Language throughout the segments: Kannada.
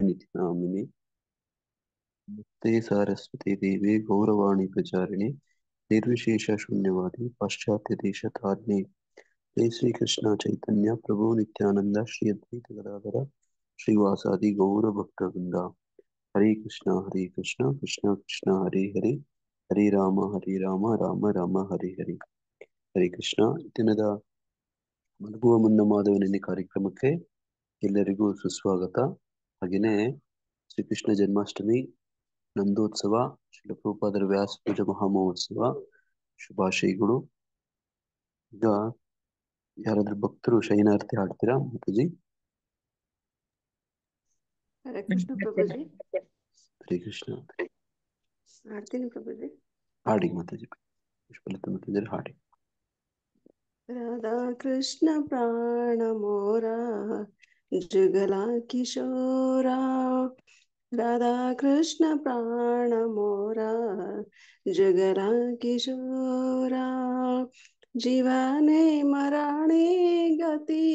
नित्यनामिने मुक्ते सारस्वती देवी गौरवाणी प्रचारिणे निर्विशेष शून्यवादी पाश्चात्य देशतारिणे जय श्री कृष्ण चैतन्य प्रभु नित्यानंद श्री अद्वैत गदाधर श्रीवासादि गौर भक्तवृंदा हरे कृष्ण कृष्ण कृष्ण हरे हरे हरे राम राम राम हरे हरे ಹರೇ ಕೃಷ್ಣ. ದಿನದ ಮಲಗುವ ಮುನ್ನ ಮಾಧವನೆನ್ನೆ ಕಾರ್ಯಕ್ರಮಕ್ಕೆ ಎಲ್ಲರಿಗೂ ಸುಸ್ವಾಗತ. ಹಾಗೆಯೇ ಶ್ರೀಕೃಷ್ಣ ಜನ್ಮಾಷ್ಟಮಿ, ನಂದೋತ್ಸವ, ಶ್ರೀಲ ಪ್ರಭುಪಾದರ ವ್ಯಾಸ ಪೂಜಾ ಮಹಾಮಹೋತ್ಸವ ಶುಭಾಶಯಗಳು. ಈಗ ಯಾರಾದ್ರೂ ಭಕ್ತರು ಶಯನಾರ್ಥಿ ಹಾಡ್ತೀರಾ ಮಾತಾಜಿ? ಹರೇ ಕೃಷ್ಣ ಪ್ರಭುಜಿ. ಹರೇ ಕೃಷ್ಣ. ಹಾಡ್ತೀನಿ ಪ್ರಭುಜಿ. ಹಾಡಿ ಮಾತಾಜಿ, ಪುಷ್ಪಲತಾ ಮಾತಾಜಿ ಹಾಡಿ. ರಾಧಾ ಕೃಷ್ಣ ಪ್ರಾಣ ಮೋರ ಜುಗಲ ಕಿಶೋರ, ರಾಧಾ ಕೃಷ್ಣ ಪ್ರಾಣ ಮೋರ ಜುಗಲ ಕಿಶೋರ, ಜೀವನೇ ಮರಣೆ ಗತಿ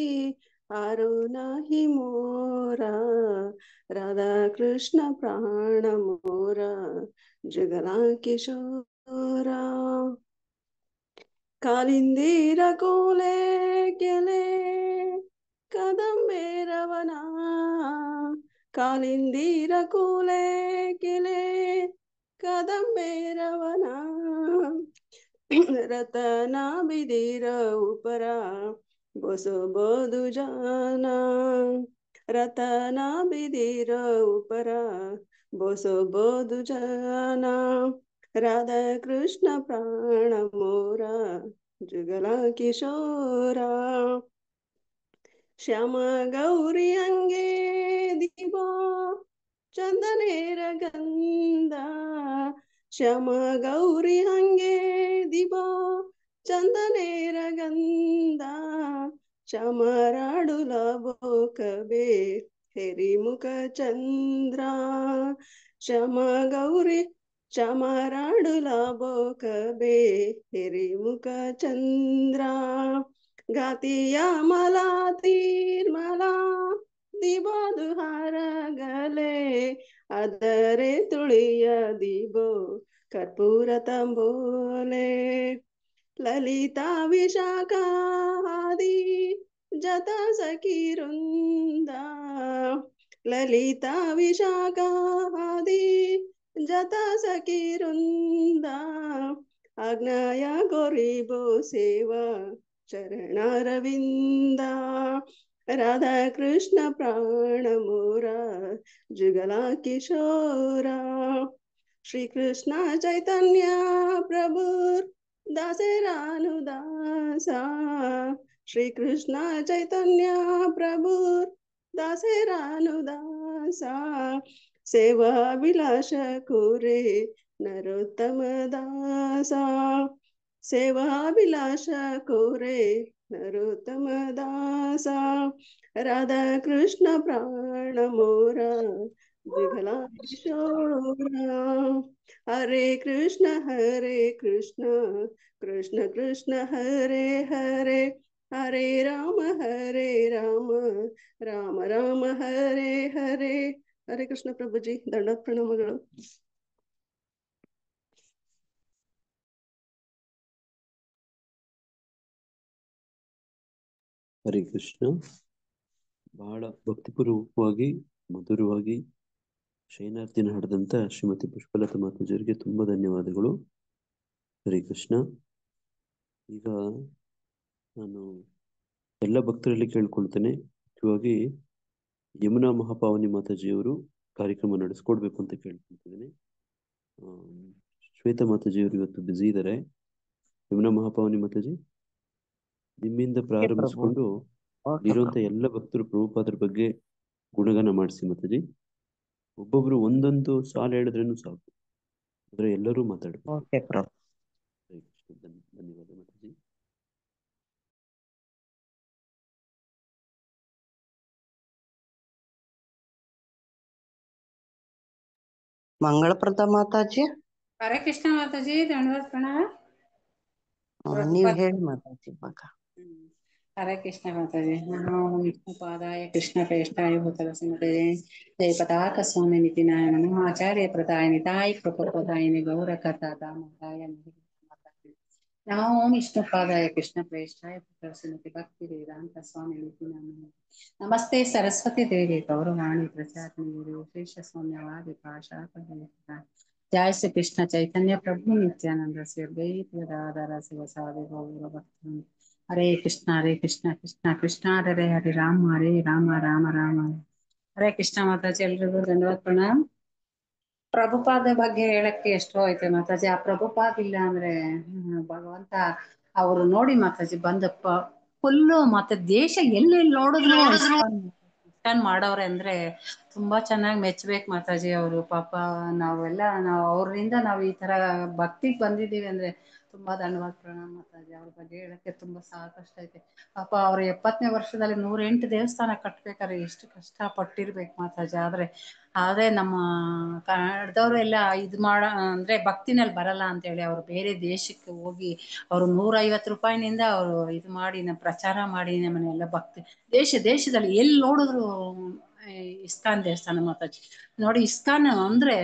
ಆರು ನಾಹಿ ಮೋರ, ರಾಧಾ ಕೃಷ್ಣ ಪ್ರಾಣ ಮೋರ ಜುಗಲ ಕಿಶೋರ. ಕಾಲಿಂದಿರ ಕೋಲೆ ಕೆಲೆ ಕದಂಬೇರವನ, ಕಾಲಿಂದಿರ ಕೂಲೆ ಕೆಲೆ ಕದಂಬೇರವನ, ರತನ ಬಿದಿರ ಉಪರ ಬೊಸಬೋದು ಜಾನ, ರತನ ಬಿದಿರ ಉಪರ ಬೊಸಬೋದು ಜಾನ, ರಾಧಾ ಕೃಷ್ಣ ಪ್ರಾಣ ಮೋರ ಜುಗಲ ಕಿಶೋರ. ಶ್ಯಾಮ ಗೌರಿ ಅಂಗೆ ದೀಪೋ ಚಂದನೇರ ಗಂಧ, ಶ್ಯಾಮ ಗೌರಿ ಅಂಗೆ ದೀಪೋ ಚಂದನೇರ ಗಂಧ, ಚಾಮರಾಡುಲ ಬೋಕಬೆ ಹೆರಿಮುಖ ಚಂದ್ರ, ಶ್ಯಾಮ ಗೌರಿ ಚಾಮರಾಡುಲ ಬೋಕಬೆ ಹೆರಿಮುಖ ಚಂದ್ರ, ಗಾತಿಯ ಮಲಾ ತೀರ್ಮಲಾ ದಿಬೋದು ಹಾರಗಲೆ, ಆದರೆ ತುಳಿಯ ದಿಬೋ ಕರ್ಪೂರ ತಂಬೋಲೆ, ಲಲಿತಾ ವಿಶಾಖಾದಿ ಜತ ಸಖಿವೃಂದ, ಲಲಿತಾ ವಿಶಾಖಾದಿ ಜತ ಸಖಿವೃಂದ, ಆಗ್ನಾಯ ಗೋರಿಬೋ ಸೇವಾ ಚರಣರವಿಂದ, ರಾಧಾ ಕೃಷ್ಣ ಪ್ರಾಣ ಮೋರ ಜುಗಲ ಕಿಶೋರ. ಶ್ರೀ ಕೃಷ್ಣ ಚೈತನ್ಯ ಪ್ರಭು ದಾಸರಾನುದಾಸ, ಶ್ರೀ ಕೃಷ್ಣ ಚೈತನ್ಯ ಪ್ರಭು ದಾಸರಾನುದಾಸ, ಸೇವಾ ವಿಲಾಸ ಕೋರೆ ನರೋತ್ತಮ ದಾಸ, ಸೇವಾ ವಿಲಾಸ ಕೋರೆ ನರೋತ್ತಮ ದಾಸ, ರಾಧಾ ಕೃಷ್ಣ ಪ್ರಾಣ ಮೋರ ಜುಗಲ ಕಿಶೋರ. ಹರೇ ಕೃಷ್ಣ ಕೃಷ್ಣ ಕೃಷ್ಣ ಹರೇ ಹರೇ, ಹರೇ ರಾಮ ರಾಮ ರಾಮ ಹರೇ ಹರೇ. ಹರೇ ಕೃಷ್ಣ ಪ್ರಭುಜಿ, ದಂಡ ಪ್ರಣಾಮಗಳು. ಹರೇ ಕೃಷ್ಣ. ಬಹಳ ಭಕ್ತಿಪೂರ್ವಕವಾಗಿ ಮಧುರವಾಗಿ ಶಯನಾರ್ಥಿನ ಹಾಡಿದಂತ ಶ್ರೀಮತಿ ಪುಷ್ಪಲತಾ ಮಾತಾಜಿಯವರಿಗೆ ತುಂಬಾ ಧನ್ಯವಾದಗಳು. ಹರೇ ಕೃಷ್ಣ. ಈಗ ನಾನು ಎಲ್ಲ ಭಕ್ತರಲ್ಲಿ ಕೇಳ್ಕೊಳ್ತೇನೆ, ಮುಖ್ಯವಾಗಿ ಯಮುನಾ ಮಹಾಪಾವನಿ ಮಾತಾಜಿಯವರು ಕಾರ್ಯಕ್ರಮ ನಡೆಸ್ಕೊಡ್ಬೇಕು ಅಂತ ಕೇಳ್ಕೊಳ್ತಿದ್ದೇನೆ. ಶ್ವೇತಾ ಮಾತಾಜಿಯವರು ಇವತ್ತು ಬ್ಯುಸಿ ಇದ್ದಾರೆ. ಯಮುನಾ ಮಹಾಪಾವನಿ ಮಾತಾಜಿ, ನಿಮ್ಮಿಂದ ಪ್ರಾರಂಭಿಸಿಕೊಂಡು ಇರುವಂತ ಎಲ್ಲ ಭಕ್ತರು ಪ್ರಭುಪಾದರ ಬಗ್ಗೆ ಗುಣಗಾನ ಮಾಡಿಸಿ ಮಾತಾಜಿ. ಒಬ್ಬೊಬ್ರು ಒಂದೊಂದು ಸಾಲು ಹೇಳಿದ್ರೇನು ಸಾಕು, ಆದ್ರೆ ಎಲ್ಲರೂ ಮಾತಾಡ್ಬೇಕು. ಧನ್ಯವಾದ ಮಾತಾಜಿ. ಮಂಗಳಪ್ರದ ಮಾತಾಜಿ. ಹರೇ ಕೃಷ್ಣ ಮಾತಾಜಿ, ಧನ್ಯವಾದ ಪ್ರಣಾಮ. ನೀವ್ ಹೇಳಿ ಮಾತಾಜಿ. ಇವಾಗ हरे कृष्ण माताजी। नमो विष्णुपादाय कृष्णप्रेष्ठाय भूतलस्य माताजी। जय पताक स्वामी नितिनाय नमः। आचार्य प्रदाय निताय कृपप्रदायिने गौरकथा दामोदाय माताजी। नमो विष्णुपादाय कृष्णप्रेष्ठाय भूतलस्य भक्ति वेदांत स्वामी नितिनाय नमः। नमस्ते सरस्वती देवी गौरवाणी प्रचारिणी शेष सौम्यवादी भाषा जय श्री कृष्ण चैतन्य प्रभु नित्यानंद श्री अद्वैत गदाधर शिवसादि गौर भक्त हरे कृष्ण कृष्ण कृष्ण हरे हरे राम राम राम हरे कृष्ण माताಜಿ ಎಲ್ರಿಗೂ ಧನ್ಯವಾದ ಪ್ರಣಾಮ್ ಪ್ರಭುಪಾದ ಬಗ್ಗೆ ಹೇಳಕ್ಕೆ ಎಷ್ಟೋ ಐತೆ ಮಾತಾಜಿ ಆ ಪ್ರಭುಪಾದ ಇಲ್ಲ ಅಂದ್ರೆ ಭಗವಂತ ಅವರು ನೋಡಿ ಮಾತಾಜಿ ಬಂದಪ್ಪ ಫುಲ್ಲು ಮತ್ತೆ ದೇಶ ಎಲ್ಲೆಲ್ಲಿ ನೋಡಿದ್ರು ಇಸ್ಕಾನ್ ಮಾಡವ್ರೆ ಅಂದ್ರೆ ತುಂಬಾ ಚೆನ್ನಾಗಿ ಮೆಚ್ಬೇಕು ಮಾತಾಜಿ ಅವರು ಪಾಪ ನಾವು ಅವ್ರಿಂದ ನಾವು ಈ ತರ ಭಕ್ತಿಗೆ ಬಂದಿದ್ದೀವಿ ಅಂದ್ರೆ ತುಂಬಾ ಧನ್ಯವಾದ ಪ್ರಣಾಮ ಮಾತಾಜಿ ಅವ್ರ ಬಗ್ಗೆ ಹೇಳಕ್ಕೆ ತುಂಬಾ ಸಾಕಷ್ಟು ಐತೆ ಪಾಪ ಅವ್ರು 70ನೇ ವರ್ಷದಲ್ಲಿ 108 ದೇವಸ್ಥಾನ ಕಟ್ಬೇಕಾದ್ರೆ ಎಷ್ಟು ಕಷ್ಟ ಪಟ್ಟಿರ್ಬೇಕು ಮಾತಾಜಿ ಆದ್ರೆ ನಮ್ಮ ಕನ್ನಡದವ್ರು ಎಲ್ಲ ಇದು ಅಂದ್ರೆ ಭಕ್ತಿನಲ್ಲಿ ಬರಲ್ಲ ಅಂತ ಹೇಳಿ ಅವ್ರು ಬೇರೆ ದೇಶಕ್ಕೆ ಹೋಗಿ ಅವರು 150 ರೂಪಾಯಿನಿಂದ ಅವರು ಇದು ಮಾಡಿ ಪ್ರಚಾರ ಮಾಡಿ ನಮ್ಮನ್ನೆಲ್ಲ ಭಕ್ತಿ ದೇಶದಲ್ಲಿ ಎಲ್ಲಿ ನೋಡಿದ್ರು ಇಸ್ಕಾನ್ ದೇವಸ್ಥಾನ ಮಾತಾಜಿ ನೋಡಿ ಇಸ್ಕಾನ್ ಅಂದ್ರೆ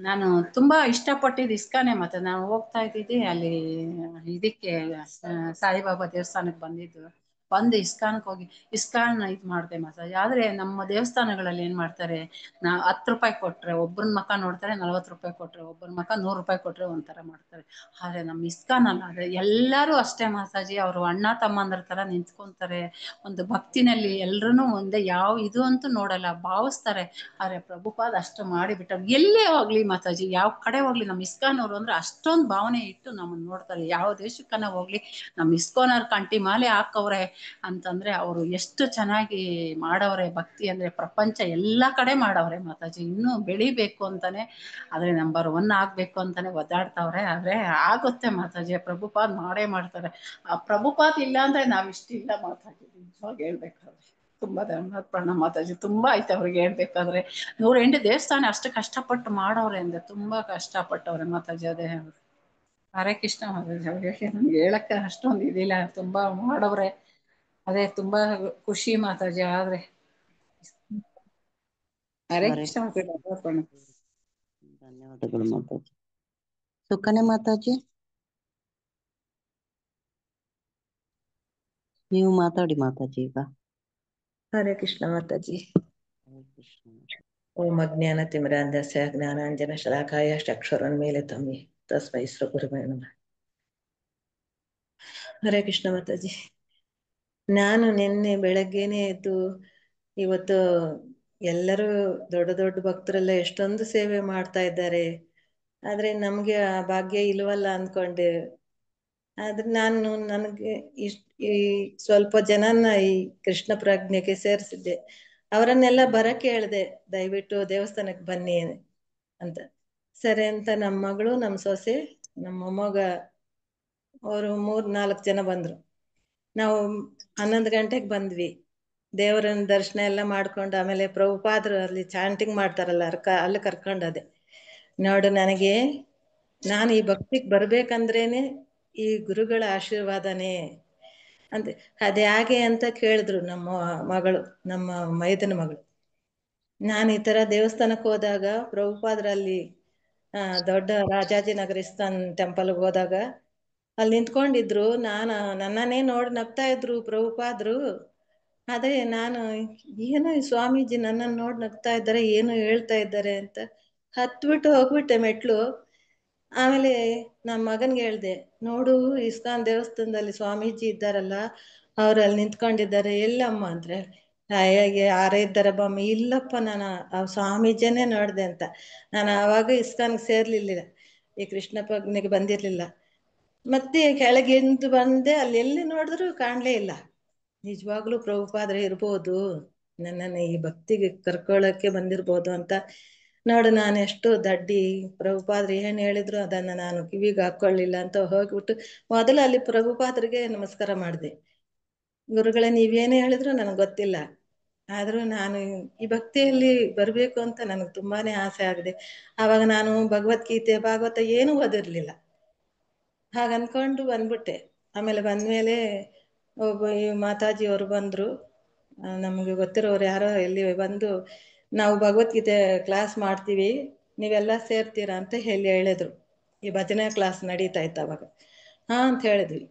ನಾನು ತುಂಬಾ ಇಷ್ಟಪಟ್ಟಿದ್ದು ಇಸ್ಕಾನೆ ಮತ್ತೆ ನಾನು ಹೋಗ್ತಾ ಇದ್ದಿದ್ದೆ ಅಲ್ಲಿ ಇದಕ್ಕೆ ಸಾಯಿಬಾಬಾ ದೇವಸ್ಥಾನಕ್ಕೆ ಬಂದು ಇಸ್ಕಾನ್ಗೆ ಹೋಗಿ ಇಸ್ಕಾನ್ ಇದು ಮಾಡ್ದೆ ಮಸಾಜ್ ಆದ್ರೆ ನಮ್ಮ ದೇವಸ್ಥಾನಗಳಲ್ಲಿ ಏನ್ ಮಾಡ್ತಾರೆ 10 ರೂಪಾಯಿ ಕೊಟ್ರೆ ಒಬ್ಬರನ್ನ ಮಕ ನೋಡ್ತಾರೆ 40 ರೂಪಾಯಿ ಕೊಟ್ರೆ ಒಬ್ಬರ ಮಕ 100 ರೂಪಾಯಿ ಕೊಟ್ರೆ ಒಂಥರ ಮಾಡ್ತಾರೆ ಆದ್ರೆ ನಮ್ ಇಸ್ಕಾನ್ ಅಲ್ಲ ಆದ್ರೆ ಎಲ್ಲರೂ ಅಷ್ಟೇ ಮಾತಾಜಿ ಅವರು ಅಣ್ಣ ತಮ್ಮಂದ್ರ ತರ ನಿಂತ್ಕೊಂತಾರೆ ಒಂದು ಭಕ್ತಿನಲ್ಲಿ ಎಲ್ರೂ ಒಂದೇ ಯಾವ ಇದು ಅಂತೂ ನೋಡಲ್ಲ ಭಾವಿಸ್ತಾರೆ ಆದ್ರೆ ಪ್ರಭುಪಾದ ಅಷ್ಟು ಮಾಡಿಬಿಟ್ಟ ಎಲ್ಲೇ ಹೋಗ್ಲಿ ಮಾತಾಜಿ ಯಾವ ಕಡೆ ಹೋಗ್ಲಿ ನಮ್ ಇಸ್ಕಾನ್ ಅವರು ಅಂದ್ರೆ ಅಷ್ಟೊಂದು ಭಾವನೆ ಇಟ್ಟು ನಮ್ಮನ್ನ ನೋಡ್ತಾರೆ ಯಾವ ದೇಶಕ್ಕನ ಹೋಗ್ಲಿ ನಮ್ ಇಸ್ಕಾನ್ ಅವ್ರ ಕಂಟಿ ಮಾಲೆ ಹಾಕವ್ರೆ ಅಂತಂದ್ರೆ ಅವರು ಎಷ್ಟು ಚೆನ್ನಾಗಿ ಮಾಡವ್ರೆ ಭಕ್ತಿ ಅಂದ್ರೆ ಪ್ರಪಂಚ ಎಲ್ಲಾ ಕಡೆ ಮಾಡವ್ರೆ ಮಾತಾಜಿ ಇನ್ನೂ ಬೆಳಿಬೇಕು ಅಂತಾನೆ ಆದ್ರೆ ನಂಬರ್ 1 ಆಗ್ಬೇಕು ಅಂತಾನೆ ಒದ್ದಾಡ್ತಾವ್ರೆ ಆದ್ರೆ ಆಗುತ್ತೆ ಮಾತಾಜಿ ಪ್ರಭುಪಾದ್ ಮಾಡೇ ಮಾಡ್ತಾರೆ ಆ ಪ್ರಭುಪಾದ್ ಇಲ್ಲ ಅಂದ್ರೆ ನಾವ್ ಇಷ್ಟಿಲ್ಲ ಮಾತಾಜಿ ನಿಜವಾಗಿ ಹೇಳ್ಬೇಕಾದ್ರೆ ತುಂಬಾ ಧನ್ಯವಾದ ಪ್ರಣಾಮ ಮಾತಾಜಿ ತುಂಬಾ ಐತೆ ಅವ್ರಿಗೆ ಹೇಳ್ಬೇಕಾದ್ರೆ 108 ದೇವಸ್ಥಾನ ಅಷ್ಟು ಕಷ್ಟಪಟ್ಟು ಮಾಡವ್ರೆ ಅಂದ್ರೆ ತುಂಬಾ ಕಷ್ಟಪಟ್ಟವ್ರೆ ಮಾತಾಜಿ ಅದೇ ಹರೇ ಕೃಷ್ಣ ಮಾತಾಜಿ ಅವ್ರಿಗೆ ನಮ್ಗೆ ಹೇಳಕ್ಕೆ ಅಷ್ಟೊಂದು ಇದಿಲ್ಲ ತುಂಬಾ ಮಾಡವ್ರೆ ಅದೇ ತುಂಬಾ ಖುಷಿ ಮಾತಾಜಿ ಆದ್ರೆ ಹರೇ ಹರೇ ಕೃಷ್ಣ ಮಾತಾಜಿ ಧನ್ಯವಾದಗಳು ಮಾತಾಜಿ. ಸುಕನ್ಯಾ ಮಾತಾಜಿ ನೀವು ಮಾತಾಡಿ ಮಾತಾಜಿ ಈಗ. ಹರೇ ಕೃಷ್ಣ ಮಾತಾಜಿ. ಹರೇ ಕೃಷ್ಣ. ಓಂ ಅಜ್ಞಾನ ತಿಮಿರಾಂಧಸ್ಯ ಜ್ಞಾನಾಂಜನ ಶಲಾಕಾಯ ಚಕ್ಷುರುನ್ಮೀಲಿತಂ ತಸ್ಮೈ ಶ್ರೀ ಗುರುವೇ ನಮಃ. ಹರೇ ಕೃಷ್ಣ ಮಾತಾಜಿ. ನಾನು ನಿನ್ನೆ ಬೆಳಗ್ಗೆನೆ ಎದ್ದು ಇವತ್ತು ಎಲ್ಲರೂ ದೊಡ್ಡ ದೊಡ್ಡ ಭಕ್ತರೆಲ್ಲ ಎಷ್ಟೊಂದು ಸೇವೆ ಮಾಡ್ತಾ ಇದ್ದಾರೆ ಆದ್ರೆ ನಮ್ಗೆ ಆ ಭಾಗ್ಯ ಇಲ್ವಲ್ಲ ಅಂದ್ಕೊಂಡೆ. ಆದ್ರೆ ನನಗೆ ಈ ಸ್ವಲ್ಪ ಜನನ್ನ ಈ ಕೃಷ್ಣ ಪ್ರಜ್ಞೆಗೆ ಸೇರಿಸಿದ್ದೆ. ಅವರನ್ನೆಲ್ಲ ಬರಕ್ಕೆ ಹೇಳ್ದೆ, ದಯವಿಟ್ಟು ದೇವಸ್ಥಾನಕ್ಕೆ ಬನ್ನಿ ಅಂತ. ಸರಿ ಅಂತ ನಮ್ಮ ಮಗಳು, ನಮ್ಮ ಸೊಸೆ, ನಮ್ಮ ಮೊಮ್ಮಗ ಅವರು 3-4 ಜನ ಬಂದ್ರು. ನಾವು 11 ಗಂಟೆಗೆ ಬಂದ್ವಿ. ದೇವರನ್ನ ದರ್ಶನ ಎಲ್ಲ ಮಾಡ್ಕೊಂಡು ಆಮೇಲೆ ಪ್ರಭುಪಾದರು ಅಲ್ಲಿ ಚಾಂಟಿಂಗ್ ಮಾಡ್ತಾರಲ್ಲ ಅಲ್ಲಿ ಕರ್ಕೊಂಡದೆ. ನೋಡು, ನಾನು ಈ ಭಕ್ತಿಗೆ ಬರ್ಬೇಕಂದ್ರೇನೆ ಈ ಗುರುಗಳ ಆಶೀರ್ವಾದನೇ ಅಂತ. ಅದೇ ಹಾಗೆ ಅಂತ ಕೇಳಿದ್ರು ನಮ್ಮ ಮಗಳು, ನಮ್ಮ ಮೈದನ ಮಗಳು. ನಾನು ಈ ತರ ದೇವಸ್ಥಾನಕ್ಕೆ ಹೋದಾಗ ಪ್ರಭುಪಾದರಲ್ಲಿ ದೊಡ್ಡ ರಾಜಾಜಿನಗರ ಇಸ್ಕಾನ್ ಟೆಂಪಲ್ಗೆ ಹೋದಾಗ ಅಲ್ಲಿ ನಿಂತ್ಕೊಂಡಿದ್ರು. ನನ್ನನ್ನೇ ನೋಡಿ ನಗ್ತಾ ಇದ್ರು ಪ್ರಭುಪಾದರು. ಅದೇ ನಾನು ಏನೋ ಈ ಸ್ವಾಮೀಜಿ ನನ್ನನ್ನು ನೋಡಿ ನಗ್ತಾ ಇದ್ದಾರೆ, ಏನೋ ಹೇಳ್ತಾ ಇದ್ದಾರೆ ಅಂತ ಹತ್ಬಿಟ್ಟು ಹೋಗ್ಬಿಟ್ಟೆ ಮೆಟ್ಲು. ಆಮೇಲೆ ನಮ್ಮ ಮಗನ್ಗೆ ಹೇಳ್ದೆ, ನೋಡು ಇಸ್ಕಾನ್ ದೇವಸ್ಥಾನದಲ್ಲಿ ಸ್ವಾಮೀಜಿ ಇದ್ದಾರಲ್ಲ, ಅವ್ರು ಅಲ್ಲಿ ನಿಂತ್ಕೊಂಡಿದ್ದಾರೆ. ಎಲ್ಲಮ್ಮ ಅಂದ್ರೆ ಯಾರೇ ಇದ್ದಾರೆ ಬಮ್ಮಿ. ಇಲ್ಲಪ್ಪ, ನಾನು ಆ ಸ್ವಾಮೀಜಿನೇ ನೋಡ್ದೆ ಅಂತ. ನಾನು ಆವಾಗ ಇಸ್ಕಾನ್ಗೆ ಸೇರ್ಲಿಲ್ಲ, ಈ ಕೃಷ್ಣ ಪ್ರಜ್ಞೆಗೆ ಬಂದಿರ್ಲಿಲ್ಲ. ಮತ್ತೆ ಕೆಳಗಿಂದು ಬಂದೆ, ಅಲ್ಲಿ ಎಲ್ಲಿ ನೋಡಿದ್ರು ಕಾಣ್ಲೇ ಇಲ್ಲ. ನಿಜವಾಗ್ಲೂ ಪ್ರಭುಪಾದ್ರೆ ಇರ್ಬೋದು, ನನ್ನನ್ನು ಈ ಭಕ್ತಿಗೆ ಕರ್ಕೊಳ್ಳೋಕೆ ಬಂದಿರ್ಬೋದು ಅಂತ. ನೋಡು, ನಾನು ಎಷ್ಟು ದಡ್ಡಿ, ಪ್ರಭುಪಾದ್ರು ಏನ್ ಹೇಳಿದ್ರು ಅದನ್ನ ನಾನು ಕಿವಿಗೆ ಹಾಕೊಳ್ಳಿಲ್ಲ ಅಂತ ಹೋಗ್ಬಿಟ್ಟು ಮೊದಲು ಅಲ್ಲಿ ಪ್ರಭುಪಾದ್ರಿಗೆ ನಮಸ್ಕಾರ ಮಾಡಿದೆ. ಗುರುಗಳೇ, ನೀವೇನೇ ಹೇಳಿದ್ರು ನನಗೆ ಗೊತ್ತಿಲ್ಲ, ಆದ್ರೂ ನಾನು ಈ ಭಕ್ತಿಯಲ್ಲಿ ಬರ್ಬೇಕು ಅಂತ ನನಗೆ ತುಂಬಾನೇ ಆಸೆ ಆಗಿದೆ. ಆವಾಗ ನಾನು ಭಗವದ್ಗೀತೆ ಭಾಗವತ ಏನೂ ಓದಿರ್ಲಿಲ್ಲ. ಹಾಗನ್ಕೊಂಡು ಬಂದ್ಬಿಟ್ಟೆ. ಆಮೇಲೆ ಬಂದ್ಮೇಲೆ ಒಬ್ಬ ಈ ಮಾತಾಜಿಯವರು ಬಂದರು, ನಮಗೆ ಗೊತ್ತಿರೋರು ಯಾರೋ ಇಲ್ಲಿ ಬಂದು ನಾವು ಭಗವದ್ಗೀತೆ ಕ್ಲಾಸ್ ಮಾಡ್ತೀವಿ, ನೀವೆಲ್ಲ ಸೇರ್ತೀರಾ ಅಂತ ಹೇಳಿದ್ರು. ಈ ಭಜನೆ ಕ್ಲಾಸ್ ನಡೀತಾ ಇತ್ತು ಅವಾಗ. ಹಾಂ ಅಂತ ಹೇಳಿದ್ವಿ.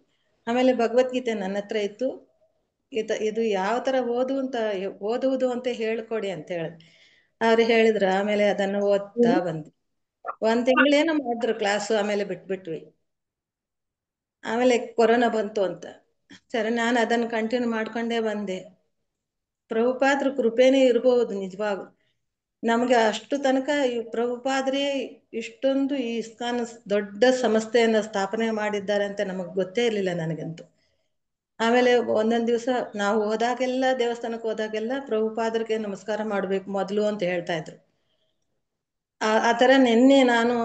ಆಮೇಲೆ ಭಗವದ್ಗೀತೆ ನನ್ನ ಹತ್ರ ಇತ್ತು. ಇದು ಯಾವ ಥರ ಓದುವುದು ಅಂತ ಹೇಳ್ಕೊಡಿ ಅಂತ ಹೇಳಿದ್ರು. ಅವ್ರು ಹೇಳಿದ್ರು. ಆಮೇಲೆ ಅದನ್ನು ಓದ್ತಾ ಬಂದ್ವಿ. 1 ತಿಂಗಳೇನೋ ಮಾಡಿದ್ರು ಕ್ಲಾಸು, ಆಮೇಲೆ ಬಿಟ್ಬಿಟ್ವಿ. ಆಮೇಲೆ ಕೊರೋನಾ ಬಂತು ಅಂತ ಸರಿ ನಾನು ಅದನ್ನು ಕಂಟಿನ್ಯೂ ಮಾಡ್ಕೊಂಡೇ ಬಂದೆ. ಪ್ರಭುಪಾದ್ರ ಕೃಪೆನೇ ಇರ್ಬೋದು ನಿಜವಾಗೂ. ನಮಗೆ ಅಷ್ಟು ತನಕ ಈ ಪ್ರಭುಪಾದ್ರೇ ಇಷ್ಟೊಂದು ಈ ಇಸ್ಕಾನ್ ದೊಡ್ಡ ಸಂಸ್ಥೆಯನ್ನು ಸ್ಥಾಪನೆ ಮಾಡಿದ್ದಾರೆ ಅಂತ ನಮಗೆ ಗೊತ್ತೇ ಇರಲಿಲ್ಲ ನನಗಂತೂ. ಆಮೇಲೆ ಒಂದೊಂದು ದಿವಸ ನಾವು ಹೋದಾಗೆಲ್ಲ, ದೇವಸ್ಥಾನಕ್ಕೆ ಹೋದಾಗೆಲ್ಲ ಪ್ರಭುಪಾದ್ರಿಗೆ ನಮಸ್ಕಾರ ಮಾಡಬೇಕು ಮೊದಲು ಅಂತ ಹೇಳ್ತಾ ಇದ್ರು. ಆ ಥರ ನಿನ್ನೆ ನಾನು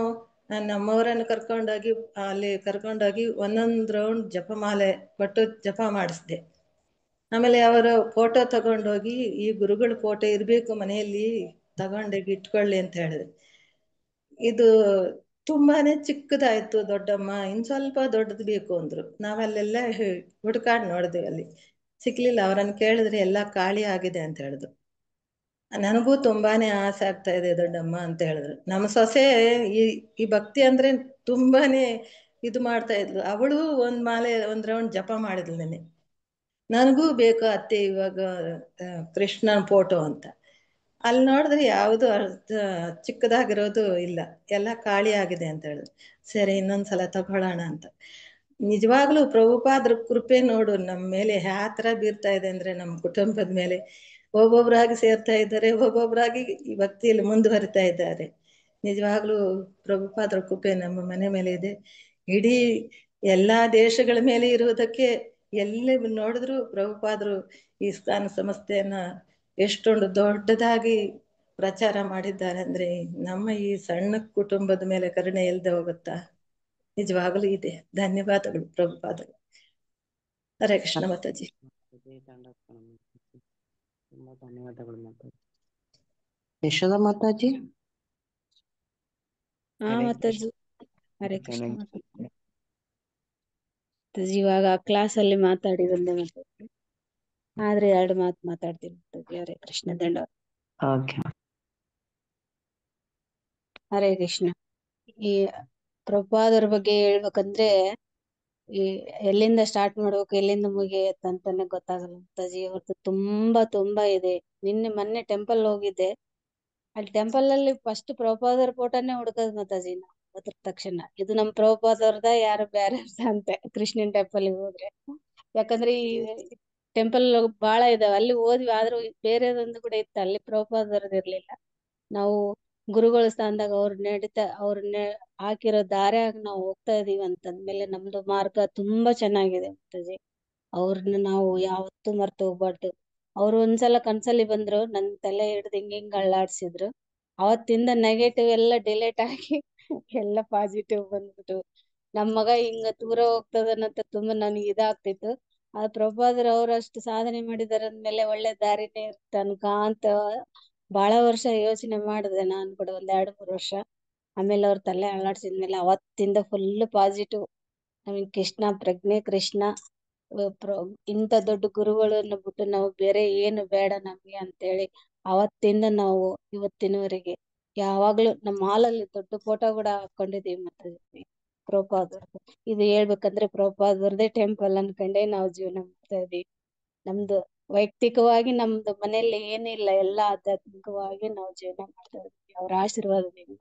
ನಮ್ಮವರನ್ನು ಕರ್ಕೊಂಡೋಗಿ ಅಲ್ಲಿ ಕರ್ಕೊಂಡೋಗಿ 1 ರೌಂಡ್ ಜಪಮಾಲೆ ಕೊಟ್ಟು ಜಪ ಮಾಡಿಸ್ದೆ. ಆಮೇಲೆ ಅವರ ಫೋಟೋ ತಗೊಂಡೋಗಿ, ಈ ಗುರುಗಳ ಫೋಟೋ ಇರಬೇಕು ಮನೆಯಲ್ಲಿ, ತಗೊಂಡೋಗಿ ಇಟ್ಕೊಳ್ಳಿ ಅಂತ ಹೇಳಿದ್ರು. ಇದು ತುಂಬಾನೇ ಚಿಕ್ಕದಾಯ್ತು ದೊಡ್ಡಮ್ಮ, ಇನ್ನು ಸ್ವಲ್ಪ ದೊಡ್ಡದು ಬೇಕು ಅಂದ್ರು. ನಾವಲ್ಲೆಲ್ಲ ಹುಡುಕಾಡಿ ನೋಡಿದ್ವಿ, ಅಲ್ಲಿ ಸಿಕ್ಲಿಲ್ಲ. ಅವರನ್ನು ಕೇಳಿದ್ರೆ ಎಲ್ಲ ಖಾಲಿ ಆಗಿದೆ ಅಂತ ಹೇಳಿದ್ರು. ನನಗೂ ತುಂಬಾನೇ ಆಸೆ ಆಗ್ತಾ ಇದೆ ದೊಡ್ಡಮ್ಮ ಅಂತ ಹೇಳಿದ್ರು. ನಮ್ಮ ಸೊಸೆ ಈ ಭಕ್ತಿ ಅಂದ್ರೆ ತುಂಬಾನೇ ಇದು ಮಾಡ್ತಾ ಇದ್ಲು. ಅವಳು 1 ರೌಂಡ್ ಜಪ ಮಾಡಿದ್ಲು ನೆನ್ನೆ. ನನಗೂ ಬೇಕು ಅತ್ತೆ ಇವಾಗ ಕೃಷ್ಣನ್ ಫೋಟೋ ಅಂತ. ಅಲ್ಲಿ ನೋಡಿದ್ರೆ ಯಾವುದು ಚಿಕ್ಕದಾಗಿರೋದು ಇಲ್ಲ, ಎಲ್ಲ ಖಾಲಿ ಆಗಿದೆ ಅಂತ ಹೇಳಿದ್ರು. ಸರಿ ಇನ್ನೊಂದ್ಸಲ ತಗೊಳ್ಳೋಣ ಅಂತ. ನಿಜವಾಗ್ಲೂ ಪ್ರಭುಪಾದ್ರ ಕೃಪೆ ನೋಡು ನಮ್ಮ ಮೇಲೆ ಯಾವ ಥರ ಬೀರ್ತಾ ಇದೆ ಅಂದ್ರೆ, ನಮ್ಮ ಕುಟುಂಬದ ಮೇಲೆ ಒಬ್ಬೊಬ್ಬರಾಗಿ ಸೇರ್ತಾ ಇದ್ದಾರೆ, ಒಬ್ಬೊಬ್ಬರಾಗಿ ಈ ಭಕ್ತಿಯಲ್ಲಿ ಮುಂದುವರಿತಾ ಇದ್ದಾರೆ. ನಿಜವಾಗ್ಲೂ ಪ್ರಭುಪಾದ್ರ ಕೃಪೆ ನಮ್ಮ ಮನೆ ಮೇಲೆ ಇದೆ. ಇಡೀ ಎಲ್ಲಾ ದೇಶಗಳ ಮೇಲೆ ಇರುವುದಕ್ಕೆ ಎಲ್ಲಿ ನೋಡಿದ್ರು ಪ್ರಭುಪಾದರು ಇಸ್ಕಾನ್ ಸಂಸ್ಥೆಯನ್ನ ಎಷ್ಟೊಂದು ದೊಡ್ಡದಾಗಿ ಪ್ರಚಾರ ಮಾಡಿದ್ದಾರೆ ಅಂದ್ರೆ, ನಮ್ಮ ಈ ಸಣ್ಣ ಕುಟುಂಬದ ಮೇಲೆ ಕರುಣೆ ಇಲ್ಲದೆ ಹೋಗುತ್ತಾ? ನಿಜವಾಗಲೂ ಇದೆ. ಧನ್ಯವಾದಗಳು ಪ್ರಭುಪಾದರು. ಹರೇ ಕೃಷ್ಣ ಮಾತಾಜಿ. ತುಂಬಾ ಧನ್ಯವಾದಗಳು ಮಾತಾಜಿ. ಯಶೋಧ ಮಾತಾಜಿ. ಹಾ ಮಾತಾಜಿ, ಹರೇ ಕೃಷ್ಣ ಮಾತಾಜಿ. ಇವಾಗ ಕ್ಲಾಸ್ ಅಲ್ಲಿ ಮಾತಾಡಿ ಬಂದೆ ಮಾತಾಜಿ, ಆದ್ರೆ 2 ಮಾತು ಮಾತಾಡ್ತೀನಿ ಮಾತಾಜಿ. ಹರೇ ಕೃಷ್ಣ ದಂಡವಾದ. ಹರೇ ಕೃಷ್ಣ. ಈ ಪ್ರಭುಪಾದರ ಬಗ್ಗೆ ಹೇಳ್ಬೇಕಂದ್ರೆ, ಈ ಎಲ್ಲಿಂದ ಸ್ಟಾರ್ಟ್ ಮಾಡ್ಬೇಕು ಎಲ್ಲಿಂದ ಮುಗಿಯತ್ತಂತಾನೆ ಗೊತ್ತಾಗಲ್ಲ ಮಾತಾಜಿ. ಅವ್ರದ್ದು ತುಂಬಾ ಇದೆ. ಮೊನ್ನೆ ಟೆಂಪಲ್ ಹೋಗಿದ್ದೆ. ಅಲ್ಲಿ ಟೆಂಪಲ್ ಅಲ್ಲಿ ಫಸ್ಟ್ ಪ್ರಭುಪಾದರ ಫೋಟೋನೇ ಹುಡುಕದ್ ಮಾತಾಜಿ. ನಾವು ಅದ್ರ ತಕ್ಷಣ ಇದು ನಮ್ ಪ್ರಭುಪಾದವ್ರದ ಯಾರು ಬೇರೆ ಅಂತ ಕೃಷ್ಣನ್ ಟೆಂಪಲ್ ಹೋದ್ರೆ. ಯಾಕಂದ್ರೆ ಈ ಟೆಂಪಲ್ ಬಹಳ ಇದಾವೆ, ಅಲ್ಲಿ ಹೋದ್ವಿ. ಆದ್ರೂ ಬೇರೆದೊಂದು ಕೂಡ ಇತ್ತು, ಅಲ್ಲಿ ಪ್ರಭುಪಾದರದ್ದು ಇರ್ಲಿಲ್ಲ. ನಾವು ಗುರುಗಳ ಸ್ಥಾನದಾಗ ಅವ್ರನ್ನ ಹಾಕಿರೋ ದಾರ್ಯಾಗ ನಾವು ಹೋಗ್ತಾ ಇದೀವಿ ಅಂತಂದ್ಮೇಲೆ ನಮ್ದು ಮಾರ್ಗ ತುಂಬಾ ಚೆನ್ನಾಗಿದೆ ಮಾತಾಜಿ. ಅವ್ರನ್ನ ನಾವು ಯಾವತ್ತೂ ಮರ್ತು ಹೋಗ್ಬಾರ್ದು. ಅವ್ರು ಒಂದ್ಸಲ ಕನ್ಸಲ್ಲಿ ಬಂದ್ರು, ನನ್ ತಲೆ ಹಿಡ್ದು ಹಿಂಗ್ ಅಳ್ಳಾಡ್ಸಿದ್ರು. ಅವತ್ತಿಂದ ನೆಗೆಟಿವ್ ಎಲ್ಲ ಡಿಲೀಟ್ ಆಗಿ ಎಲ್ಲ ಪಾಸಿಟಿವ್ ಬಂದ್ಬಿಟ್ಟು, ನಮ್ ಮಗ ಹಿಂಗ ದೂರ ಹೋಗ್ತದನ್ನಂತ ತುಂಬಾ ನನಗೆ ಇದಾಗ್ತಿತ್ತು. ಆ ಪ್ರಭುಪಾದರು ಅವ್ರಷ್ಟು ಸಾಧನೆ ಮಾಡಿದಾರ ಅಂದ್ಮೇಲೆ ಒಳ್ಳೆ ದಾರಿನೇ ಇರ್ತನ್ಕ ಅಂತ ಬಹಳ ವರ್ಷ ಯೋಚನೆ ಮಾಡಿದೆ ನಾನು ಕೂಡ, 1-2-3 ವರ್ಷ. ಆಮೇಲೆ ಅವ್ರ ತಲೆ ಅಳ್ಳಾಡ್ಸಿದ್ಮೇಲೆ ಅವತ್ತಿಂದ ಫುಲ್ ಪಾಸಿಟಿವ್. ನಮಗೆ ಕೃಷ್ಣ ಪ್ರಜ್ಞೆ, ಕೃಷ್ಣ ಇಂಥ ದೊಡ್ಡ ಗುರುಗಳನ್ನ ಬಿಟ್ಟು ನಾವು ಬೇರೆ ಏನು ಬೇಡ ನಮ್ಗೆ ಅಂತೇಳಿ ಅವತ್ತಿಂದ ನಾವು ಇವತ್ತಿನವರೆಗೆ ಯಾವಾಗ್ಲೂ ನಮ್ಮ ಹಾಲಲ್ಲಿ ದೊಡ್ಡ ಫೋಟೋ ಕೂಡ ಹಾಕೊಂಡಿದೀವಿ ಮತ್ತೆ ಪ್ರಭುಪಾದವ್ರದ್ದು. ಇದು ಹೇಳ್ಬೇಕಂದ್ರೆ ಪ್ರಭುಪಾದವ್ರದೇ ಟೆಂಪಲ್ ಅನ್ಕೊಂಡೆ ನಾವು ಜೀವನ ಮಾಡ್ತಾ ಇದೀವಿ. ನಮ್ದು ವೈಯಕ್ತಿಕವಾಗಿ ನಮ್ದು ಮನೆಯಲ್ಲಿ ಏನಿಲ್ಲ, ಎಲ್ಲ ಆಧ್ಯಾತ್ಮಿಕವಾಗಿ ನಾವು ಜೀವನ ಮಾಡ್ತಾ ಇದೀವಿ ಅವ್ರ ಆಶೀರ್ವಾದದಿಂದ.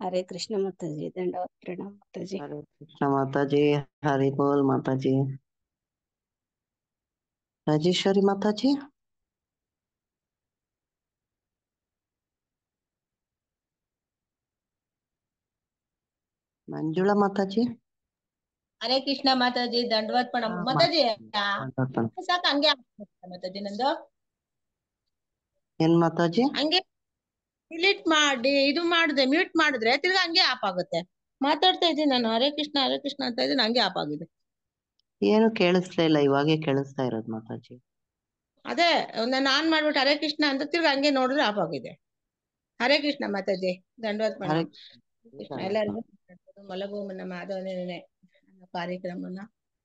ಹರೇ ಕೃಷ್ಣ ಮಾತಾಜಿ, ದಂಡವಾದ ಪ್ರಣಾಮ ಮಾತಾಜಿ. ಹರೇ ಕೃಷ್ಣ ಮಾತಾಜಿ. ಹರಿ ಬೋಲ್ ಮಾತಾಜಿ. ರಾಜೇಶ್ವರಿ ಮಾತಾಜಿ. ಮಂಜುಳಾ ಮಾತಾಜಿ. ಹರೇ ಕೃಷ್ಣ ಮಾತಾಜಿ, ದಂಡವಾದ ಪ್ರಣಾಮ ಮಾತಾಜಿ. ಸಾಕ ಹಂಗೆ ಮಾತಾಜಿ ನಂದು ಏನ್ ಮಾತಾಜಿ? ಹಂಗೆ ಡಿಲೀಟ್ ಮಾಡಿ ಇದು ಮಾಡಿದ್ರೆ ಮ್ಯೂಟ್ ಮಾಡಿದ್ರೆ ತಿರ್ಗಾ ಹಂಗೆ ಆಫ್ ಆಗುತ್ತೆ. ಮಾತಾಡ್ತಾ ಇದ್ದೀನಿ ನಾನು ಹರೇ ಕೃಷ್ಣ ಅಂತ ಇದ್ದೀನಿ, ಹಂಗೆ ಆಫ್ ಆಗಿದೆ. ಏನು ಕೇಳಿಸ್ಲಿಲ್ಲ, ಇವಾಗೆ ಕೇಳಿಸ್ತಾ ಇರೋದು ಮಾತಾಜಿ. ಅದೇ ನಾನು ಆನ್ ಮಾಡ್ಬಿಟ್ಟು ಹರೇ ಕೃಷ್ಣ ಅಂತ ತಿರ್ಗಾ ಹಂಗೆ ನೋಡಿದ್ರೆ ಆಫ್ ಆಗಿದೆ. ಹರೇ ಕೃಷ್ಣ ಮಾತಾಜಿ, ದಂಡವಾದ ಪ್ರಣಾಮ. ಕೃಷ್ಣ ಎಲ್ಲರಿಗೂ ಮಲಗು ನಮ್ಮ ಮಾಧವನೇ ಕಾರ್ಯಕ್ರಮನ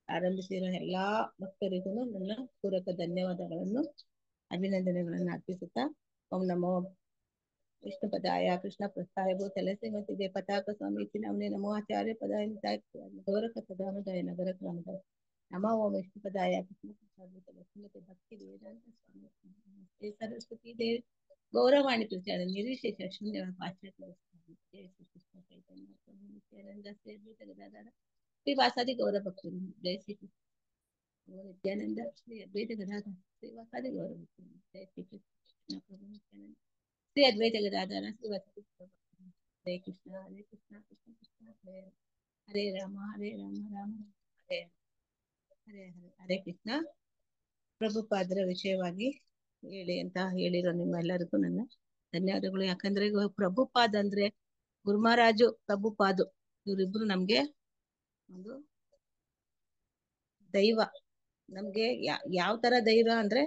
ಆರಂಭಿಸಿರೋ ಎಲ್ಲಾ ಭಕ್ತರಿಗೂ ನನ್ನ ಪೂರಕ ಧನ್ಯವಾದಗಳನ್ನು ಅಭಿನಂದನೆಗಳನ್ನು ಅರ್ಪಿಸುತ್ತಾ ಓಂ ನಮೋ ವಿಷ್ಣು ಪದಾಯ ಕೃಷ್ಣ ಪ್ರಸ್ಥಾಯ ಭೂತಲೆ ಶ್ರೀಮತಿ ಪತಾಕ ಸ್ವಾಮಿ ನಮನೆ ನಮೋ ಆಚಾರ್ಯ ಪದಾಯ ಗೌರಕ ಸದಾನದಾಯ ನಗರ ಗ್ರಾಮದ ನಮ ಓಂ ವಿಷ್ಣು ಪದಾಯ ಕೃಷ್ಣ ಪ್ರಸ್ಥಾಯ ಭೂತಲೆ ಶ್ರೀಮತಿ ಭಕ್ತಿ ವೇದಾಂತ ಸ್ವಾಮಿ ಶ್ರೀ ಸರಸ್ವತಿ ದೇವಿ ಗೌರವಾಣಿ ಪ್ರಚಾರ ನಿರ್ವಿಶೇಷ ಶೂನ್ಯ ಪಾಶ್ಚಾತ್ಯ ಜಯ ಶ್ರೀ ಕೃಷ್ಣ ಚೈತನ್ಯ ಪ್ರಭು ನಿತ್ಯಾನಂದ ಶ್ರೀ ಅದ್ವೈತ ಗದಾಧರ ಶ್ರೀವಾಸಾದಿ ಗೌರ ಭಕ್ತರು ಜಯ ಶ್ರೀ ಕೃಷ್ಣ ನಿತ್ಯಾನಂದ ಶ್ರೀ ಅದ್ವೈತ ಗದಾಧರ ಶ್ರೀವಾಸಾದಿ ಗೌರ ಭಕ್ತರು ಜಯ ಶ್ರೀ ಕೃಷ್ಣ ಪ್ರಭು ನಿತ್ಯಾನಂದ ಶ್ರೀ ಅದ್ವೈತ ಗದಾಧರ ಶ್ರೀವಾಸಾದಿ ಗೌರ ಭಕ್ತರು ಹರೇ ಕೃಷ್ಣ ಕೃಷ್ಣ ಕೃಷ್ಣ ಹರೇ ರಾಮ ರಾಮ ರಾಮ ಹರೇ ಹರೇ ಹರೇ ಹರೇ ಕೃಷ್ಣ. ಪ್ರಭುಪಾದರ ವಿಷಯವಾಗಿ ಹೇಳಿ ಅಂತ ಹೇಳಿರೋ ನಿಮ್ಮೆಲ್ಲರಿಗೂ ನನ್ನ ಧನ್ಯವಾದಗಳು. ಯಾಕಂದ್ರೆ ಪ್ರಭುಪಾದ್ ಅಂದ್ರೆ ಗುರುಮಹಾರಾಜು ಪ್ರಭುಪಾದು ಇವರಿಬ್ರು ನಮ್ಗೆ ಒಂದು ದೈವ. ನಮ್ಗೆ ಯಾವ ತರ ದೈವ ಅಂದ್ರೆ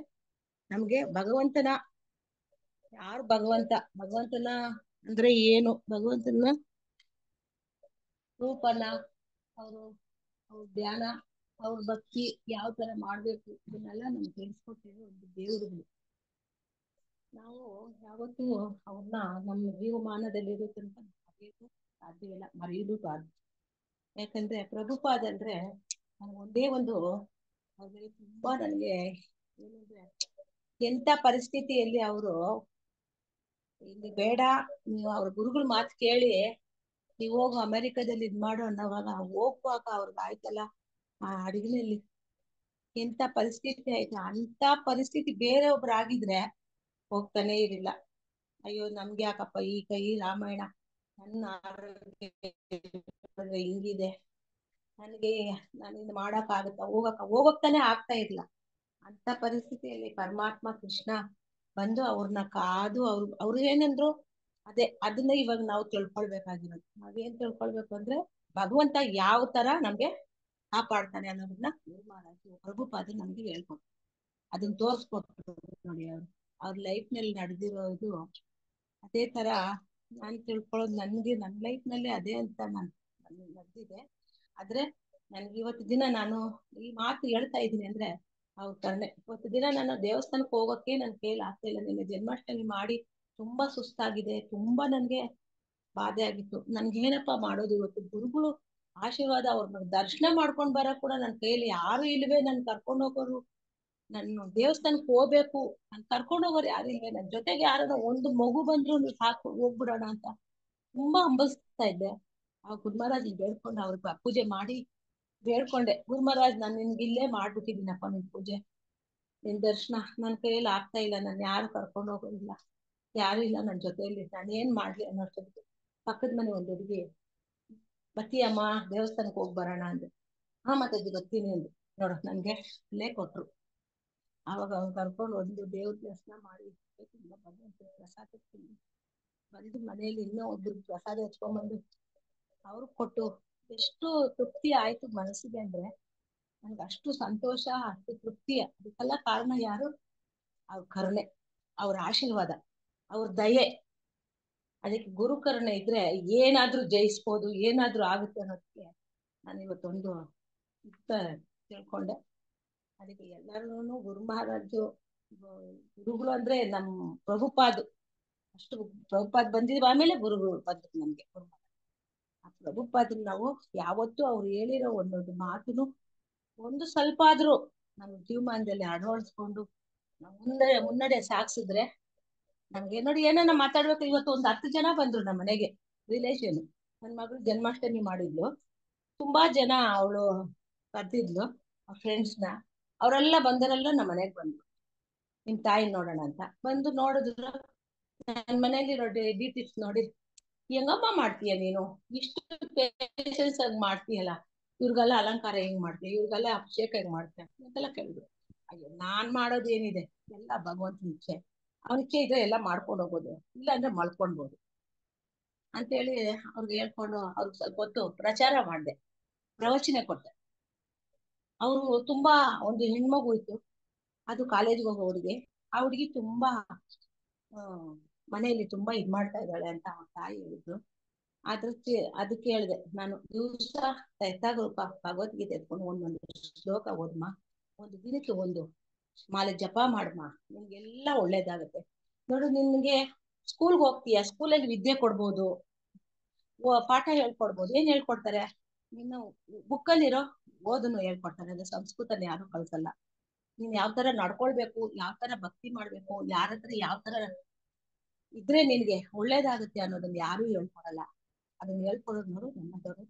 ನಮ್ಗೆ ಭಗವಂತನ ಯಾರು ಭಗವಂತನ ಅಂದ್ರೆ ಏನು, ಭಗವಂತನ ರೂಪನ ಅವ್ರ ಧ್ಯಾನ ಅವ್ರ ಭಕ್ತಿ ಯಾವ ತರ ಮಾಡ್ಬೇಕು ಇದನ್ನೆಲ್ಲ ನಮ್ಗೆ ತಿಳಿಸ್ಕೊಟ್ಟಿರೋ ಒಂದು ದೇವರುಗಳು. ನಾವು ಯಾವತ್ತೂ ಅವ್ರನ್ನ ನಮ್ಮ ಜೀವಮಾನದಲ್ಲಿ ಇರೋ ತನಕ ಮರೆಯೋದು ಸಾಧ್ಯವಿಲ್ಲ, ಮರೆಯೋದು ಸಾಧ್ಯ. ಯಾಕಂದ್ರೆ ಪ್ರಭುಪಾದ ಅಂದ್ರೆ ಒಂದೇ ಒಂದು ಅವ್ರಿಗೆ ತುಂಬಾ ನನಗೆ ಏನಂದ್ರೆ ಎಂತ ಪರಿಸ್ಥಿತಿಯಲ್ಲಿ ಅವರು ಇಲ್ಲಿ ಬೇಡ ನೀವು ಅವ್ರ ಗುರುಗಳ ಮಾತು ಕೇಳಿ ನೀವು ಹೋಗು ಅಮೆರಿಕದಲ್ಲಿ ಇದ್ ಮಾಡು ಅನ್ನೋವಾಗ ಹೋಗುವಾಗ ಅವ್ರಿಗೆ ಆಯ್ತಲ್ಲ ಆ ಅಡಿಗಿನಲ್ಲಿ ಎಂತ ಪರಿಸ್ಥಿತಿ ಆಯ್ತು. ಅಂತ ಪರಿಸ್ಥಿತಿ ಬೇರೆ ಒಬ್ರು ಆಗಿದ್ರೆ ಹೋಗ್ತಾನೆ ಇರಲಿಲ್ಲ. ಅಯ್ಯೋ ನಮ್ಗೆ ಯಾಕಪ್ಪ ಈ ಕೈ ರಾಮಾಯಣ, ನನ್ನ ಆರೋಗ್ಯ ಹಿಂಗಿದೆ, ನನಗೆ ನಾನಿಂದ ಮಾಡಕ್ ಆಗುತ್ತಾ, ಹೋಗಕ್ತಾನೆ ಆಗ್ತಾ ಇಲ್ಲ. ಅಂತ ಪರಿಸ್ಥಿತಿಯಲ್ಲಿ ಪರಮಾತ್ಮ ಕೃಷ್ಣ ಬಂದು ಅವ್ರನ್ನ ಕಾದು ಅವ್ರು ಏನಂದ್ರು ಅದನ್ನ ಇವಾಗ ನಾವು ತಿಳ್ಕೊಳ್ಬೇಕಾಗಿರೋದು. ನಾವೇನ್ ತಿಳ್ಕೊಳ್ಬೇಕು ಅಂದ್ರೆ ಭಗವಂತ ಯಾವ ತರ ನಮ್ಗೆ ಕಾಪಾಡ್ತಾನೆ ಅನ್ನೋದನ್ನ ಪ್ರಭುಪಾದ ನಮ್ಗೆ ಹೇಳ್ಕೊಟ್ಟು ಅದನ್ನ ತೋರ್ಸ್ಕೊಟ್ರು ನೋಡಿ. ಅವ್ರ ಲೈಫ್ ನಲ್ಲಿ ನಡೆದಿರೋದು ಅದೇ ತರ ನಾನ್ ತಿಳ್ಕೊಳ್ಳೋದು. ನನ್ನ ಲೈಫ್ ನಲ್ಲಿ ಅದೇ ಅಂತ ನಡೆದಿದೆ. ಆದ್ರೆ ನನ್ಗೆ ಇವತ್ತು ದಿನ ನಾನು ಈ ಮಾತು ಹೇಳ್ತಾ ಇದ್ದೀನಿ ಅಂದ್ರೆ ಅವ್ರ ಕರ್ಣೆ. ಇವತ್ತು ದಿನ ನಾನು ದೇವಸ್ಥಾನಕ್ಕೆ ಹೋಗೋಕೆ ನನ್ ಕೈಲಿ ಆಗ್ತಾ ಇಲ್ಲ. ನಿನ್ನೆ ಜನ್ಮಾಷ್ಟಮಿ ಮಾಡಿ ತುಂಬಾ ಸುಸ್ತಾಗಿದೆ, ತುಂಬಾ ನನ್ಗೆ ಬಾಧೆ ಆಗಿತ್ತು. ನನ್ಗೆ ಏನಪ್ಪಾ ಮಾಡೋದು, ಇವತ್ತು ಗುರುಗಳು ಆಶೀರ್ವಾದ ಅವ್ರನ್ನ ದರ್ಶನ ಮಾಡ್ಕೊಂಡ್ ಬರಕ್ ಕೂಡ ನನ್ ಕೈಲಿ ಯಾರು ಇಲ್ವೇ, ನನ್ ಕರ್ಕೊಂಡ್ ಹೋಗೋರು, ನಾನು ದೇವಸ್ಥಾನಕ್ಕೆ ಹೋಗ್ಬೇಕು, ನನ್ ಕರ್ಕೊಂಡ್ ಹೋಗೋರು ಯಾರು ಇಲ್ವೇ, ನನ್ ಜೊತೆಗೆ ಯಾರೋ ಒಂದು ಮಗು ಬಂದ್ರು ಸಾಕು ಹೋಗ್ಬಿಡೋಣ ಅಂತ ತುಂಬಾ ಹಂಬಲಿಸ್ತಾ ಇದ್ದೆ. ಆ ಗುರುಮಹಾರಾಜ್ ಬೇಡ್ಕೊಂಡು ಅವ್ರಿಗೆ ಪೂಜೆ ಮಾಡಿ ಬೇಡ್ಕೊಂಡೆ, ಗುರುಮಹಾರಾಜ್ ನಾನು ನಿನ್ಗೆ ಇಲ್ಲೇ ಮಾಡ್ಬಿಟ್ಟಿದ್ದೀನಪ್ಪ ನಿನ್ ಪೂಜೆ, ನಿನ್ ದರ್ಶನ ನನ್ ಕೈಯಲ್ಲಿ ಆಗ್ತಾ ಇಲ್ಲ, ನಾನು ಯಾರು ಕರ್ಕೊಂಡು ಹೋಗೋದಿಲ್ಲ, ಯಾರು ಇಲ್ಲ ನನ್ ಜೊತೆಯಲ್ಲಿ, ನಾನು ಏನ್ ಮಾಡ್ಲಿ ಅನ್ನೋಷ್ಟೊತ್ತಿಗೆ ಪಕ್ಕದ ಮನೆ ಒಂದು ಹುಡುಗಿ ಬತ್ತೀಯಮ್ಮ ದೇವಸ್ಥಾನಕ್ಕೆ ಹೋಗಿ ಬರೋಣ ಅಂದೆ. ಹಾ ಮಾತಾಜಿ ಬರ್ತೀನಿ ಅಂದ್ರು. ನೋಡು ನನ್ಗೆ ಇಲ್ಲೇ ಕೊಟ್ರು. ಆವಾಗ ಅವ್ರು ಕರ್ಕೊಂಡು ಒಂದು ದೇವ್ರ ದರ್ಶನ ಮಾಡಿ ಪ್ರಸಾದ ಬಂದು ಮನೆಯಲ್ಲಿ ಇನ್ನೂ ಒಬ್ರು ಪ್ರಸಾದ ಹಚ್ಕೊಂಡ್ಬಂದು ಅವ್ರಿಗೆ ಕೊಟ್ಟು ಎಷ್ಟು ತೃಪ್ತಿ ಆಯ್ತು ಮನಸ್ಸಿಗೆ ಅಂದ್ರೆ ನನ್ಗೆ ಅಷ್ಟು ಸಂತೋಷ, ಅಷ್ಟು ತೃಪ್ತಿ. ಅದಕ್ಕೆಲ್ಲ ಕಾರಣ ಯಾರು? ಅವ್ರ ಕರುಣೆ, ಅವ್ರ ಆಶೀರ್ವಾದ, ಅವ್ರ ದಯೆ. ಅದಕ್ಕೆ ಗುರು ಕರುಣೆ ಇದ್ರೆ ಏನಾದ್ರೂ ಜಯಿಸ್ಬೋದು, ಏನಾದ್ರೂ ಆಗುತ್ತೆ ಅನ್ನೋದಕ್ಕೆ ನಾನು ಇವತ್ತೊಂದು ತಿಳ್ಕೊಂಡೆ. ಅದಕ್ಕೆ ಎಲ್ಲರೂ ಗುರು ಮಹಾರಾಜು ಗುರುಗಳು ಅಂದ್ರೆ ನಮ್ ಪ್ರಭುಪಾದ್. ಅಷ್ಟು ಪ್ರಭುಪಾದ್ ಬಂದಿದ್ವಿ, ಆಮೇಲೆ ಗುರುಗಳು ಬಂದ್ರು ನಮ್ಗೆ. ಆ ಪ್ರಭುಪಾದನ್ನ ನಾವು ಯಾವತ್ತೂ ಅವ್ರು ಹೇಳಿರೋ ಒಂದೊಂದು ಮಾತುನು ಒಂದು ಸ್ವಲ್ಪ ಆದ್ರೂ ನಮ್ಮ ಜೀವಮಾನದಲ್ಲಿ ಅಳವಡಿಸ್ಕೊಂಡು ನಾವು ಮುನ್ನಡೆ ಸಾಗಿಸಿದ್ರೆ ನಮ್ಗೆ ನೋಡಿ ಏನನ್ನ ಮಾತಾಡ್ಬೇಕು. ಇವತ್ತು ಒಂದು 10 ಜನ ಬಂದ್ರು ನಮ್ಮ ಮನೆಗೆ, ರಿಲೇಷನ್. ನನ್ನ ಮಗಳು ಜನ್ಮಾಷ್ಟಮಿ ಮಾಡಿದ್ಲು, ತುಂಬಾ ಜನ ಅವಳು ಕರ್ದಿದ್ಲು ಫ್ರೆಂಡ್ಸ್ನ. ಅವರೆಲ್ಲ ಬಂದರೆಲ್ಲ ನಮ್ಮ ಮನೆಗೆ ಬಂದ್ರು, ನಿಮ್ ತಾಯಿ ನೋಡೋಣ ಅಂತ ಬಂದು ನೋಡಿದ್ರು. ನನ್ನ ಮನೇಲಿ ಡೀಟೇಲ್ಸ್ ನೋಡಿ, ಹೆಂಗಮ್ಮ ಮಾಡ್ತೀಯ ನೀನು, ಇಷ್ಟು ಪೇಷನ್ಸ್ ಆಗಿ ಮಾಡ್ತೀಯಲ್ಲ, ಇವ್ರಿಗೆಲ್ಲ ಅಲಂಕಾರ ಹೆಂಗ್ ಮಾಡ್ತೀಯ, ಇವ್ರಿಗೆಲ್ಲ ಅಭಿಷೇಕ ಹೆಂಗ್ ಮಾಡ್ತೀಯ ಅಂತೆಲ್ಲ ಕೇಳಿದ್ರು. ಅಯ್ಯೋ ನಾನ್ ಮಾಡೋದು ಏನಿದೆ, ಎಲ್ಲ ಭಗವಂತನ ಇಚ್ಛೆ, ಅವನ ಇಚ್ಛೆ ಇದ್ರೆ ಎಲ್ಲ ಮಾಡ್ಕೊಂಡು ಹೋಗೋದು, ಇಲ್ಲ ಅಂದ್ರೆ ಮಲ್ಕೊಳ್ಬೋದು ಅಂತೇಳಿ ಅವ್ರಿಗೆ ಹೇಳ್ಕೊಂಡು ಅವ್ರಿಗೆ ಸ್ವಲ್ಪ ಹೊತ್ತು ಪ್ರಚಾರ ಮಾಡಿದೆ, ಪ್ರವಚನ ಕೊಟ್ಟೆ. ಅವರು ತುಂಬಾ ಒಂದು ಹೆಣ್ಮಗು ಇತ್ತು, ಅದು ಕಾಲೇಜ್ಗೆ ಹೋಗೋ ಹುಡುಗಿ. ಆ ಹುಡುಗಿ ತುಂಬಾ ಮನೆಯಲ್ಲಿ ತುಂಬಾ ಇದ್ ಮಾಡ್ತಾ ಇದ್ದಾಳೆ ಅಂತ ಅವ್ರ ತಾಯಿ ಹೇಳಿದ್ರು. ಅದಕ್ಕೆ ಹೇಳಿದೆ ನಾನು, ದಿವಸ ಎತ್ತಾಗ ಭಗವದ್ಗೀತೆ ಎತ್ಕೊಂಡು ಒಂದೊಂದು ಶ್ಲೋಕ ಓದ್ಮ, ಒಂದು ದಿನಕ್ಕೆ ಒಂದು ಮಾಲೆ ಜಪ ಮಾಡಮ್ಮ, ನಿಮ್ಗೆಲ್ಲ ಒಳ್ಳೇದಾಗತ್ತೆ. ನೋಡು, ನಿನ್ಗೆ ಸ್ಕೂಲ್ಗೆ ಹೋಗ್ತೀಯ, ಸ್ಕೂಲಲ್ಲಿ ವಿದ್ಯೆ ಕೊಡ್ಬೋದು, ಪಾಠ ಹೇಳ್ಕೊಡ್ಬೋದು. ಏನ್ ಹೇಳ್ಕೊಡ್ತಾರೆ? ನೀನು ಬುಕ್ಕಲ್ಲಿರೋ ಓದನ್ನು ಹೇಳ್ಕೊಡ್ತಾರೆ. ಅದು ಸಂಸ್ಕೃತನ ಯಾರು ಕಳ್ಸಲ್ಲ. ನೀನ್ ಯಾವ ತರ ನಡ್ಕೊಳ್ಬೇಕು, ಯಾವ ತರ ಭಕ್ತಿ ಮಾಡ್ಬೇಕು, ಯಾರ ಹತ್ರ ಯಾವ ತರ ಇದ್ರೆ ನಿನ್ಗೆ ಒಳ್ಳೇದಾಗುತ್ತೆ ಅನ್ನೋದನ್ನ ಯಾರು ಹೇಳ್ಕೊಡಲ್ಲ. ಅದನ್ನ ಹೇಳ್ಕೊಡೋದು ನೋಡು ನಮ್ಮದವರು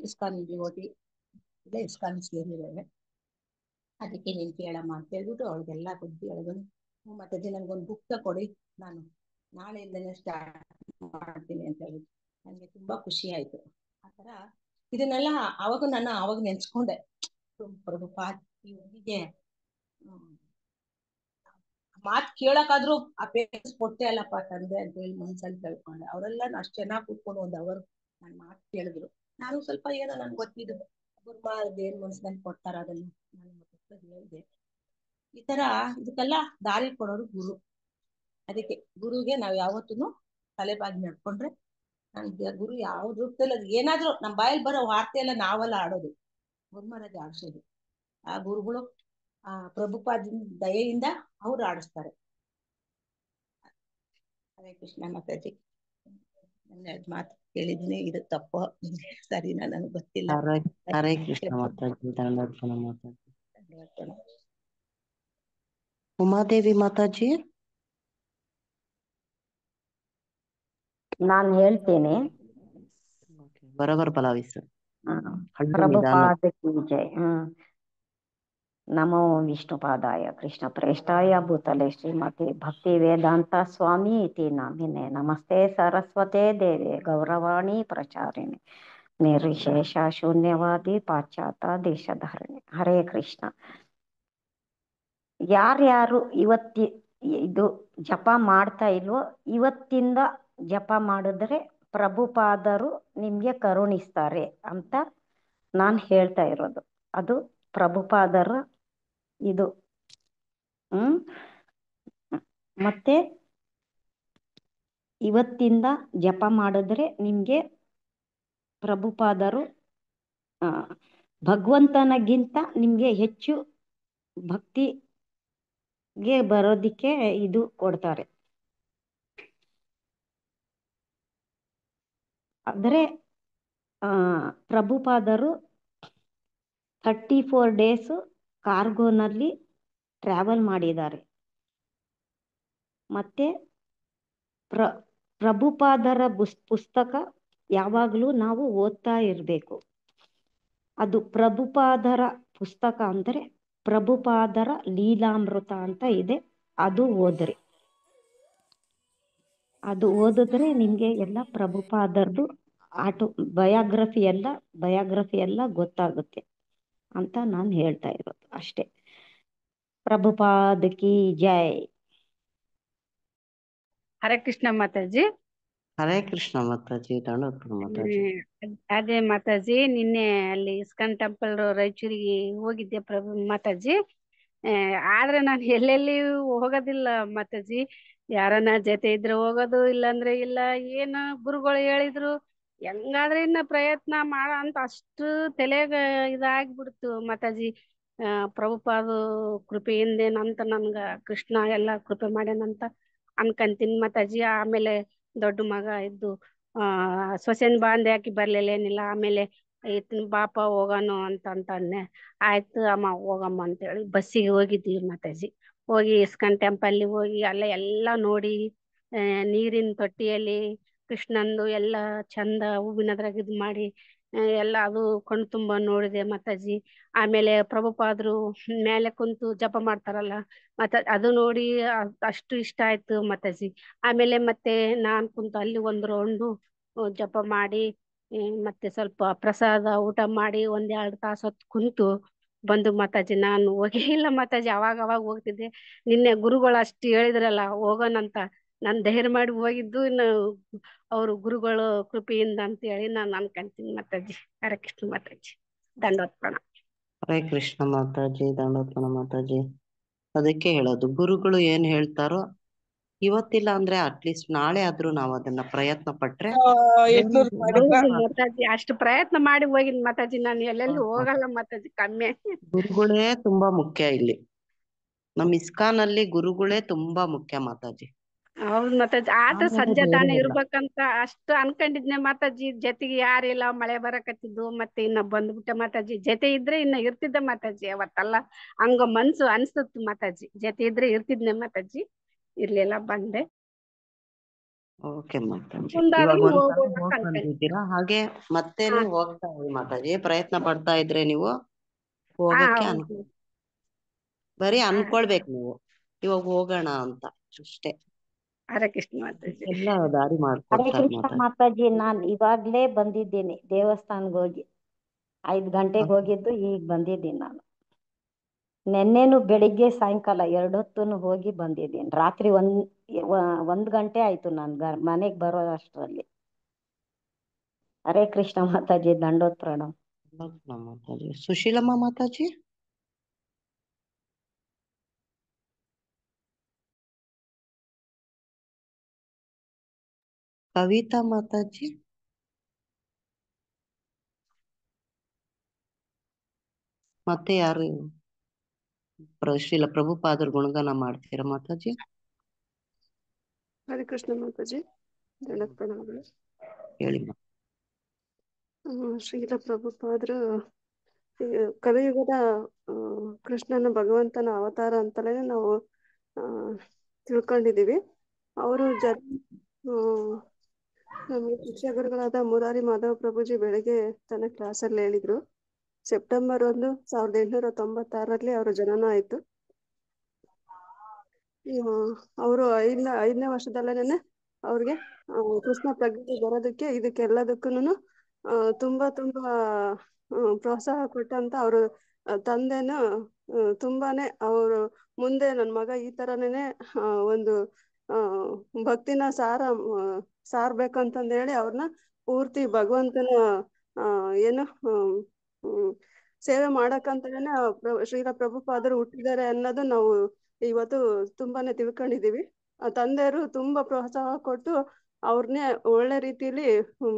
ಇಸ್ಕಾನ್ ಡಿವೋಟಿ, ಇಲ್ಲ ಇಸ್ಕಾನ್ ಸೇರಿದ್ದೇವೆ. ಅದಕ್ಕೆ ನೀನ್ ಕೇಳಮ್ಮ ಅಂತ ಹೇಳ್ಬಿಟ್ಟು ಅವ್ರಿಗೆಲ್ಲ ಬುದ್ಧಿ ಹೇಳಿದ್ರು. ಮತ್ತೆ ನನ್ಗೊಂದು ಬುಕ್ ತಕೊಡಿ, ನಾನು ನಾಳೆಯಿಂದನೇ ಸ್ಟಾರ್ಟ್ ಮಾಡ್ತೀನಿ ಅಂತ ಹೇಳಿ ನನಗೆ ತುಂಬಾ ಖುಷಿ ಆಯ್ತು. ಆತರ ಇದನ್ನೆಲ್ಲ ಅವಾಗ ನೆನ್ಸ್ಕೊಂಡೆ, ಪ್ರಭುಪಾದ್ ಈ ಹುಡುಗಿಗೆ ಮಾತ್ ಕೇಳಕ್ಕಾದ್ರೂ ಆ ಪೇಪರ್ಸ್ ಕೊಟ್ಟೆ ಅಲ್ಲಪ್ಪ ತಂದೆ ಅಂತ ಹೇಳಿ ಮನ್ಸಲ್ಲಿ ಕೇಳ್ಕೊಂಡೆ. ಅವರೆಲ್ಲ ಅಷ್ಟ್ ಚೆನ್ನಾಗಿ ಕೂತ್ಕೊಂಡು ಒಂದು ಅವರು ನನ್ ಮಾತು ಕೇಳಿದ್ರು. ನಾನು ಸ್ವಲ್ಪ ಏನೋ ನನ್ಗೆ ಗೊತ್ತಿದ್ದು ಗುರುಮಾ ಏನ್ ಮನ್ಸಿನಲ್ಲಿ ಕೊಡ್ತಾರ ಅದನ್ನ ನಾನು ಹೇಳಿದೆ. ಈ ತರ ಇದಕ್ಕೆಲ್ಲ ದಾರಿ ಕೊಡೋರು ಗುರು. ಅದಕ್ಕೆ ಗುರುಗೆ ನಾವ್ ಯಾವತ್ತೂ ತಲೆಬಾಗಿ ನಡ್ಕೊಂಡ್ರೆ ನಮ್ಗೆ ಗುರು ಯಾವ ರೂಪದಲ್ಲಿ ಅದು ಏನಾದ್ರೂ ನಮ್ ಬಾಯಲ್ಲಿ ಬರೋ ವಾರ್ತೆ ಎಲ್ಲ ನಾವೆಲ್ಲ ಆಡೋದು, ಗುರುಮಹಾರಾಜ್ ಆಡ್ಸೋದು. ಆ ಗುರುಗಳು ಆ ಪ್ರಭುಪಾದ ದಯೆಯಿಂದ ಅವ್ರು ಆಡಿಸ್ತಾರೆ. ಹರೇ ಕೃಷ್ಣ ಮಾತಾಜಿ. ಮಾತು ಕೇಳಿದೀನಿ, ಇದು ತಪ್ಪು ಸರಿನಾ ನನಗೆ ಗೊತ್ತಿಲ್ಲ. ಹರೇ ಕೃಷ್ಣ ಮಾತಾಜಿ. ದಂಡೋತ್ಪನ್ನ ಮಾತಾಜಿ. ಉಮಾದೇವಿ ಮಾತಾಜಿ. ನಾನು ಹೇಳ್ತೇನೆ. ಬರಬರ್ ಬಲಾವಿಸ. ಪ್ರಭುಪಾದ ಕಿ ಜೈ. ನಮೋ ವಿಷ್ಣುಪಾದಾಯ ಕೃಷ್ಣ ಪ್ರೇಷ್ಠಾಯ ಭೂತಲೆ ಶ್ರೀಮತಿ ಭಕ್ತಿ ವೇದಾಂತ ಸ್ವಾಮಿ ಇತಿ ನಾಮಿನೆ. ನಮಸ್ತೆ ಸರಸ್ವತೆ ದೇವೆ ಗೌರವಾಣಿ ಪ್ರಚಾರಿಣಿ ನಿರ್ವಿಶೇಷ ಶೂನ್ಯವಾದಿ ಪಾಶ್ಚಾತ್ಯ ದೇಶಧಾರಣೆ. ಹರೇ ಕೃಷ್ಣ. ಯಾರ್ಯಾರು ಇದು ಜಪ ಮಾಡ್ತಾ ಇಲ್ವೋ, ಇವತ್ತಿಂದ ಜಪ ಮಾಡಿದ್ರೆ ಪ್ರಭುಪಾದರು ನಿಮ್ಗೆ ಕರುಣಿಸ್ತಾರೆ ಅಂತ ನಾನು ಹೇಳ್ತಾ ಇರೋದು. ಅದು ಪ್ರಭುಪಾದರ ಇದು. ಮತ್ತೆ ಇವತ್ತಿಂದ ಜಪ ಮಾಡಿದ್ರೆ ನಿಮ್ಗೆ ಪ್ರಭುಪಾದರು ಭಗವಂತನಿಗಿಂತ ನಿಮ್ಗೆ ಹೆಚ್ಚು ಭಕ್ತಿಗೆ ಬರೋದಿಕ್ಕೆ ಇದು ಕೊಡ್ತಾರೆ. ಆದರೆ ಪ್ರಭುಪಾದರು 34 days ಕಾರ್ಗೋನಲ್ಲಿ ಟ್ರಾವೆಲ್ ಮಾಡಿದ್ದಾರೆ. ಮತ್ತೆ ಪ್ರಭುಪಾದರ ಪುಸ್ತಕ ಯಾವಾಗಲೂ ನಾವು ಓದ್ತಾ ಇರಬೇಕು. ಅದು ಪ್ರಭುಪಾದರ ಪುಸ್ತಕ ಅಂದರೆ ಪ್ರಭುಪಾದರ ಲೀಲಾಮೃತ ಅಂತ ಇದೆ, ಅದು ಓದ್ರಿ. ಅದು ಓದಿದ್ರೆ ನಿಮಗೆ ಎಲ್ಲ ಪ್ರಭುಪಾದರದು ಬಯೋಗ್ರಫಿ ಎಲ್ಲ ಗೊತ್ತಾಗುತ್ತೆ ಅಂತ ನಾನು ಹೇಳ್ತಾ ಇರೋದು ಅಷ್ಟೇ. ಪ್ರಭುಪಾದ ಕಿ ಜೈ. ಹರೇ ಕೃಷ್ಣ ಮಾತಾಜಿ. ಹರೇ ಕೃಷ್ಣ ಮಾತಾಜಿ. ದಂಡೋತ್ಪನ್ನ ಮಾತಾಜಿ. ಅದೇ ಮಾತಾಜಿ, ನಿನ್ನೆ ಅಲ್ಲಿ ಇಸ್ಕಾನ್ ಟೆಂಪಲ್ ರಾಯಚೂರಿಗೆ ಹೋಗಿದ್ದೆ ಪ್ರಭು ಮಾತಾಜಿ. ಆದ್ರೆ ನಾನು ಎಲ್ಲೆಲ್ಲಿ ಹೋಗೋದಿಲ್ಲ ಮಾತಾಜಿ. ಯಾರನ್ನ ಜೊತೆ ಇದ್ರೆ ಹೋಗೋದು, ಇಲ್ಲಾಂದ್ರೆ ಇಲ್ಲ. ಏನ ಗುರುಗಳು ಹೇಳಿದ್ರು ಹೆಂಗಾದ್ರೆ ಇನ್ನ ಪ್ರಯತ್ನ ಮಾಡ ಅಂತ ಅಷ್ಟು ತಲೆಗ ಇದಾಗ್ಬಿಡ್ತು ಮಾತಾಜಿ. ಪ್ರಭುಪಾದ ಕೃಪೆಯಿಂದೇನಂತ ನನ್ಗ ಕೃಷ್ಣ ಎಲ್ಲಾ ಕೃಪೆ ಮಾಡ್ಯಾನಂತ ಅನ್ಕಂತೀನಿ ಮಾತಾಜಿ. ಆಮೇಲೆ ದೊಡ್ಡ ಮಗ ಇದ್ದು ಸೊಸೆನ್ ಬಾಂದೆ ಹಾಕಿ ಬರ್ಲಿಲ್ಲೇನಿಲ್ಲ. ಆಮೇಲೆ ಬಾಪ ಹೋಗೋಣ ಅಂತಂತಾನೆ. ಆಯ್ತು ಅಮ್ಮ ಹೋಗಮ್ಮ ಅಂತೇಳಿ ಬಸ್ಸಿಗೆ ಹೋಗಿದ್ವಿ ಮಾತಾಜಿ. ಹೋಗಿ ಇಸ್ಕಾನ್ ಟೆಂಪಲ್ ಹೋಗಿ ಅಲ್ಲ ಎಲ್ಲಾ ನೋಡಿ, ನೀರಿನ ತೊಟ್ಟಿಯಲ್ಲಿ ಕೃಷ್ಣಂದು ಎಲ್ಲ ಚಂದ ಹೂವಿನದ್ರಾಗ ಇದ್ ಮಾಡಿ ಎಲ್ಲ ಅದು ಕಣ್ ತುಂಬ ನೋಡಿದೆ ಮಾತಾಜಿ. ಆಮೇಲೆ ಪ್ರಭುಪಾದರು ಮೇಲೆ ಕುಂತು ಜಪ ಮಾಡ್ತಾರಲ್ಲ ಅದು ನೋಡಿ ಅಷ್ಟು ಇಷ್ಟ ಆಯ್ತು ಮಾತಾಜಿ. ಆಮೇಲೆ ಮತ್ತೆ ನಾನ್ ಕುಂತು ಅಲ್ಲಿ ಒಂದು ರೌಂಡು ಜಪ ಮಾಡಿ ಮತ್ತೆ ಸ್ವಲ್ಪ ಪ್ರಸಾದ ಊಟ ಮಾಡಿ 1-2 ತಾಸು ಹೊತ್ತು ಕುಂತು ಬಂದು ಮಾತಾಜಿ. ನಾನು ಹೋಗೇ ಇಲ್ಲ ಮಾತಾಜಿ, ಅವಾಗ ಹೋಗ್ತಿದ್ದೆ. ನಿನ್ನೆ ಗುರುಗಳು ಅಷ್ಟು ಹೇಳಿದ್ರಲ್ಲ ಹೋಗೋಣಂತ, ನಾನು ಧೈರ್ಯ ಮಾಡಿ ಹೋಗಿದ್ದು ಇನ್ನು ಅವರು ಗುರುಗಳು ಕೃಪೆಯಿಂದ ಅಂತ ಹೇಳಿ ನಾನು ಅನ್ಕೊಂತೀನಿ ಮಾತಾಜಿ. ಹರೇ ಕೃಷ್ಣ ಮಾತಾಜಿ. ದಂಡೋತ್ಪನ್ನ. ಹರೇ ಕೃಷ್ಣ ಮಾತಾಜಿ. ದಂಡೋತ್ಪನ್ನ ಮಾತಾಜಿ. ಅದಕ್ಕೆ ಹೇಳೋದು, ಗುರುಗಳು ಏನ್ ಹೇಳ್ತಾರೋ ಇವತ್ತಿಲ್ಲ ಅಂದ್ರೆ ಅಟ್ಲೀಸ್ಟ್ ನಾಳೆ ಆದ್ರೂ ನಾವು ಅದನ್ನ ಪ್ರಯತ್ನ ಪಟ್ರೆ ಎಂಟ್ನೂರು ಮಾಡಿದ್ರ ಹೌದು ಮಾತಾಜಿ, ಅಷ್ಟು ಪ್ರಯತ್ನ ಮಾಡಿ ಹೋಗಿನ್ ಮಾತಾಜಿ. ನಾನು ಎಲ್ಲೆಲ್ಲಿ ಹೋಗಲ್ಲ ಮಾತಾಜಿ, ಕಮ್ಮಿ. ಗುರುಗಳೇ ತುಂಬಾ ಮುಖ್ಯ ಇಲ್ಲಿ. ನಮ್ ಇಸ್ಕಾನ್ ಅಲ್ಲಿ ಗುರುಗಳೇ ತುಂಬಾ ಮುಖ್ಯ ಮಾತಾಜಿ. ಹೌದ್ ಮಾತಾಜಿ. ಆದ್ರೆ ಆಮೇಲೆ ಸಂಜೆ ಬೇರೆ ತಾನೇ ಎಲ್ಲ. ಇರ್ಬೇಕಂತ ಅಷ್ಟು ಅನ್ಕೊಂಡಿದ್ನೆ ಮಾತಾಜಿ. ಜೊತೆಗೆ ಯಾರಿಲ್ಲ, ಮಳೆ ಬರಕತ್ತಿದ್ದು, ಮತ್ತೆ ಇನ್ನ ಬಂದ್ಬಿಟ್ಟೆ ಮಾತಾಜಿ. ಜೊತೆ ಇದ್ರೆ ಇನ್ನ ಇರ್ತಿದ್ದೆ ಮಾತಾಜಿ. ಅವತ್ತಲ್ಲ ಹಂಗ ಮನ್ಸು ಅನ್ಸುತ್ತು ಮಾತಾಜಿ, ಜೊತೆ ಇದ್ರೆ ಇರ್ತಿದ್ನೆ ಮಾತಾಜಿ. ಇರ್ಲಿಲ್ಲ, ಬಂದೆ. ಓಕೆ ಮಾತಾಜಿ, ಮುಂದಾದ್ರೂ ಇವಾಗ ಒಂದ್ಸಲ ಹೋಗ್ಬೇಕಂತ ಹೋಗ್ ಅನ್ಕೊಂಡೆ. ಬಂದಿದ್ದೀರಾ, ಹಾಗೆ ಮತ್ತೆ ಹಾ ನೀವು ಹೋಗ್ತಾ ಇರಿ ಮಾತಾಜಿ. ಪ್ರಯತ್ನ ಪಡ್ತಾ ಇದ್ರೆ ನೀವು ಹಾ ಹೋಗಕ್ಕೆ ಹೌದು. ಬರೀ ಹಾ, ಅನ್ಕೊಳ್ಬೇಕು ನೀವು ಇವಾಗ ಹೋಗೋಣ ಅಂತ ಅಷ್ಟೇ. ಹರೇ ಕೃಷ್ಣ ಮಾತಾಜಿ. ಎಲ್ಲ ದಾರಿ ಹರೇ ಮಾಡ್ಕೊಡ್ತಾರೆ ಕೃಷ್ಣ ಮಾತಾಜಿ. ಮಾತಾಜಿ. ನಾನ್ ಇವಾಗ್ಲೇ ಬಂದಿದ್ದೀನಿ ದೇವಸ್ಥಾನಕ್ಕೆ ಹೋಗಿ. 5 ಗಂಟೆಗೆ ಹೋಗಿದ್ದು, ಈಗ ಬಂದಿದ್ದೀನಿ ನಾನು. ನೆನ್ನೆನು ಬೆಳಿಗ್ಗೆ ಸಾಯಂಕಾಲ 2 ಹೊತ್ತುನು ಹೋಗಿ ಬಂದಿದ್ದೀನಿ. ರಾತ್ರಿ 1 ಗಂಟೆ ಆಯ್ತು ನಾನು ಮನೆಗೆ ಬರೋ ಅಷ್ಟರಲ್ಲಿ. ಹರೇ ಕೃಷ್ಣ ಮಾತಾಜಿ, ದಂಡೋತ್ ಪ್ರಣಾಮ್. ಮಾತಾಜಿ. ಸುಶೀಲಮ್ಮ ಮಾತಾಜಿ. ಕವಿತಾ ಮಾತಾಜಿ. ಮತ್ತೆ ಯಾರು ಶ್ರೀಲ ಪ್ರಭುಪಾದರ ಗುಣಗಾನ ಮಾಡ್ತೀರಾ ಮಾತಾಜಿ? ಹರೇ ಕೃಷ್ಣ ಮಾತಾಜಿ, ದಂಡೋತ್ ಪ್ರಣಾಮಗಳು. ಹೇಳಿ. ಶ್ರೀಲ ಪ್ರಭುಪಾದರು ಕಲಿಯುಗದ ಕೃಷ್ಣನ ಭಗವಂತನ ಅವತಾರ ಅಂತಲೇ ನಾವು ತಿಳ್ಕೊಂಡಿದೀವಿ. ಅವರು ನಮಗೆ ಶಿಕ್ಷಕ ಗುರುಗಳಾದ ಮುರಾರಿ ಮಾಧವ ಪ್ರಭುಜಿ ಬೆಳಗ್ಗೆ ತನ್ನ ಕ್ಲಾಸಲ್ಲಿ ಹೇಳಿದ್ರು. ಸೆಪ್ಟೆಂಬರ್ 1, 1896 ಅವರ ಜನನ ಆಯ್ತು. ಅವರು ಐದನೇ ವರ್ಷದಲ್ಲೇನೆ ಅವ್ರಿಗೆ ಕೃಷ್ಣ ಪ್ರಜ್ಞೆ ಬರೋದಕ್ಕೆ ಇದಕ್ಕೆಲ್ಲದಕ್ಕೂನು ತುಂಬಾ ಪ್ರೋತ್ಸಾಹ ಕೊಟ್ಟಂತ ಅವರು ತಂದೆನ ತುಂಬಾನೇ ಅವರು ಮುಂದೆ ನನ್ನ ಮಗ ಈ ತರನೇ ಒಂದು ಭಕ್ತಿನ ಸಾರ್ಬೇಕಂತಂದ ಹೇಳಿ ಅವ್ರನ್ನ ಪೂರ್ತಿ ಭಗವಂತನ ಏನು ಸೇವೆ ಮಾಡಕ್ಕಂತಾನೆ ಶ್ರೀಲ ಪ್ರಭುಪಾದರು ಹುಟ್ಟಿದ್ದಾರೆ ಅನ್ನೋದು ನಾವು ಇವತ್ತು ತುಂಬಾನೇ ತಿಳ್ಕೊಂಡಿದೀವಿ. ಆ ತಂದೆಯರು ತುಂಬಾ ಪ್ರೋತ್ಸಾಹ ಕೊಟ್ಟು ಅವ್ರನ್ನೇ ಒಳ್ಳೆ ರೀತಿಯಲ್ಲಿ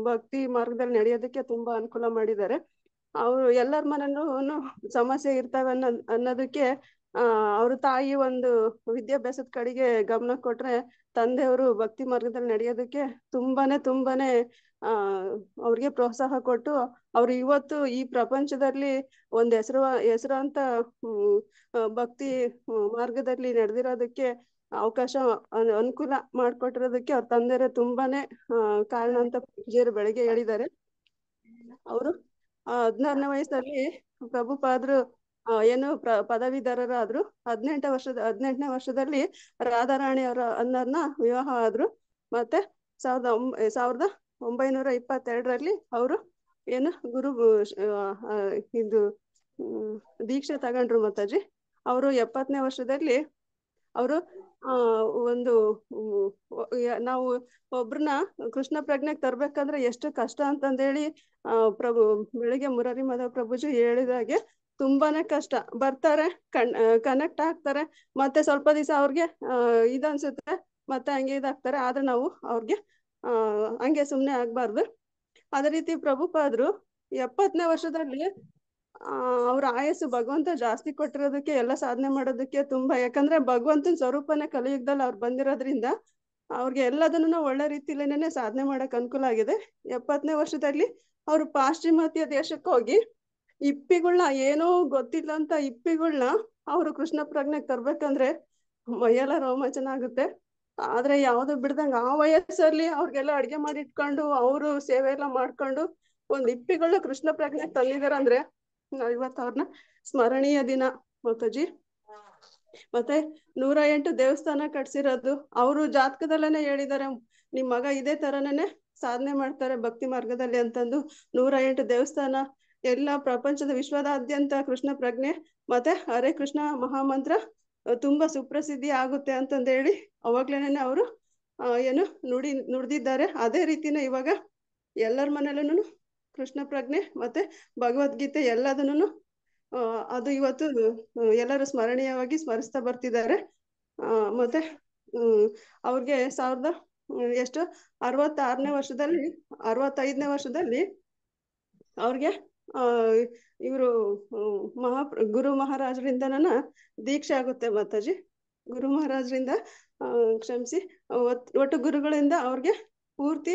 ಭಕ್ತಿ ಮಾರ್ಗದಲ್ಲಿ ನಡೆಯೋದಕ್ಕೆ ತುಂಬಾ ಅನುಕೂಲ ಮಾಡಿದ್ದಾರೆ. ಅವರು ಎಲ್ಲರ ಮನೆಯಲ್ಲೂ ಸಮಸ್ಯೆ ಇರ್ತವೆ ಅನ್ನೋದಕ್ಕೆ ಅವ್ರ ತಾಯಿ ಒಂದು ವಿದ್ಯಾಭ್ಯಾಸದ ಕಡೆಗೆ ಗಮನ ಕೊಟ್ರೆ, ತಂದೆಯವರು ಭಕ್ತಿ ಮಾರ್ಗದಲ್ಲಿ ನಡೆಯೋದಕ್ಕೆ ತುಂಬಾನೇ ಅವ್ರಿಗೆ ಪ್ರೋತ್ಸಾಹ ಕೊಟ್ಟು ಅವ್ರು ಇವತ್ತು ಈ ಪ್ರಪಂಚದಲ್ಲಿ ಒಂದು ಹೆಸರಾಂತ ಭಕ್ತಿ ಮಾರ್ಗದಲ್ಲಿ ನಡೆದಿರೋದಕ್ಕೆ ಅವಕಾಶ ಅನುಕೂಲ ಮಾಡಿಕೊಟ್ಟಿರೋದಕ್ಕೆ ಅವ್ರ ತಂದೆಯರೇ ತುಂಬಾನೇ ಕಾರಣ ಅಂತ ಪೂಜ್ಯರು ಬೆಳಗ್ಗೆ ಹೇಳಿದ್ದಾರೆ. ಅವರು 16ನೇ ವಯಸ್ಸಲ್ಲಿ ಪ್ರಭುಪಾದರು ಏನು ಪದವೀಧರರಾದ್ರು. 18ನೇ ವರ್ಷದಲ್ಲಿ ರಾಧಾರಾಣಿ ಅನ್ನೋರ್ನ ವಿವಾಹ ಆದ್ರು. ಮತ್ತೆ 1922ರಲ್ಲಿ ಅವರು ಏನು ಇದು ದೀಕ್ಷೆ ತಗೊಂಡ್ರು ಮಾತಾಜಿ. ಅವರು 70ನೇ ವರ್ಷದಲ್ಲಿ ಅವರು ನಾವು ಒಬ್ರನ್ನ ಕೃಷ್ಣ ಪ್ರಜ್ಞೆಗೆ ತರ್ಬೇಕಂದ್ರೆ ಎಷ್ಟು ಕಷ್ಟ ಅಂತಂದೇಳಿ ಬೆಳಿಗ್ಗೆ ಮುರಾರಿ ಮಾಧವ ಪ್ರಭುಜಿ ಹೇಳಿದಾಗೆ ತುಂಬಾನೇ ಕಷ್ಟ. ಬರ್ತಾರೆ, ಕನೆಕ್ಟ್ ಆಗ್ತಾರೆ, ಮತ್ತೆ ಸ್ವಲ್ಪ ದಿವಸ ಅವ್ರಿಗೆ ಇದನ್ಸುತ್ತೆ, ಮತ್ತೆ ಹಂಗೆ ಇದಾಗ್ತಾರೆ. ಆದ್ರೆ ನಾವು ಅವ್ರಿಗೆ ಹಂಗೆ ಸುಮ್ನೆ ಆಗ್ಬಾರ್ದು. ಅದೇ ರೀತಿ ಪ್ರಭುಪಾದರು 70ನೇ ವರ್ಷದಲ್ಲಿ ಅವ್ರ ಆಯಸ್ಸು ಭಗವಂತ ಜಾಸ್ತಿ ಕೊಟ್ಟಿರೋದಕ್ಕೆ ಎಲ್ಲ ಸಾಧನೆ ಮಾಡೋದಕ್ಕೆ ತುಂಬಾ, ಯಾಕಂದ್ರೆ ಭಗವಂತನ ಸ್ವರೂಪನೇ ಕಲಿಯುಗದಲ್ಲಿ ಅವ್ರು ಬಂದಿರೋದ್ರಿಂದ ಅವ್ರಿಗೆ ಎಲ್ಲದನ್ನು ಒಳ್ಳೆ ರೀತಿಲೇನೆ ಸಾಧನೆ ಮಾಡಕ್ ಅನುಕೂಲ ಆಗಿದೆ. 70ನೇ ವರ್ಷದಲ್ಲಿ ಅವರು ಪಾಶ್ಚಿಮಾತ್ಯ ದೇಶಕ್ಕೆ ಹೋಗಿ ಇಪ್ಪಿಗಳನ್ನ, ಏನೋ ಗೊತ್ತಿಲ್ಲ ಅಂತ ಇಪ್ಪಿಗಳನ್ನ ಅವರು ಕೃಷ್ಣ ಪ್ರಜ್ಞೆಗೆ ತರ್ಬೇಕಂದ್ರೆ ಮೈಯೆಲ್ಲ ರೋಮಾಂಚನ ಆಗುತ್ತೆ. ಆದ್ರೆ ಯಾವ್ದು ಬಿಡ್ದಂಗ ಆ ವಯಸ್ಸಲ್ಲಿ ಅವ್ರಿಗೆಲ್ಲ ಅಡ್ಗೆ ಮಾಡಿ ಇಟ್ಕೊಂಡು ಅವರು ಸೇವೆ ಎಲ್ಲ ಮಾಡ್ಕೊಂಡು ಒಂದ್ ಇಪ್ಪಿಗಳನ್ನ ಕೃಷ್ಣ ಪ್ರಜ್ಞೆಗೆ ತಂದಿದಾರ ಅಂದ್ರೆ ಇವತ್ತು ಅವ್ರನ್ನ ಸ್ಮರಣೀಯ ದಿನ ಮಾತಾಜಿ. ಮತ್ತೆ 108 ದೇವಸ್ಥಾನ ಕಟ್ಸಿರೋದು ಅವರು ಜಾತಕದಲ್ಲೇನೆ ಹೇಳಿದ್ದಾರೆ, ನಿಮ್ ಮಗ ಇದೇ ತರನೇ ಸಾಧನೆ ಮಾಡ್ತಾರೆ ಭಕ್ತಿ ಮಾರ್ಗದಲ್ಲಿ ಅಂತಂದು. 108 ದೇವಸ್ಥಾನ, ಎಲ್ಲ ಪ್ರಪಂಚದ ವಿಶ್ವದಾದ್ಯಂತ ಕೃಷ್ಣ ಪ್ರಜ್ಞೆ ಮತ್ತೆ ಹರೇ ಕೃಷ್ಣ ಮಹಾಮಂತ್ರ ತುಂಬಾ ಸುಪ್ರಸಿದ್ಧಿ ಆಗುತ್ತೆ ಅಂತಂದೇಳಿ ಅವಾಗ್ಲೇನೆ ಅವರು ಏನು ನುಡಿದಿದ್ದಾರೆ. ಅದೇ ರೀತಿನ ಇವಾಗ ಎಲ್ಲರ ಮನೇಲೂ ಕೃಷ್ಣ ಪ್ರಜ್ಞೆ ಮತ್ತೆ ಭಗವದ್ಗೀತೆ ಎಲ್ಲದನ್ನು ಅದು ಇವತ್ತು ಎಲ್ಲರೂ ಸ್ಮರಣೀಯವಾಗಿ ಸ್ಮರಿಸ್ತಾ ಬರ್ತಿದ್ದಾರೆ. ಮತ್ತೆ ಅವ್ರಿಗೆ ಎಷ್ಟು 65ನೇ ವರ್ಷದಲ್ಲಿ 65ನೇ ವರ್ಷದಲ್ಲಿ ಅವ್ರಿಗೆ ಇವರು ಗುರು ಮಹಾರಾಜರಿಂದನ ದೀಕ್ಷೆ ಆಗುತ್ತೆ ಮಾತಾಜಿ. ಗುರು ಮಹಾರಾಜರಿಂದ ಕ್ಷಮಿಸಿ, ಒಟ್ಟು ಗುರುಗಳಿಂದ ಅವ್ರಿಗೆ ಪೂರ್ತಿ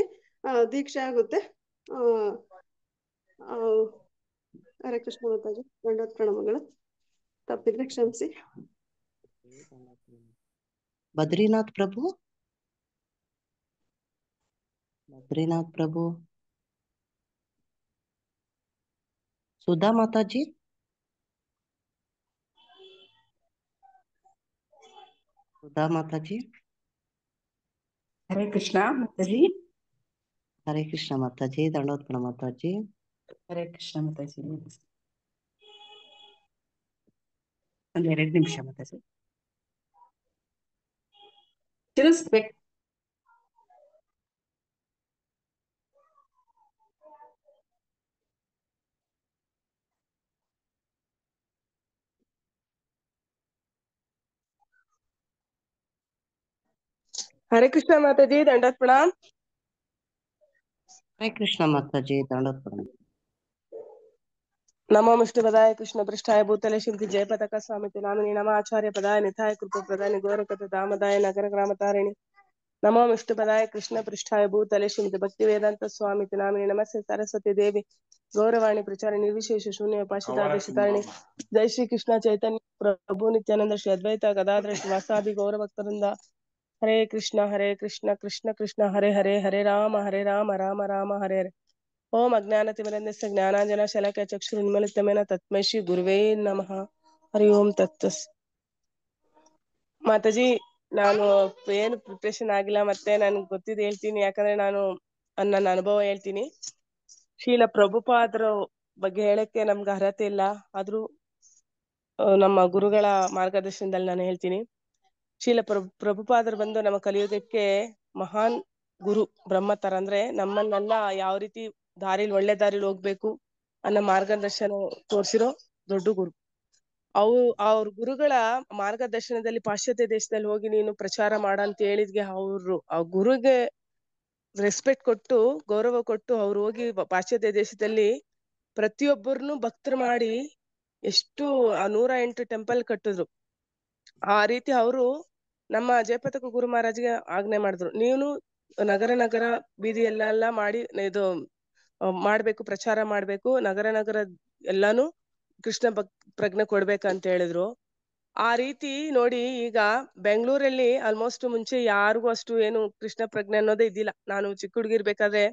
ದೀಕ್ಷೆ ಆಗುತ್ತೆ. ಹರೇ ಕೃಷ್ಣ ಮಾತಾಜಿ, ದಂಡೋತ್ ಪ್ರಣಾಮಗಳು. ತಪ್ಪಿದ್ರೆ ಕ್ಷಮಿಸಿ. ಬದ್ರಿನಾಥ್ ಪ್ರಭು, ಬದ್ರಿನಾಥ್ ಪ್ರಭು, ಸುಧಾ ಮಾತಾಜಿ, ಸುಧಾ ಮಾತಾಜಿ. ಹರೇ ಕೃಷ್ಣ ಮಾತಾಜಿ. ಹರೇ ಕೃಷ್ಣ ಮಾತಾಜಿ, ದಂಡೋತ್ ಪ್ರಣಾಮ ಮಾತಾಜಿ. ಹರೇ ಕೃಷ್ಣ ಮಾತಾಜಿ. ಒಂದ್ 2 ನಿಮಿಷ ಮಾತಾಜಿ ತಿಳಿಸ್ಬೇಕು. हरे कृष्णा माताजी, दंडवत प्रणाम। हरे कृष्ण माताजी, दंडवत प्रणाम। नमो विष्णुपदाय कृष्ण पृष्ठाय भूतले श्रीमती जय पताका स्वामी नामिनी नम आचार्य पदाय निथाय कृपा प्रदाय गौरकथ दामदाय नगर ग्राम तारिणी नमो विष्णुपदाय कृष्ण पृष्ठाय भूतले श्रीमती भक्ति वेदांत स्वामी नामिनी नमस्ते सरस्वती देवी गौरवाणी प्रचार निर्विशेष शून्य उपासितारिणी जय श्री कृष्ण चैतन्य प्रभु नित्यानंद श्री अद्वैत गदाधर श्रीवासादि गौरभक्तवृंद हरे कृष्ण कृष्ण कृष्ण हरे हरे हरे राम राम राम हरे हरे। ओम अज्ञानतिमिरन्धस्य ज्ञानांजन शलाकया चक्षुरुन्मीलितमेन तस्मै श्री गुरुवे नमः। हरि ओम तत्सत्। ಮಾತಾಜಿ, ನಾನು ಏನು ಪ್ರಿಪ್ರೇಷನ್ ಆಗಿಲ್ಲ, ಮತ್ತೆ ನನ್ಗೆ ಗೊತ್ತಿದ್ದು ಹೇಳ್ತೀನಿ, ಯಾಕಂದ್ರೆ ನಾನು ನನ್ನ ಅನುಭವ ಹೇಳ್ತೀನಿ. ಶೀಲ ಪ್ರಭುಪಾದರ ಬಗ್ಗೆ ಹೇಳಕ್ಕೆ ನಮ್ಗೆ ಅರ್ಹತೆ ಇಲ್ಲ, ಆದ್ರೂ ನಮ್ಮ ಗುರುಗಳ ಮಾರ್ಗದರ್ಶನದಲ್ಲಿ ನಾನು ಹೇಳ್ತೀನಿ. ಶೀಲ ಪ್ರಭುಪಾದರು ಬಂದು ನಮ್ಮ ಕಲಿಯುಗಕ್ಕೆ ಮಹಾನ್ ಗುರು ಬ್ರಹ್ಮ ತರ, ಅಂದ್ರೆ ನಮ್ಮನ್ನೆಲ್ಲ ಯಾವ ರೀತಿ ದಾರಿಲಿ ಒಳ್ಳೆ ದಾರಿಲಿ ಹೋಗ್ಬೇಕು ಅನ್ನೋ ಮಾರ್ಗದರ್ಶನ ತೋರಿಸಿರೋ ದೊಡ್ಡ ಗುರು. ಅವ್ರ ಗುರುಗಳ ಮಾರ್ಗದರ್ಶನದಲ್ಲಿ ಪಾಶ್ಚಾತ್ಯ ದೇಶದಲ್ಲಿ ಹೋಗಿ ನೀನು ಪ್ರಚಾರ ಮಾಡ ಅಂತ ಹೇಳಿದ್ಗೆ ಆ ಗುರುಗೆ ರೆಸ್ಪೆಕ್ಟ್ ಕೊಟ್ಟು ಗೌರವ ಕೊಟ್ಟು ಅವ್ರು ಹೋಗಿ ಪಾಶ್ಚಾತ್ಯ ದೇಶದಲ್ಲಿ ಪ್ರತಿಯೊಬ್ಬರನ್ನು ಭಕ್ತರು ಮಾಡಿ ಎಷ್ಟು 108 ಟೆಂಪಲ್ ಕಟ್ಟಿದ್ರು. ಆ ರೀತಿ ಅವರು ನಮ್ಮ ಜಯಪತಾಕ ಗುರು ಮಹಾರಾಜ್ಗೆ ಆಜ್ಞೆ ಮಾಡಿದ್ರು, ನೀನು ನಗರ ಬೀದಿ ಎಲ್ಲ ಮಾಡಿ ಇದು ಮಾಡ್ಬೇಕು, ಪ್ರಚಾರ ಮಾಡ್ಬೇಕು, ನಗರ ಎಲ್ಲಾನು ಕೃಷ್ಣ ಪ್ರಜ್ಞೆ ಕೊಡ್ಬೇಕಂತ ಹೇಳಿದ್ರು. ಆ ರೀತಿ ನೋಡಿ, ಈಗ ಬೆಂಗಳೂರಲ್ಲಿ ಆಲ್ಮೋಸ್ಟ್ ಮುಂಚೆ ಯಾರಿಗೂ ಅಷ್ಟು ಏನು ಕೃಷ್ಣ ಪ್ರಜ್ಞೆ ಅನ್ನೋದೇ ಇದ್ದಿಲ್ಲ. ನಾನು ಚಿಕ್ಕ ಹುಡುಗಿರ್ಬೇಕಾದ್ರೆ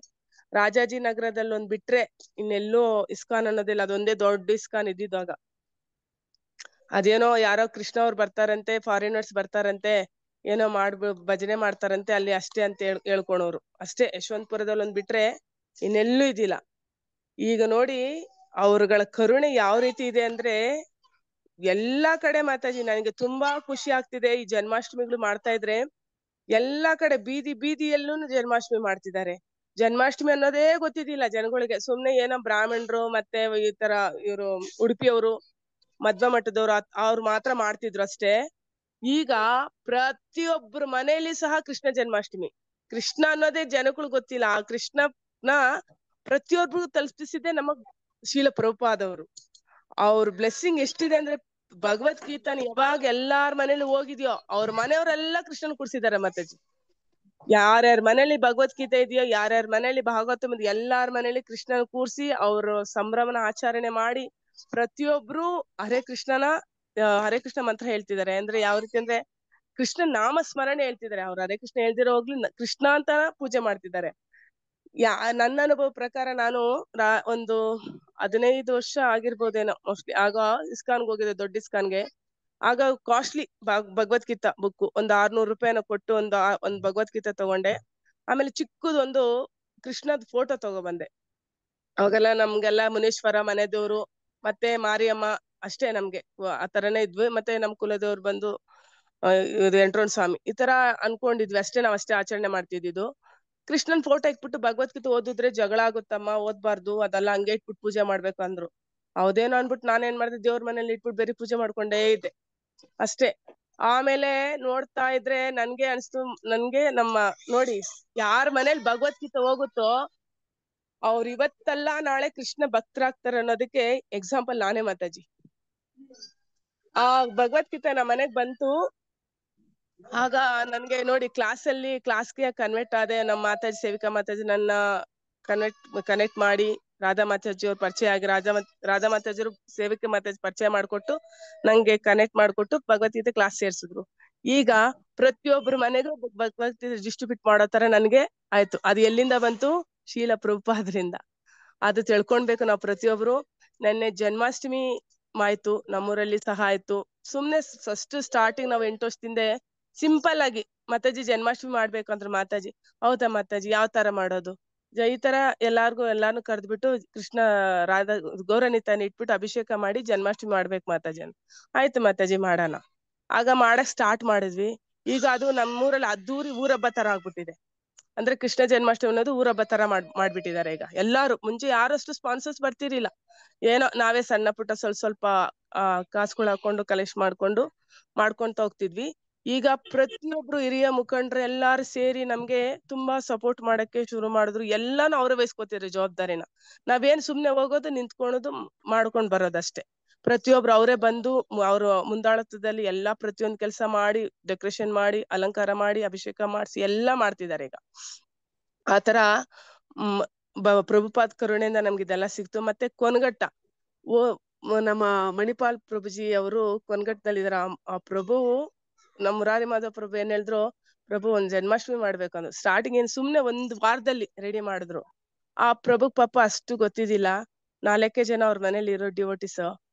ರಾಜಾಜಿ ನಗರದಲ್ಲಿ ಒಂದ್ ಬಿಟ್ರೆ ಇನ್ನೆಲ್ಲೋ ಇಸ್ಕಾನ್ ಅನ್ನೋದಿಲ್ಲ, ಅದೊಂದೇ ದೊಡ್ಡ ಇಸ್ಕಾನ್ ಇದ್ದಿದ್ದಾಗ. ಅದೇನೋ ಯಾರೋ ಕೃಷ್ಣ ಅವ್ರು ಬರ್ತಾರಂತೆ, ಫಾರಿನರ್ಸ್ ಬರ್ತಾರಂತೆ, ಏನೋ ಭಜನೆ ಮಾಡ್ತಾರಂತೆ ಅಲ್ಲಿ ಅಷ್ಟೇ ಅಂತ ಹೇಳ್ಕೊಳೋರು ಅಷ್ಟೇ. ಯಶವಂತಪುರದಲ್ಲಿ ಒಂದ್ ಬಿಟ್ರೆ ಇನ್ನೆಲ್ಲೂ ಇದಿಲ್ಲ. ಈಗ ನೋಡಿ ಅವ್ರಗಳ ಕರುಣೆ ಯಾವ ರೀತಿ ಇದೆ ಅಂದ್ರೆ ಎಲ್ಲಾ ಕಡೆ. ಮಾತಾಜಿ, ನನಗೆ ತುಂಬಾ ಖುಷಿ ಆಗ್ತಿದೆ, ಈ ಜನ್ಮಾಷ್ಟಮಿಗಳು ಮಾಡ್ತಾ ಇದ್ರೆ ಎಲ್ಲಾ ಕಡೆ ಬೀದಿಯಲ್ಲೂ ಜನ್ಮಾಷ್ಟಮಿ ಮಾಡ್ತಿದ್ದಾರೆ. ಜನ್ಮಾಷ್ಟಮಿ ಅನ್ನೋದೇ ಗೊತ್ತಿದ್ದಿಲ್ಲ ಜನಗಳಿಗೆ. ಸುಮ್ನೆ ಏನೋ ಬ್ರಾಹ್ಮಣರು ಮತ್ತೆ ಈ ತರ ಇವರು ಉಡುಪಿಯವರು ಮಧ್ವ ಮಠದವ್ರು ಅವ್ರು ಮಾತ್ರ ಮಾಡ್ತಿದ್ರು ಅಷ್ಟೇ. ಈಗ ಪ್ರತಿಯೊಬ್ಬರ ಮನೆಯಲ್ಲಿ ಸಹ ಕೃಷ್ಣ ಜನ್ಮಾಷ್ಟಮಿ. ಕೃಷ್ಣ ಅನ್ನೋದೇ ಜನಗಳು ಗೊತ್ತಿಲ್ಲ. ಆ ಕೃಷ್ಣನ ಪ್ರತಿಯೊಬ್ಬರಿಗೂ ತಲುಪಿಸಿದೆ ನಮ್ಮ ಶೀಲ ಪ್ರಭುಪಾದವರು. ಅವ್ರ ಬ್ಲೆಸ್ಸಿಂಗ್ ಎಷ್ಟಿದೆ ಅಂದ್ರೆ, ಭಗವದ್ಗೀತಾನ ಯಾವಾಗ ಎಲ್ಲಾರ ಮನೇಲಿ ಹೋಗಿದ್ಯೋ ಅವ್ರ ಮನೆಯವರೆಲ್ಲ ಕೃಷ್ಣನ್ ಕೂರ್ಸಿದಾರೆ ಮಾತಾಜಿ. ಯಾರ್ಯಾರ ಮನೇಲಿ ಭಗವದ್ಗೀತೆ ಇದೆಯೋ, ಯಾರ್ಯಾರ ಮನೇಲಿ ಭಾಗವತ ಎಲ್ಲಾರ ಮನೇಲಿ ಕೃಷ್ಣನ ಕೂರ್ಸಿ ಅವ್ರ ಸಂಭ್ರಮನ ಆಚರಣೆ ಮಾಡಿ ಪ್ರತಿಯೊಬ್ರು ಹರೇ ಕೃಷ್ಣ ಮಂತ್ರ ಹೇಳ್ತಿದ್ದಾರೆ. ಅಂದ್ರೆ ಯಾವ ರೀತಿ ಅಂದ್ರೆ ಕೃಷ್ಣ ನಾಮ ಸ್ಮರಣೆ ಹೇಳ್ತಿದ್ದಾರೆ. ಅವ್ರು ಹರೇ ಕೃಷ್ಣ ಹೇಳ್ದಿರೋ ಹೋಗ್ಲಿ ಕೃಷ್ಣ ಅಂತ ಪೂಜೆ ಮಾಡ್ತಿದ್ದಾರೆ. ನನ್ನ ಅನುಭವ ಪ್ರಕಾರ ನಾನು ಒಂದು 15 ವರ್ಷ ಆಗಿರ್ಬೋದೇನೋ ಮೋಸ್ಟ್ಲಿ, ಆಗ ಇಸ್ಕಾನ್ಗೆ ಹೋಗಿದೆ, ದೊಡ್ಡ ಇಸ್ಕಾನ್ಗೆ. ಆಗ ಕಾಸ್ಟ್ಲಿ ಭಗವದ್ಗೀತಾ ಬುಕ್ ಒಂದು 600 ರೂಪಾಯಿನ ಕೊಟ್ಟು ಒಂದು ಭಗವದ್ಗೀತಾ ತಗೊಂಡೆ. ಆಮೇಲೆ ಚಿಕ್ಕದೊಂದು ಕೃಷ್ಣದ ಫೋಟೋ ತಗೊಬಂದೆ. ಅವಾಗೆಲ್ಲ ನಮ್ಗೆಲ್ಲ ಮುನೀಶ್ವರ ಮನೆದೇವ್ರು ಮತ್ತೆ ಮಾರಿಯಮ್ಮ ಅಷ್ಟೇ ನಮ್ಗೆ ಆ ತರನೇ ಇದ್ವಿ. ಮತ್ತೆ ನಮ್ ಕುಲದೇವ್ರು ಬಂದು ಎಂಟ್ರೋನ್ ಸ್ವಾಮಿ ಈ ತರ ಅನ್ಕೊಂಡಿದ್ವಿ ಅಷ್ಟೇ. ನಾವ್ ಅಷ್ಟೇ ಆಚರಣೆ ಮಾಡ್ತಿದ್ದು. ಕೃಷ್ಣನ್ ಫೋಟೋ ಇಟ್ಬಿಟ್ಟು ಭಗವದ್ಗೀತೆ ಓದಿದ್ರೆ ಜಗಳ ಆಗುತ್ತಮ್ಮ, ಓದ್ಬಾರ್ದು, ಅದೆಲ್ಲ ಹಂಗೆ ಇಟ್ಬಿಟ್ಟು ಪೂಜೆ ಮಾಡ್ಬೇಕು ಅಂದ್ರು. ಹೌದೇನೋ ಅನ್ಬಿಟ್ಟು ನಾನೇನ್ ಮಾಡ್ದೆ, ದೇವ್ರ ಮನೇಲಿ ಇಟ್ಬಿಟ್ಟು ಬೇರೆ ಪೂಜೆ ಮಾಡ್ಕೊಂಡೇ ಇದ್ದೆ ಅಷ್ಟೇ. ಆಮೇಲೆ ನೋಡ್ತಾ ಇದ್ರೆ ನನ್ಗೆ ಅನ್ಸ್ತು, ನನ್ಗೆ ನಮ್ಮ ನೋಡಿ ಯಾರ ಮನೇಲಿ ಭಗವದ್ಗೀತೆ ಹೋಗುತ್ತೋ ಅವ್ರು ಇವತ್ತಲ್ಲ ನಾಳೆ ಕೃಷ್ಣ ಭಕ್ತರಾಗ್ತಾರೆ ಅನ್ನೋದಕ್ಕೆ ಎಕ್ಸಾಂಪಲ್ ನಾನೇ ಮಾತಾಜಿ. ಆ ಭಗವದ್ಗೀತೆ ನಮ್ಮ ಮನೆಗ್ ಬಂತು. ಆಗ ನನ್ಗೆ ನೋಡಿ ಕ್ಲಾಸ್ಗೆ ಕನ್ವರ್ಟ್ ಆದೆ. ನಮ್ಮ ಮಾತಾಜಿ, ಸೇವಿಕಾ ಮಾತಾಜಿ ನನ್ನ ಕನೆಕ್ಟ್ ಮಾಡಿ ರಾಧಾ ಮಾತಾಜಿ ಅವ್ರು ಪರಿಚಯ ಆಗಿ, ರಾಧಾ ಮಾತಾಜಿ ಅವರು ಸೇವಿಕಾ ಮಾತಾಜಿ ಪರಿಚಯ ಮಾಡ್ಕೊಟ್ಟು ನಂಗೆ ಕನೆಕ್ಟ್ ಮಾಡ್ಕೊಟ್ಟು ಭಗವದ್ಗೀತೆ ಕ್ಲಾಸ್ ಸೇರ್ಸಿದ್ರು. ಈಗ ಪ್ರತಿಯೊಬ್ರು ಮನೆಗೂ ಭಗವದ್ಗೀತೆ ಡಿಸ್ಟ್ರಿಬ್ಯೂಟ್ ಮಾಡೋ ತರ ನನ್ಗೆ ಆಯ್ತು. ಅದು ಎಲ್ಲಿಂದ ಬಂತು? ಶೀಲ ಪ್ರಭುಪಾದರಿಂದ. ಅದು ತಿಳ್ಕೊಳ್ಬೇಕು ನಾವು ಪ್ರತಿಯೊಬ್ರು. ನೆನ್ನೆ ಜನ್ಮಾಷ್ಟಮಿ ಆಯ್ತು, ನಮ್ಮೂರಲ್ಲಿ ಸಹ ಆಯ್ತು. ಸುಮ್ನೆ ಫಸ್ಟ್ ಸ್ಟಾರ್ಟಿಂಗ್ ನಾವು 8 ವರ್ಷದಿಂದ ಸಿಂಪಲ್ ಆಗಿ ಮಾತಾಜಿ ಜನ್ಮಾಷ್ಟಮಿ ಮಾಡ್ಬೇಕು ಅಂದ್ರೆ ಮಾತಾಜಿ ಹೌದಾ ಮಾತಾಜಿ ಯಾವ ತರ ಮಾಡೋದು, ಈ ತರ ಎಲ್ಲಾರ್ನು ಕರೆದ್ಬಿಟ್ಟು ಕೃಷ್ಣ ರಾಧಾ ಗೌರನಿತಾನ ಇಟ್ಬಿಟ್ಟು ಅಭಿಷೇಕ ಮಾಡಿ ಜನ್ಮಾಷ್ಟಮಿ ಮಾಡ್ಬೇಕು ಮಾತಾಜಿ ಅಂತ. ಆಯ್ತು ಮಾತಾಜಿ ಮಾಡೋಣ. ಆಗ ಮಾಡಕ್ ಸ್ಟಾರ್ಟ್ ಮಾಡಿದ್ವಿ. ಈಗ ಅದು ನಮ್ಮೂರಲ್ಲಿ ಅದ್ದೂರಿ ಊರಹಬ್ಬ ತರ ಆಗ್ಬಿಟ್ಟಿದೆ. ಅಂದ್ರೆ ಕೃಷ್ಣ ಜನ್ಮಾಷ್ಟಮಿ ಅನ್ನೋದು ಊರಹಬ್ಬ ತರ ಮಾಡ್ಬಿಟ್ಟಿದ್ದಾರೆ ಈಗ ಎಲ್ಲಾರು. ಮುಂಚೆ ಯಾರಷ್ಟು ಸ್ಪಾನ್ಸರ್ಸ್ ಬರ್ತಿರ್ಲಿಲ್ಲ, ಏನೋ ನಾವೇ ಸಣ್ಣ ಪುಟ್ಟ ಸ್ವಲ್ಪ ಕಾಸುಗಳು ಹಾಕೊಂಡು ಕಲೆಕ್ಟ್ ಮಾಡ್ಕೊಂತ ಹೋಗ್ತಿದ್ವಿ. ಈಗ ಪ್ರತಿಯೊಬ್ರು ಹಿರಿಯ ಮುಖಂಡ್ರು ಎಲ್ಲಾರು ಸೇರಿ ನಮ್ಗೆ ತುಂಬಾ ಸಪೋರ್ಟ್ ಮಾಡಕ್ಕೆ ಶುರು ಮಾಡಿದ್ರು. ಎಲ್ಲಾನು ಅವ್ರೇ ವಹಿಸ್ಕೊತಿದ್ರು ಜವಾಬ್ದಾರಿನ. ನಾವೇನ್ ಸುಮ್ನೆ ಹೋಗೋದು, ನಿಂತ್ಕೊಳೋದು, ಮಾಡ್ಕೊಂಡ್ ಬರೋದಷ್ಟೇ. ಪ್ರತಿಯೊಬ್ರು ಅವರೇ ಬಂದು ಅವ್ರ ಮುಂದಾಳತ್ವದಲ್ಲಿ ಎಲ್ಲಾ ಪ್ರತಿಯೊಂದು ಕೆಲಸ ಮಾಡಿ, ಡೆಕೋರೇಷನ್ ಮಾಡಿ, ಅಲಂಕಾರ ಮಾಡಿ, ಅಭಿಷೇಕ ಮಾಡಿಸಿ ಎಲ್ಲಾ ಮಾಡ್ತಿದ್ದಾರೆ ಈಗ. ಆತರ ಪ್ರಭುಪಾದ್ ಕರುಣೆಯಿಂದ ನಮ್ಗೆ ಇದೆಲ್ಲ ಸಿಕ್ತು. ಮತ್ತೆ ಕೊನಗಟ್ಟ ನಮ್ಮ ಮಣಿಪಾಲ್ ಪ್ರಭುಜಿ ಅವರು ಕೊನಗಟ್ಟದಲ್ಲಿದಾರ. ಆ ಪ್ರಭು ನಮ್ಮ ಮುರಾರಿ ಮಾಧವ ಪ್ರಭು ಏನ್ ಹೇಳಿದ್ರು, ಪ್ರಭು ಒಂದ್ ಜನ್ಮಾಷ್ಟಮಿ ಮಾಡ್ಬೇಕಂದ್ರು. ಸ್ಟಾರ್ಟಿಂಗ್ ಏನ್ ಸುಮ್ನೆ ಒಂದ್ ವಾರದಲ್ಲಿ ರೆಡಿ ಮಾಡಿದ್ರು. ಆ ಪ್ರಭು ಪಾಪ ಅಷ್ಟು ಗೊತ್ತಿದ್ದಿಲ್ಲ. 4 ಜನ ಅವ್ರ ಮನೇಲಿ ಇರೋ ಡಿವೋಟಿಸ್.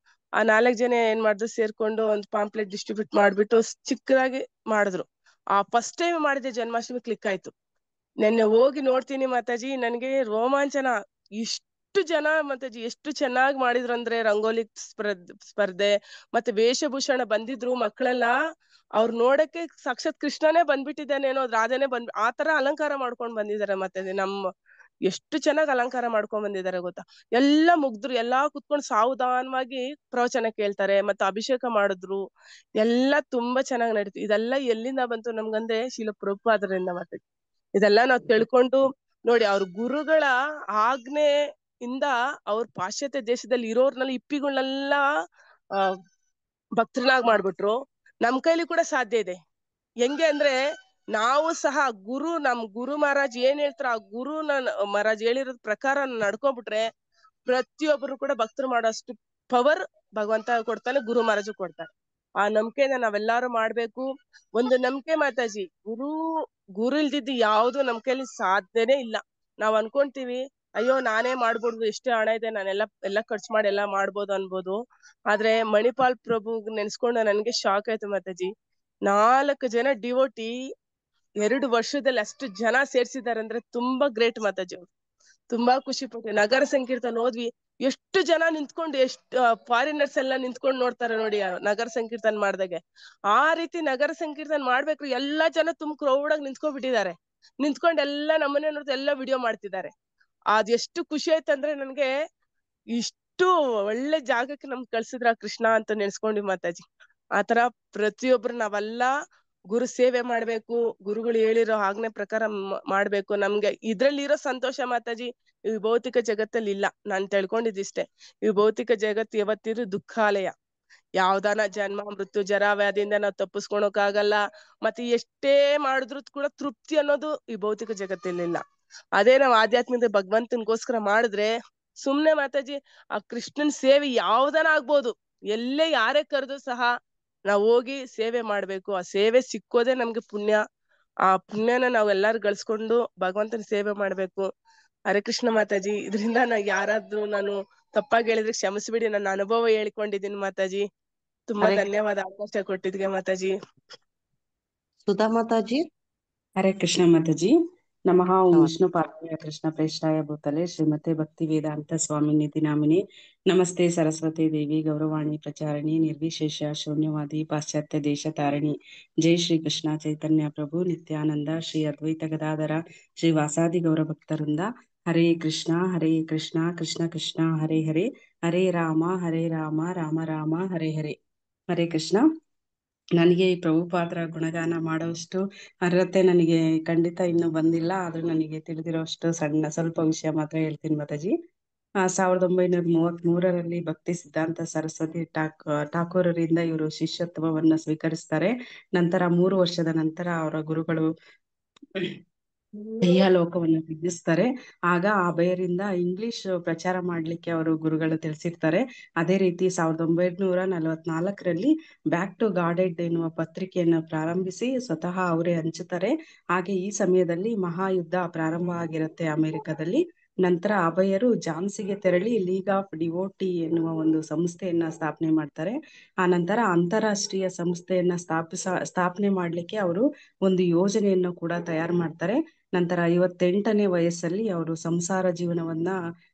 ಆ 4 ಜನ ಏನ್ ಮಾಡಿದ್ರು, ಸೇರ್ಕೊಂಡು ಒಂದು ಪಾಂಪ್ಲೆಟ್ ಡಿಸ್ಟ್ರಿಬ್ಯೂಟ್ ಮಾಡ್ಬಿಟ್ಟು ಚಿಕ್ಕದಾಗಿ ಮಾಡಿದ್ರು. ಆ ಫಸ್ಟ್ ಟೈಮ್ ಮಾಡಿದೆ ಜನ್ಮಾಷ್ಟಮಿ ಕ್ಲಿಕ್ ಆಯ್ತು. ನೆನ್ನೆ ಹೋಗಿ ನೋಡ್ತೀನಿ ಮಾತಾಜಿ, ನನ್ಗೆ ರೋಮಾಂಚನ. ಇಷ್ಟು ಜನ ಮಾತಾಜಿ ಎಷ್ಟು ಚೆನ್ನಾಗಿ ಮಾಡಿದ್ರು ಅಂದ್ರೆ, ರಂಗೋಲಿ ಸ್ಪರ್ಧೆ ಮತ್ತೆ ವೇಷಭೂಷಣ ಬಂದಿದ್ರು ಮಕ್ಕಳೆಲ್ಲ. ಅವ್ರು ನೋಡಕ್ಕೆ ಸಾಕ್ಷಾತ್ ಕೃಷ್ಣನೇ ಬಂದ್ಬಿಟ್ಟಿದ್ದಾನೇನೋ, ರಾಧೆನೇ ಆತರ ಅಲಂಕಾರ ಮಾಡ್ಕೊಂಡ್ ಬಂದಿದ್ದಾರೆ. ಮತ್ತೆ ಎಷ್ಟು ಚೆನ್ನಾಗಿ ಅಲಂಕಾರ ಮಾಡ್ಕೊಂಡ್ ಬಂದಿದ್ದಾರೆ ಗೊತ್ತಾ. ಎಲ್ಲಾ ಮುಗ್ದ್ರು, ಎಲ್ಲಾ ಕುತ್ಕೊಂಡು ಸಾವಧಾನವಾಗಿ ಪ್ರವಚನ ಕೇಳ್ತಾರೆ, ಮತ್ತೆ ಅಭಿಷೇಕ ಮಾಡಿದ್ರು. ಎಲ್ಲಾ ತುಂಬಾ ಚೆನ್ನಾಗಿ ನಡೀತು. ಇದೆಲ್ಲ ಎಲ್ಲಿಂದ ಬಂತು ನಮ್ಗಂದ್ರೆ ಶೀಲ ಪ್ರಭುಪಾದರಿಂದ. ಮತ್ತೆ ಇದೆಲ್ಲ ನಾವ್ ತಿಳ್ಕೊಂಡು ನೋಡಿ, ಅವ್ರ ಗುರುಗಳ ಆಜ್ಞೆ ಇಂದ ಅವ್ರ ಪಾಶ್ಚಾತ್ಯ ದೇಶದಲ್ಲಿ ಇರೋರ್ನೆಲ್ಲ ಇಪ್ಪಿಗಳನ್ನೆಲ್ಲ ಭಕ್ತರನ್ನಾಗಿ ಮಾಡ್ಬಿಟ್ರು. ನಮ್ ಕೈಲಿ ಕೂಡ ಸಾಧ್ಯ ಇದೆ. ಹೆಂಗೆ ಅಂದ್ರೆ, ನಾವು ಸಹ ನಮ್ ಗುರು ಮಹಾರಾಜ್ ಏನ್ ಹೇಳ್ತಾರ, ಆ ಗುರು ಮಹಾರಾಜ್ ಹೇಳಿರೋದ್ ಪ್ರಕಾರ ನಡ್ಕೊಬಿಟ್ರೆ ಪ್ರತಿಯೊಬ್ಬರು ಕೂಡ ಭಕ್ತರು ಮಾಡೋಷ್ಟು ಪವರ್ ಭಗವಂತ ಕೊಡ್ತಾನೆ, ಗುರು ಮಹಾರಾಜು ಕೊಡ್ತಾರೆ. ಆ ನಂಬಿಕೆನ ನಾವೆಲ್ಲಾರು ಮಾಡ್ಬೇಕು. ಒಂದು ನಂಬಿಕೆ ಮಾತಾಜಿ, ಗುರು ಇಲ್ದಿದ್ದು ಯಾವ್ದು ನಮ್ ಕೈಲಿ ಸಾಧ್ಯನೇ ಇಲ್ಲ. ನಾವ್ ಅನ್ಕೊಂತೀವಿ, ಅಯ್ಯೋ ನಾನೇ ಮಾಡ್ಬೋದು, ಎಷ್ಟೇ ಹಣ ಇದೆ, ನಾನೆಲ್ಲ ಖರ್ಚು ಮಾಡಿ ಎಲ್ಲಾ ಮಾಡ್ಬೋದು ಅನ್ಬೋದು. ಆದ್ರೆ ಮಣಿಪಾಲ್ ಪ್ರಭು ನೆನ್ಸ್ಕೊಂಡು ನನ್ಗೆ ಶಾಕ್ ಆಯ್ತು ಮಾತಾಜಿ. 4 ಜನ ಡಿವೋಟಿ 2 ವರ್ಷದಲ್ಲಿ ಅಷ್ಟು ಜನ ಸೇರ್ಸಿದಾರೆ ಅಂದ್ರೆ ತುಂಬಾ ಗ್ರೇಟ್ ಮಾತಾಜಿ ಅವ್ರು. ತುಂಬಾ ಖುಷಿ ಪಟ್ಟೆ. ನಗರ ಸಂಕೀರ್ತನ ಹೋದ್ವಿ, ಎಷ್ಟು ಜನ ನಿಂತ್ಕೊಂಡು, ಎಷ್ಟು ಫಾರಿನರ್ಸ್ ಎಲ್ಲ ನಿಂತ್ಕೊಂಡು ನೋಡ್ತಾರೆ ನೋಡಿ ನಗರ ಸಂಕೀರ್ತನ ಮಾಡ್ದಾಗೆ. ಆ ರೀತಿ ನಗರ ಸಂಕೀರ್ತನ ಮಾಡ್ಬೇಕು, ಎಲ್ಲಾ ಜನ ಕ್ರೌಡ್ ಆಗಿ ನಿಂತ್ಕೊಂಡ್ಬಿಟ್ಟಿದ್ದಾರೆ. ನಿಂತ್ಕೊಂಡು ಎಲ್ಲಾ ನಮ್ಮನೆ ನೋಡ್ತಾ ಎಲ್ಲಾ ವಿಡಿಯೋ ಮಾಡ್ತಿದ್ದಾರೆ. ಅದ್ ಎಷ್ಟು ಖುಷಿ ಆಯ್ತಂದ್ರೆ ನನ್ಗೆ, ಇಷ್ಟು ಒಳ್ಳೆ ಜಾಗಕ್ಕೆ ನಮ್ಗೆ ಕಳ್ಸಿದ್ರ ಕೃಷ್ಣ ಅಂತ ನೆನ್ಸ್ಕೊಂಡ್ವಿ ಮಾತಾಜಿ. ಆತರ ಪ್ರತಿಯೊಬ್ರು ನಾವೆಲ್ಲ ಗುರು ಸೇವೆ ಮಾಡ್ಬೇಕು, ಗುರುಗಳು ಹೇಳಿರೋ ಆಜ್ಞೆ ಪ್ರಕಾರ ಮಾಡ್ಬೇಕು. ನಮ್ಗೆ ಇದ್ರಲ್ಲಿರೋ ಸಂತೋಷ ಮಾತಾಜಿ ಈ ಭೌತಿಕ ಜಗತ್ತಲ್ಲಿ ಇಲ್ಲ. ನಾನ್ ತಿಳ್ಕೊಂಡಿದ್ದಿಷ್ಟೇ, ಈ ಭೌತಿಕ ಜಗತ್ತು ಯಾವತ್ತಿದ್ರು ದುಃಖಾಲಯ. ಯಾವ್ದಾನ ಜನ್ಮ ಮೃತ್ಯು ಜರ ವ್ಯಾಧಿಯಿಂದ ನಾವ್ ತಪ್ಪಿಸ್ಕೊಳಕ್ಕಾಗಲ್ಲ. ಮತ್ತೆ ಎಷ್ಟೇ ಮಾಡಿದ್ರು ಕೂಡ ತೃಪ್ತಿ ಅನ್ನೋದು ಈ ಭೌತಿಕ ಜಗತ್ತಲ್ಲಿಲ್ಲ. ಅದೇ ನಾವ್ ಆಧ್ಯಾತ್ಮಿಕ ಭಗವಂತನ್ಗೋಸ್ಕರ ಮಾಡಿದ್ರೆ, ಸುಮ್ನೆ ಮಾತಾಜಿ ಆ ಕೃಷ್ಣನ್ ಸೇವೆ ಯಾವ್ದನ ಆಗ್ಬೋದು, ಎಲ್ಲೇ ಯಾರೇ ಕರೆದು ಸಹ ನಾವ್ ಹೋಗಿ ಸೇವೆ ಮಾಡ್ಬೇಕು. ಆ ಸೇವೆ ಸಿಕ್ಕೋದೇ ನಮ್ಗೆ ಪುಣ್ಯ. ಆ ಪುಣ್ಯನ ನಾವ್ ಎಲ್ಲಾರು ಗಳಿಸ್ಕೊಂಡು ಭಗವಂತನ ಸೇವೆ ಮಾಡ್ಬೇಕು. ಹರೇ ಕೃಷ್ಣ ಮಾತಾಜಿ. ಇದರಿಂದ ಯಾರಾದ್ರೂ ನಾನು ತಪ್ಪಾಗಿ ಹೇಳಿದ್ರೆ ಕ್ಷಮಿಸ್ಬಿಡಿ, ನನ್ನ ಅನುಭವ ಹೇಳ್ಕೊಂಡಿದೀನಿ ಮಾತಾಜಿ. ತುಂಬಾ ಧನ್ಯವಾದ ಅವಕಾಶ ಕೊಟ್ಟಿದ್ಗೆ ಮಾತಾಜಿ. ಸುಧಾ ಮಾತಾಜಿ. ಹರೇ ಕೃಷ್ಣ ಮಾತಾಜಿ. ನಮಃ. ಓಂ ವಿಷ್ಣು ಪಾದಾಯ ಕೃಷ್ಣ ಪ್ರೇಷ್ಠಾಯ ಭೂತಲೆ ಶ್ರೀಮತೆ ಭಕ್ತಿ ವೇದಾಂತ ಸ್ವಾಮಿ ನಿತಿ ನಾಮಿನಿ ನಮಸ್ತೆ ಸರಸ್ವತಿ ದೇವಿ ಗೌರವಾಣಿ ಪ್ರಚಾರಿಣಿ ನಿರ್ವಿಶೇಷ ಶೂನ್ಯವಾದಿ ಪಾಶ್ಚಾತ್ಯ ದೇಶ ತಾರಿಣಿ. ಜೈ ಶ್ರೀ ಕೃಷ್ಣ ಚೈತನ್ಯ ಪ್ರಭು ನಿತ್ಯಾನಂದ ಶ್ರೀ ಅದ್ವೈತ ಗದಾಧರ ಶ್ರೀ ವಾಸಾದಿ ಗೌರ ಭಕ್ತರಿಂದ. ಹರೇ ಕೃಷ್ಣ ಕೃಷ್ಣ ಕೃಷ್ಣ ಹರೇ ಹರೇ, ಹರೇ ರಾಮ ರಾಮ ರಾಮ ಹರೇ ಹರೇ. ಹರೇ ಕೃಷ್ಣ. ನನಗೆ ಈ ಪ್ರಭುಪಾದರ ಗುಣಗಾನ ಮಾಡೋಷ್ಟು ಅರ್ಹತೆ ನನಗೆ ಖಂಡಿತ ಇನ್ನೂ ಬಂದಿಲ್ಲ. ಆದ್ರೂ ನನಗೆ ತಿಳಿದಿರೋಷ್ಟು ಸ್ವಲ್ಪ ವಿಷಯ ಮಾತ್ರ ಹೇಳ್ತೀನಿ ಮಾತಾಜಿ. 1933ರಲ್ಲಿ ಭಕ್ತಿ ಸಿದ್ಧಾಂತ ಸರಸ್ವತಿ ಠಾಕೂರರಿಂದ ಇವರು ಶಿಷ್ಯತ್ವವನ್ನ ಸ್ವೀಕರಿಸ್ತಾರೆ. ನಂತರ 3 ವರ್ಷದ ನಂತರ ಅವರ ಗುರುಗಳು ಲೋಕವನ್ನು ತ್ಯಜಿಸ್ತಾರೆ. ಆಗ ಆ ಭಯರಿಂದ ಇಂಗ್ಲಿಷ್ ಪ್ರಚಾರ ಮಾಡ್ಲಿಕ್ಕೆ ಅವರು ಗುರುಗಳು ತಿಳಿಸಿರ್ತಾರೆ. ಅದೇ ರೀತಿ 1944ರಲ್ಲಿ ಬ್ಯಾಕ್ ಟು ಗಾಡೆಡ್ ಎನ್ನುವ ಪತ್ರಿಕೆಯನ್ನು ಪ್ರಾರಂಭಿಸಿ ಸ್ವತಃ ಅವರೇ ಹಂಚುತ್ತಾರೆ. ಹಾಗೆ ಈ ಸಮಯದಲ್ಲಿ ಮಹಾಯುದ್ಧ ಪ್ರಾರಂಭ ಆಗಿರುತ್ತೆ ಅಮೆರಿಕದಲ್ಲಿ. ನಂತರ ಅಭಯರು ಝಾನ್ಸಿಗೆ ತೆರಳಿ ಲೀಗ್ ಆಫ್ ಡಿವೋಟಿ ಎನ್ನುವ ಒಂದು ಸಂಸ್ಥೆಯನ್ನ ಸ್ಥಾಪನೆ ಮಾಡ್ತಾರೆ. ಆ ನಂತರ ಅಂತಾರಾಷ್ಟ್ರೀಯ ಸಂಸ್ಥೆಯನ್ನ ಸ್ಥಾಪನೆ ಮಾಡ್ಲಿಕ್ಕೆ ಅವರು ಒಂದು ಯೋಜನೆಯನ್ನು ಕೂಡ ತಯಾರು ಮಾಡ್ತಾರೆ. ನಂತರ 58ನೇ ವಯಸ್ಸಲ್ಲಿ ಅವರು ಸಂಸಾರ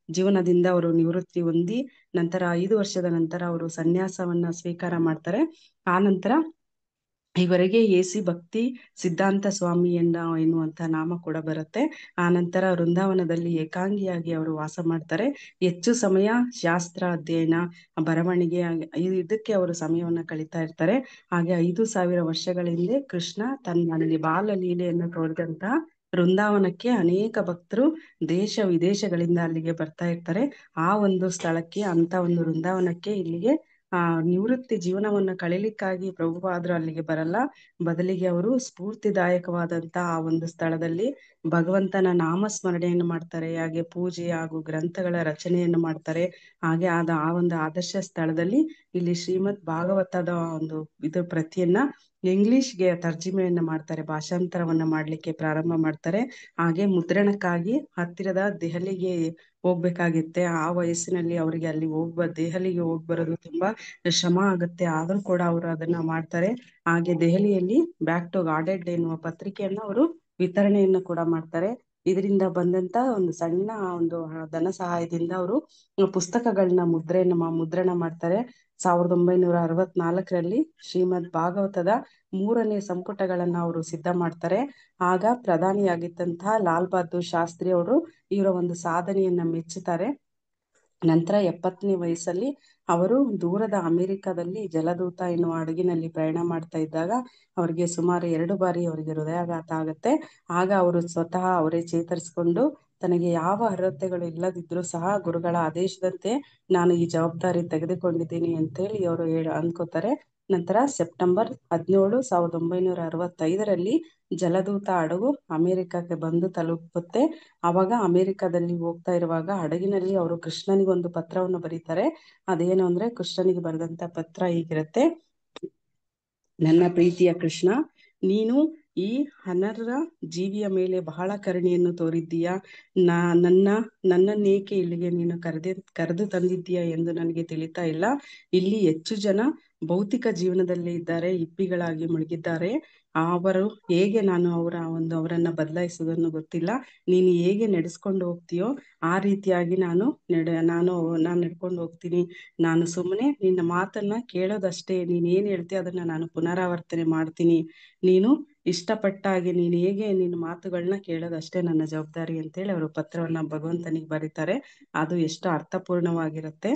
ಜೀವನದಿಂದ ಅವರು ನಿವೃತ್ತಿ ಹೊಂದಿ ನಂತರ 5 ವರ್ಷದ ನಂತರ ಅವರು ಸನ್ಯಾಸವನ್ನ ಸ್ವೀಕಾರ ಮಾಡ್ತಾರೆ. ಆ ನಂತರ ಇವರಿಗೆ ಎಸಿ ಭಕ್ತಿ ಸಿದ್ಧಾಂತ ಸ್ವಾಮಿ ಎನ್ನುವಂತ ನಾಮ ಕೂಡ ಬರುತ್ತೆ. ಆ ನಂತರ ವೃಂದಾವನದಲ್ಲಿ ಏಕಾಂಗಿಯಾಗಿ ಅವರು ವಾಸ ಮಾಡ್ತಾರೆ. ಹೆಚ್ಚು ಸಮಯ ಶಾಸ್ತ್ರ ಅಧ್ಯಯನ, ಬರವಣಿಗೆ ಇದಕ್ಕೆ ಅವರು ಸಮಯವನ್ನ ಕಳೀತಾ ಇರ್ತಾರೆ. ಹಾಗೆ 5,000 ವರ್ಷಗಳ ಹಿಂದೆ ಕೃಷ್ಣ ತನ್ನ ಬಾಲ ಲೀಲೆಯನ್ನು ತೋರಿದಂತಹ ವೃಂದಾವನಕ್ಕೆ ಅನೇಕ ಭಕ್ತರು ದೇಶ ವಿದೇಶಗಳಿಂದ ಅಲ್ಲಿಗೆ ಬರ್ತಾ ಇರ್ತಾರೆ. ಆ ಒಂದು ಸ್ಥಳಕ್ಕೆ ಅಂತ ಒಂದು ವೃಂದಾವನಕ್ಕೆ ಇಲ್ಲಿಗೆ ನಿವೃತ್ತಿ ಜೀವನವನ್ನ ಕಳೀಲಿಕ್ಕಾಗಿ ಪ್ರಭುಪಾದರು ಅಲ್ಲಿಗೆ ಬರಲ್ಲ. ಬದಲಿಗೆ ಅವರು ಸ್ಫೂರ್ತಿದಾಯಕವಾದಂತಹ ಆ ಒಂದು ಸ್ಥಳದಲ್ಲಿ ಭಗವಂತನ ನಾಮಸ್ಮರಣೆಯನ್ನು ಮಾಡ್ತಾರೆ. ಹಾಗೆ ಪೂಜೆ ಹಾಗೂ ಗ್ರಂಥಗಳ ರಚನೆಯನ್ನು ಮಾಡ್ತಾರೆ. ಹಾಗೆ ಆ ಒಂದು ಆದರ್ಶ ಸ್ಥಳದಲ್ಲಿ ಇಲ್ಲಿ ಶ್ರೀಮದ್ ಭಾಗವತದ ಒಂದು ಪ್ರತಿಯನ್ನ ಇಂಗ್ಲಿಷ್ಗೆ ತರ್ಜಿಮೆಯನ್ನ ಮಾಡ್ತಾರೆ, ಭಾಷಾಂತರವನ್ನ ಮಾಡ್ಲಿಕ್ಕೆ ಪ್ರಾರಂಭ ಮಾಡ್ತಾರೆ. ಹಾಗೆ ಮುದ್ರಣಕ್ಕಾಗಿ ಹತ್ತಿರದ ದೆಹಲಿಗೆ ಹೋಗ್ಬೇಕಾಗಿತ್ತೆ. ಆ ವಯಸ್ಸಿನಲ್ಲಿ ಅವರಿಗೆ ಅಲ್ಲಿ ದೆಹಲಿಗೆ ಹೋಗ್ಬರೋದು ತುಂಬಾ ಶ್ರಮ ಆಗುತ್ತೆ. ಆದ್ರೂ ಕೂಡ ಅವರು ಅದನ್ನ ಮಾಡ್ತಾರೆ. ಹಾಗೆ ದೆಹಲಿಯಲ್ಲಿ ಬ್ಯಾಕ್ ಟು ಗಾಡೆಡ್ ಎನ್ನುವ ಪತ್ರಿಕೆಯನ್ನು ಅವರು ವಿತರಣೆಯನ್ನು ಕೂಡ ಮಾಡ್ತಾರೆ. ಇದರಿಂದ ಬಂದಂತ ಒಂದು ಸಣ್ಣ ಒಂದು ಧನ ಸಹಾಯದಿಂದ ಅವರು ಪುಸ್ತಕಗಳನ್ನ ಮುದ್ರಣ ಮಾಡ್ತಾರೆ. 1964ರಲ್ಲಿ ಶ್ರೀಮದ್ ಭಾಗವತದ 3ನೇ ಸಂಪುಟಗಳನ್ನ ಅವರು ಸಿದ್ಧ ಮಾಡ್ತಾರೆ. ಆಗ ಪ್ರಧಾನಿಯಾಗಿದ್ದಂತಹ ಲಾಲ್ ಬಹದ್ದೂರ್ ಶಾಸ್ತ್ರಿ ಅವರು ಇವರ ಒಂದು ಸಾಧನೆಯನ್ನ ಮೆಚ್ಚುತ್ತಾರೆ. ನಂತರ 70ನೇ ವಯಸ್ಸಲ್ಲಿ ಅವರು ದೂರದ ಅಮೆರಿಕದಲ್ಲಿ ಜಲದೂತ ಎನ್ನುವ ಹಡಗಿನಲ್ಲಿ ಪ್ರಯಾಣ ಮಾಡ್ತಾ ಇದ್ದಾಗ ಅವರಿಗೆ ಸುಮಾರು 2 ಬಾರಿ ಅವರಿಗೆ ಹೃದಯಾಘಾತ ಆಗುತ್ತೆ. ಆಗ ಅವರು ಸ್ವತಃ ಅವರೇ ಚೇತರಿಸಿಕೊಂಡು ತನಗೆ ಯಾವ ಅರ್ಹತೆಗಳು ಇಲ್ಲದಿದ್ರೂ ಸಹ ಗುರುಗಳ ಆದೇಶದಂತೆ ನಾನು ಈ ಜವಾಬ್ದಾರಿ ತೆಗೆದುಕೊಂಡಿದ್ದೀನಿ ಅಂತೇಳಿ ಅವರು ಅನ್ಕೋತಾರೆ. ನಂತರ ಸೆಪ್ಟೆಂಬರ್ 17, 1965ರಲ್ಲಿ ಜಲದೂತ ಹಡಗು ಅಮೆರಿಕಕ್ಕೆ ಬಂದು ತಲುಪುತ್ತೆ. ಅವಾಗ ಅಮೆರಿಕದಲ್ಲಿ ಹೋಗ್ತಾ ಇರುವಾಗ ಹಡಗಿನಲ್ಲಿ ಅವರು ಕೃಷ್ಣನಿಗೊಂದು ಪತ್ರವನ್ನು ಬರೀತಾರೆ. ಅದೇನು ಅಂದ್ರೆ ಕೃಷ್ಣನಿಗೆ ಬರೆದಂತ ಪತ್ರ ಹೀಗಿರುತ್ತೆ: ನನ್ನ ಪ್ರೀತಿಯ ಕೃಷ್ಣ, ನೀನು ಈ ಅನರ್ಹ ಜೀವಿಯ ಮೇಲೆ ಬಹಳ ಕರುಣೆಯನ್ನು ತೋರಿದ್ದೀಯಾ. ನನ್ನನ್ನೇಕೆ ಇಲ್ಲಿಗೆ ನೀನು ಕರೆದು ತಂದಿದ್ದೀಯಾ ಎಂದು ನನಗೆ ತಿಳಿತಾ ಇಲ್ಲ. ಇಲ್ಲಿ ಹೆಚ್ಚು ಜನ ಭೌತಿಕ ಜೀವನದಲ್ಲಿ ಇದ್ದಾರೆ, ಹಿಪ್ಪಿಗಳಾಗಿ ಮುಳುಗಿದ್ದಾರೆ. ಅವರು ಹೇಗೆ ನಾನು ಅವರನ್ನ ಬದಲಾಯಿಸುವುದನ್ನು ಗೊತ್ತಿಲ್ಲ. ನೀನು ಹೇಗೆ ನಡೆಸ್ಕೊಂಡು ಹೋಗ್ತೀಯೋ ಆ ರೀತಿಯಾಗಿ ನಾನು ನಡ್ಕೊಂಡು ಹೋಗ್ತೀನಿ. ನಾನು ಸುಮ್ಮನೆ ನಿನ್ನ ಮಾತನ್ನ ಕೇಳೋದಷ್ಟೇ. ನೀನ್ ಏನ್ ಹೇಳ್ತೀಯ ಅದನ್ನ ನಾನು ಪುನರಾವರ್ತನೆ ಮಾಡ್ತೀನಿ. ನೀನು ಇಷ್ಟಪಟ್ಟಾಗೆ ನೀನು ಹೇಗೆ ನಿನ್ನ ಮಾತುಗಳನ್ನ ಕೇಳೋದಷ್ಟೇ ನನ್ನ ಜವಾಬ್ದಾರಿ ಅಂತೇಳಿ ಅವರು ಪತ್ರವನ್ನ ಭಗವಂತನಿಗೆ ಬರೀತಾರೆ. ಅದು ಎಷ್ಟು ಅರ್ಥಪೂರ್ಣವಾಗಿರುತ್ತೆ.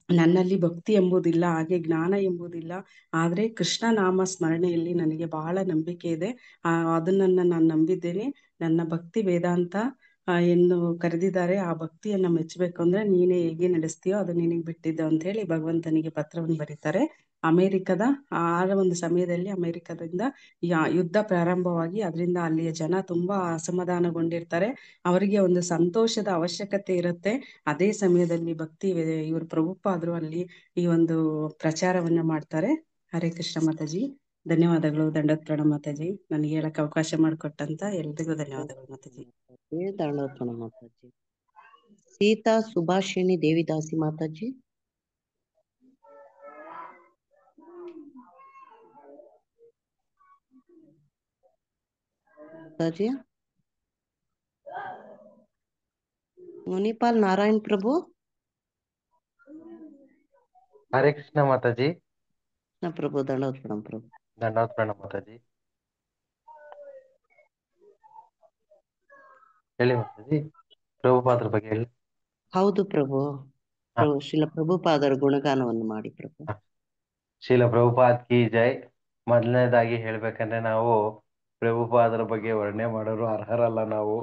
ನನ್ನಲ್ಲಿ ಭಕ್ತಿ ಎಂಬುದಿಲ್ಲ, ಹಾಗೆ ಜ್ಞಾನ ಎಂಬುದಿಲ್ಲ, ಆದ್ರೆ ಕೃಷ್ಣ ನಾಮ ಸ್ಮರಣೆಯಲ್ಲಿ ನನಗೆ ಬಹಳ ನಂಬಿಕೆ ಇದೆ. ಅದನ್ನ ನಾನು ನಂಬಿದ್ದೇನೆ. ನನ್ನ ಭಕ್ತಿ ವೇದಾಂತ ಎಂದು ಕರೆದಿದ್ದಾರೆ. ಆ ಭಕ್ತಿಯನ್ನ ಮೆಚ್ಚಬೇಕು ಅಂದ್ರೆ ನೀನೇ ಹೇಗೆ ನಡೆಸ್ತೀಯೋ ಅದು ನಿನಗೆ ಬಿಟ್ಟಿದ್ದು ಅಂತ ಹೇಳಿ ಭಗವಂತನಿಗೆ ಪತ್ರವನ್ನು ಬರೀತಾರೆ. ಅಮೆರಿಕದ ಆ ಒಂದು ಸಮಯದಲ್ಲಿ ಅಮೆರಿಕದಿಂದ ಯುದ್ಧ ಪ್ರಾರಂಭವಾಗಿ ಅದರಿಂದ ಅಲ್ಲಿಯ ಜನ ತುಂಬಾ ಅಸಮಾಧಾನಗೊಂಡಿರ್ತಾರೆ. ಅವರಿಗೆ ಒಂದು ಸಂತೋಷದ ಅವಶ್ಯಕತೆ ಇರುತ್ತೆ. ಅದೇ ಸಮಯದಲ್ಲಿ ಇವರು ಪ್ರಭುಪಾದರು ಅಲ್ಲಿ ಈ ಒಂದು ಪ್ರಚಾರವನ್ನ ಮಾಡ್ತಾರೆ. ಹರೇ ಕೃಷ್ಣ ಮಾತಾಜಿ. ಧನ್ಯವಾದಗಳು. ದಂಡೋತ್ ಪ್ರಣಾಮ ಮಾತಾಜಿ. ನನಗೆ ಹೇಳಕ್ ಅವಕಾಶ ಮಾಡಿಕೊಟ್ಟಂತ ಎಲ್ರಿಗೂ ಧನ್ಯವಾದಗಳು ಮಾತಾಜಿ. ದಂಡೋತ್ ಪ್ರಣಾಮ ಮಾತಾಜಿ. ಸೀತಾ ಸುಭಾಷಿಣಿ ದೇವಿದಾಸಿ ಮಾತಾಜಿ. ಮಾತಾಜಿ. ಮುನಿಪಾಲ್ ನಾರಾಯಣ್ ಪ್ರಭು. ಹರೇ ಕೃಷ್ಣ ಮಾತಾಜಿ. ಪ್ರಭು ದಂಡೋತ್ ಪ್ರಣಾಮ ಪ್ರಭು. ದಂಡೋತ್ ಪ್ರಣಾಮ ಮಾತಾಜಿ. ಹೇಳಿ ಮಾತಾಜಿ, ಪ್ರಭುಪಾದರ ಬಗ್ಗೆ ಹೇಳಿ. ಹೌದು ಪ್ರಭು. ಶ್ರೀಲ ಪ್ರಭುಪಾದರ ಗುಣಗಾನವನ್ನು ಮಾಡಿ ಪ್ರಭು. ಶ್ರೀಲ ಪ್ರಭುಪಾದ್ ಕಿ ಜೈ. ಮೊದಲನೇದಾಗಿ ಹೇಳ್ಬೇಕಂದ್ರೆ ನಾವು ಪ್ರಭುಪಾದರ ಬಗ್ಗೆ ವರ್ಣನೆ ಮಾಡೋರು ಅರ್ಹರಲ್ಲ ನಾವು.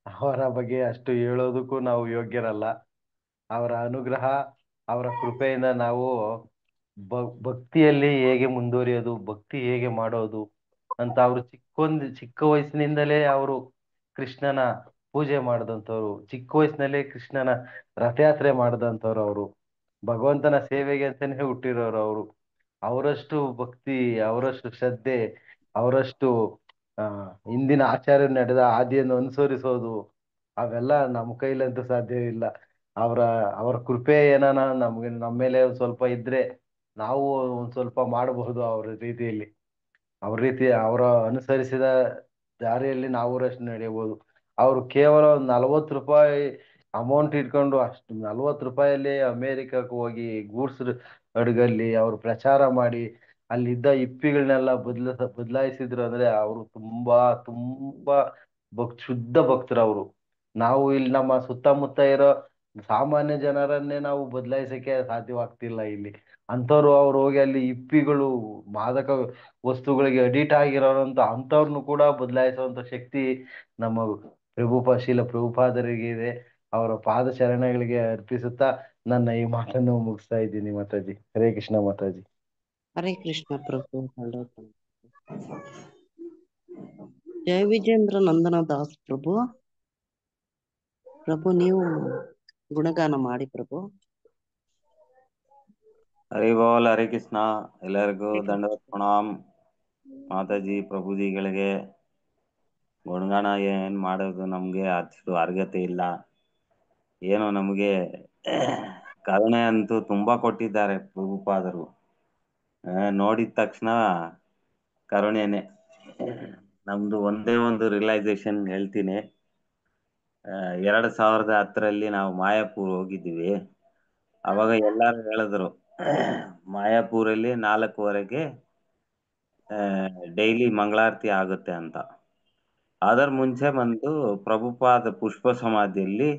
ಅವರ ಬಗ್ಗೆ ಅಷ್ಟು ಹೇಳೋದಕ್ಕೂ ನಾವು ಯೋಗ್ಯರಲ್ಲ. ಅವರ ಅನುಗ್ರಹ, ಅವರ ಕೃಪೆಯಿಂದ ನಾವು ಭಕ್ತಿಯಲ್ಲಿ ಹೇಗೆ ಮುಂದುವರಿಯೋದು, ಭಕ್ತಿ ಹೇಗೆ ಮಾಡೋದು ಅಂತ ಅವರು ಚಿಕ್ಕ ವಯಸ್ಸಿನಿಂದಲೇ ಅವರು ಕೃಷ್ಣನ ಪೂಜೆ ಮಾಡಿದಂಥವ್ರು, ಚಿಕ್ಕ ವಯಸ್ಸಿನಲ್ಲೇ ಕೃಷ್ಣನ ರಥಯಾತ್ರೆ ಮಾಡಿದಂಥವ್ರು. ಅವರು ಭಗವಂತನ ಸೇವೆಗೆ ಅಂತಾನೆ ಹುಟ್ಟಿರೋರು. ಅವರು ಅವರಷ್ಟು ಭಕ್ತಿ, ಅವರಷ್ಟು ಶ್ರದ್ಧೆ, ಅವರಷ್ಟು ಹಿಂದಿನ ಆಚಾರ್ಯ ನಡೆದ ಹಾದಿಯನ್ನು ಅನುಸರಿಸೋದು ಅವೆಲ್ಲ ನಮ್ಮ ಕೈಲಂತೂ ಸಾಧ್ಯವಿಲ್ಲ. ಅವರ ಕೃಪೆ ಏನಾನ ನಮ್ಮ ಮೇಲೆ ಒಂದ್ ಸ್ವಲ್ಪ ಇದ್ರೆ ನಾವು ಒಂದ್ ಸ್ವಲ್ಪ ಮಾಡಬಹುದು. ಅವ್ರ ರೀತಿಯಲ್ಲಿ ಅವರ ಅನುಸರಿಸಿದ ದಾರಿಯಲ್ಲಿ ನಾವು ಅಷ್ಟು ನಡೆಯಬಹುದು. ಅವರು ಕೇವಲ ಒಂದು 40 ರೂಪಾಯಿ ಅಮೌಂಟ್ ಇಟ್ಕೊಂಡು ಅಷ್ಟು 40 ರೂಪಾಯಲ್ಲಿ ಅಮೇರಿಕಕ್ಕೆ ಹೋಗಿ ಗೂಡ್ಸ್ ಹಡಗಲ್ಲಿ ಅವರು ಪ್ರಚಾರ ಮಾಡಿ ಅಲ್ಲಿದ್ದ ಇಪ್ಪಿಗಳನ್ನೆಲ್ಲ ಬದಲಾಯಿಸಿದ್ರು ಅಂದ್ರೆ ಅವರು ತುಂಬಾ ಶುದ್ಧ ಭಕ್ತರು ಅವರು. ನಾವು ಇಲ್ಲಿ ನಮ್ಮ ಸುತ್ತಮುತ್ತ ಇರೋ ಸಾಮಾನ್ಯ ಜನರನ್ನೇ ನಾವು ಬದಲಾಯಿಸಕ್ಕೆ ಸಾಧ್ಯವಾಗ್ತಿಲ್ಲ ಇಲ್ಲಿ. ಅಂಥವ್ರು ಅವ್ರು ಹೋಗಿ ಅಲ್ಲಿ ಇಪ್ಪಿಗಳು, ಮಾದಕ ವಸ್ತುಗಳಿಗೆ ಅಡಿಟ್ ಆಗಿರೋರಂತ ಅಂಥವ್ರನ್ನು ಕೂಡ ಬದಲಾಯಿಸುವಂತ ಶಕ್ತಿ ನಮ್ಮ ಶೀಲ ಪ್ರಭುಪಾದರಿಗೆ ಇದೆ. ಅವರ ಪಾದ ಚರಣಗಳಿಗೆ ಅರ್ಪಿಸುತ್ತಾ ನನ್ನ ಈ ಮಾತನ್ನು ಮುಗಿಸ್ತಾ ಇದ್ದೀನಿ ಮಾತಾಜಿ. ಹರೇ ಕೃಷ್ಣ ಮಾತಾಜಿ. ಹರೇ ಕೃಷ್ಣ ಪ್ರಭು. ಜಯ ವಿಜೇಂದ್ರ ನಂದನ ದಾಸ್ ಪ್ರಭು. ಪ್ರಭು ನೀವು ಗುಣಗಾನ ಮಾಡಿ ಪ್ರಭು. ಹರಿ ಬೋಲ್, ಹರೇ ಕೃಷ್ಣ. ಎಲ್ಲರಿಗೂ ದಂಡವತ್ ಪ್ರಣಾಮ್. ಮಾತಾಜಿ ಪ್ರಭುಜಿಗಳಿಗೆ ಗುಣಗಾನ ಏನ್ ಮಾಡೋದು ನಮ್ಗೆ ಅಷ್ಟು ಅರ್ಹತೆ ಇಲ್ಲ. ಏನು ನಮಗೆ ಕರುಣೆ ಅಂತೂ ತುಂಬಾ ಕೊಟ್ಟಿದ್ದಾರೆ ಪ್ರಭುಪಾದರು. ನೋಡಿದ ತಕ್ಷಣ ಕರುಣೆನೆ. ನಮ್ದು ಒಂದೇ ಒಂದು ರಿಯಲೈಸೇಷನ್ ಹೇಳ್ತೀನಿ. 2010 ನಾವು ಮಾಯಾಪುರ್ ಹೋಗಿದ್ದೀವಿ. ಅವಾಗ ಎಲ್ಲಾರು ಹೇಳಿದ್ರು ಮಾಯಾಪುರಲ್ಲಿ 4:15ಗೆ ಡೈಲಿ ಮಂಗಳಾರತಿ ಆಗುತ್ತೆ ಅಂತ. ಅದರ ಮುಂಚೆ ಬಂದು ಪ್ರಭುಪಾದ ಪುಷ್ಪ ಸಮಾಧಿಯಲ್ಲಿ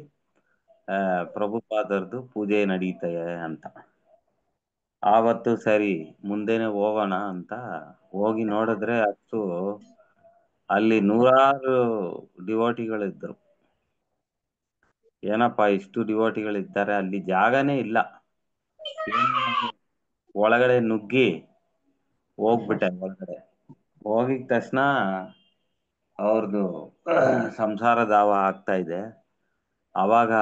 ಪ್ರಭುಪಾದರದು ಪೂಜೆ ನಡೀತದೆ ಅಂತ. ಆವತ್ತು ಸರಿ ಮುಂದೆನೆ ಹೋಗೋಣ ಅಂತ ಹೋಗಿ ನೋಡಿದ್ರೆ ಅಷ್ಟು ಅಲ್ಲಿ 100 ಡಿವೋಟಿಗಳಿದ್ರು. ಏನಪ್ಪಾ ಇಷ್ಟು ಡಿವೋಟಿಗಳಿದ್ದಾರೆ, ಅಲ್ಲಿ ಜಾಗನೇ ಇಲ್ಲ. ಒಳಗಡೆ ನುಗ್ಗಿ ಹೋಗ್ಬಿಟ್ಟೆ. ಒಳಗಡೆ ಹೋಗಿದ ತಕ್ಷಣ ಅವ್ರದ್ದು ಸಂಸಾರ ದಾವ ಆಗ್ತಾ ಇದೆ. ಅವಾಗ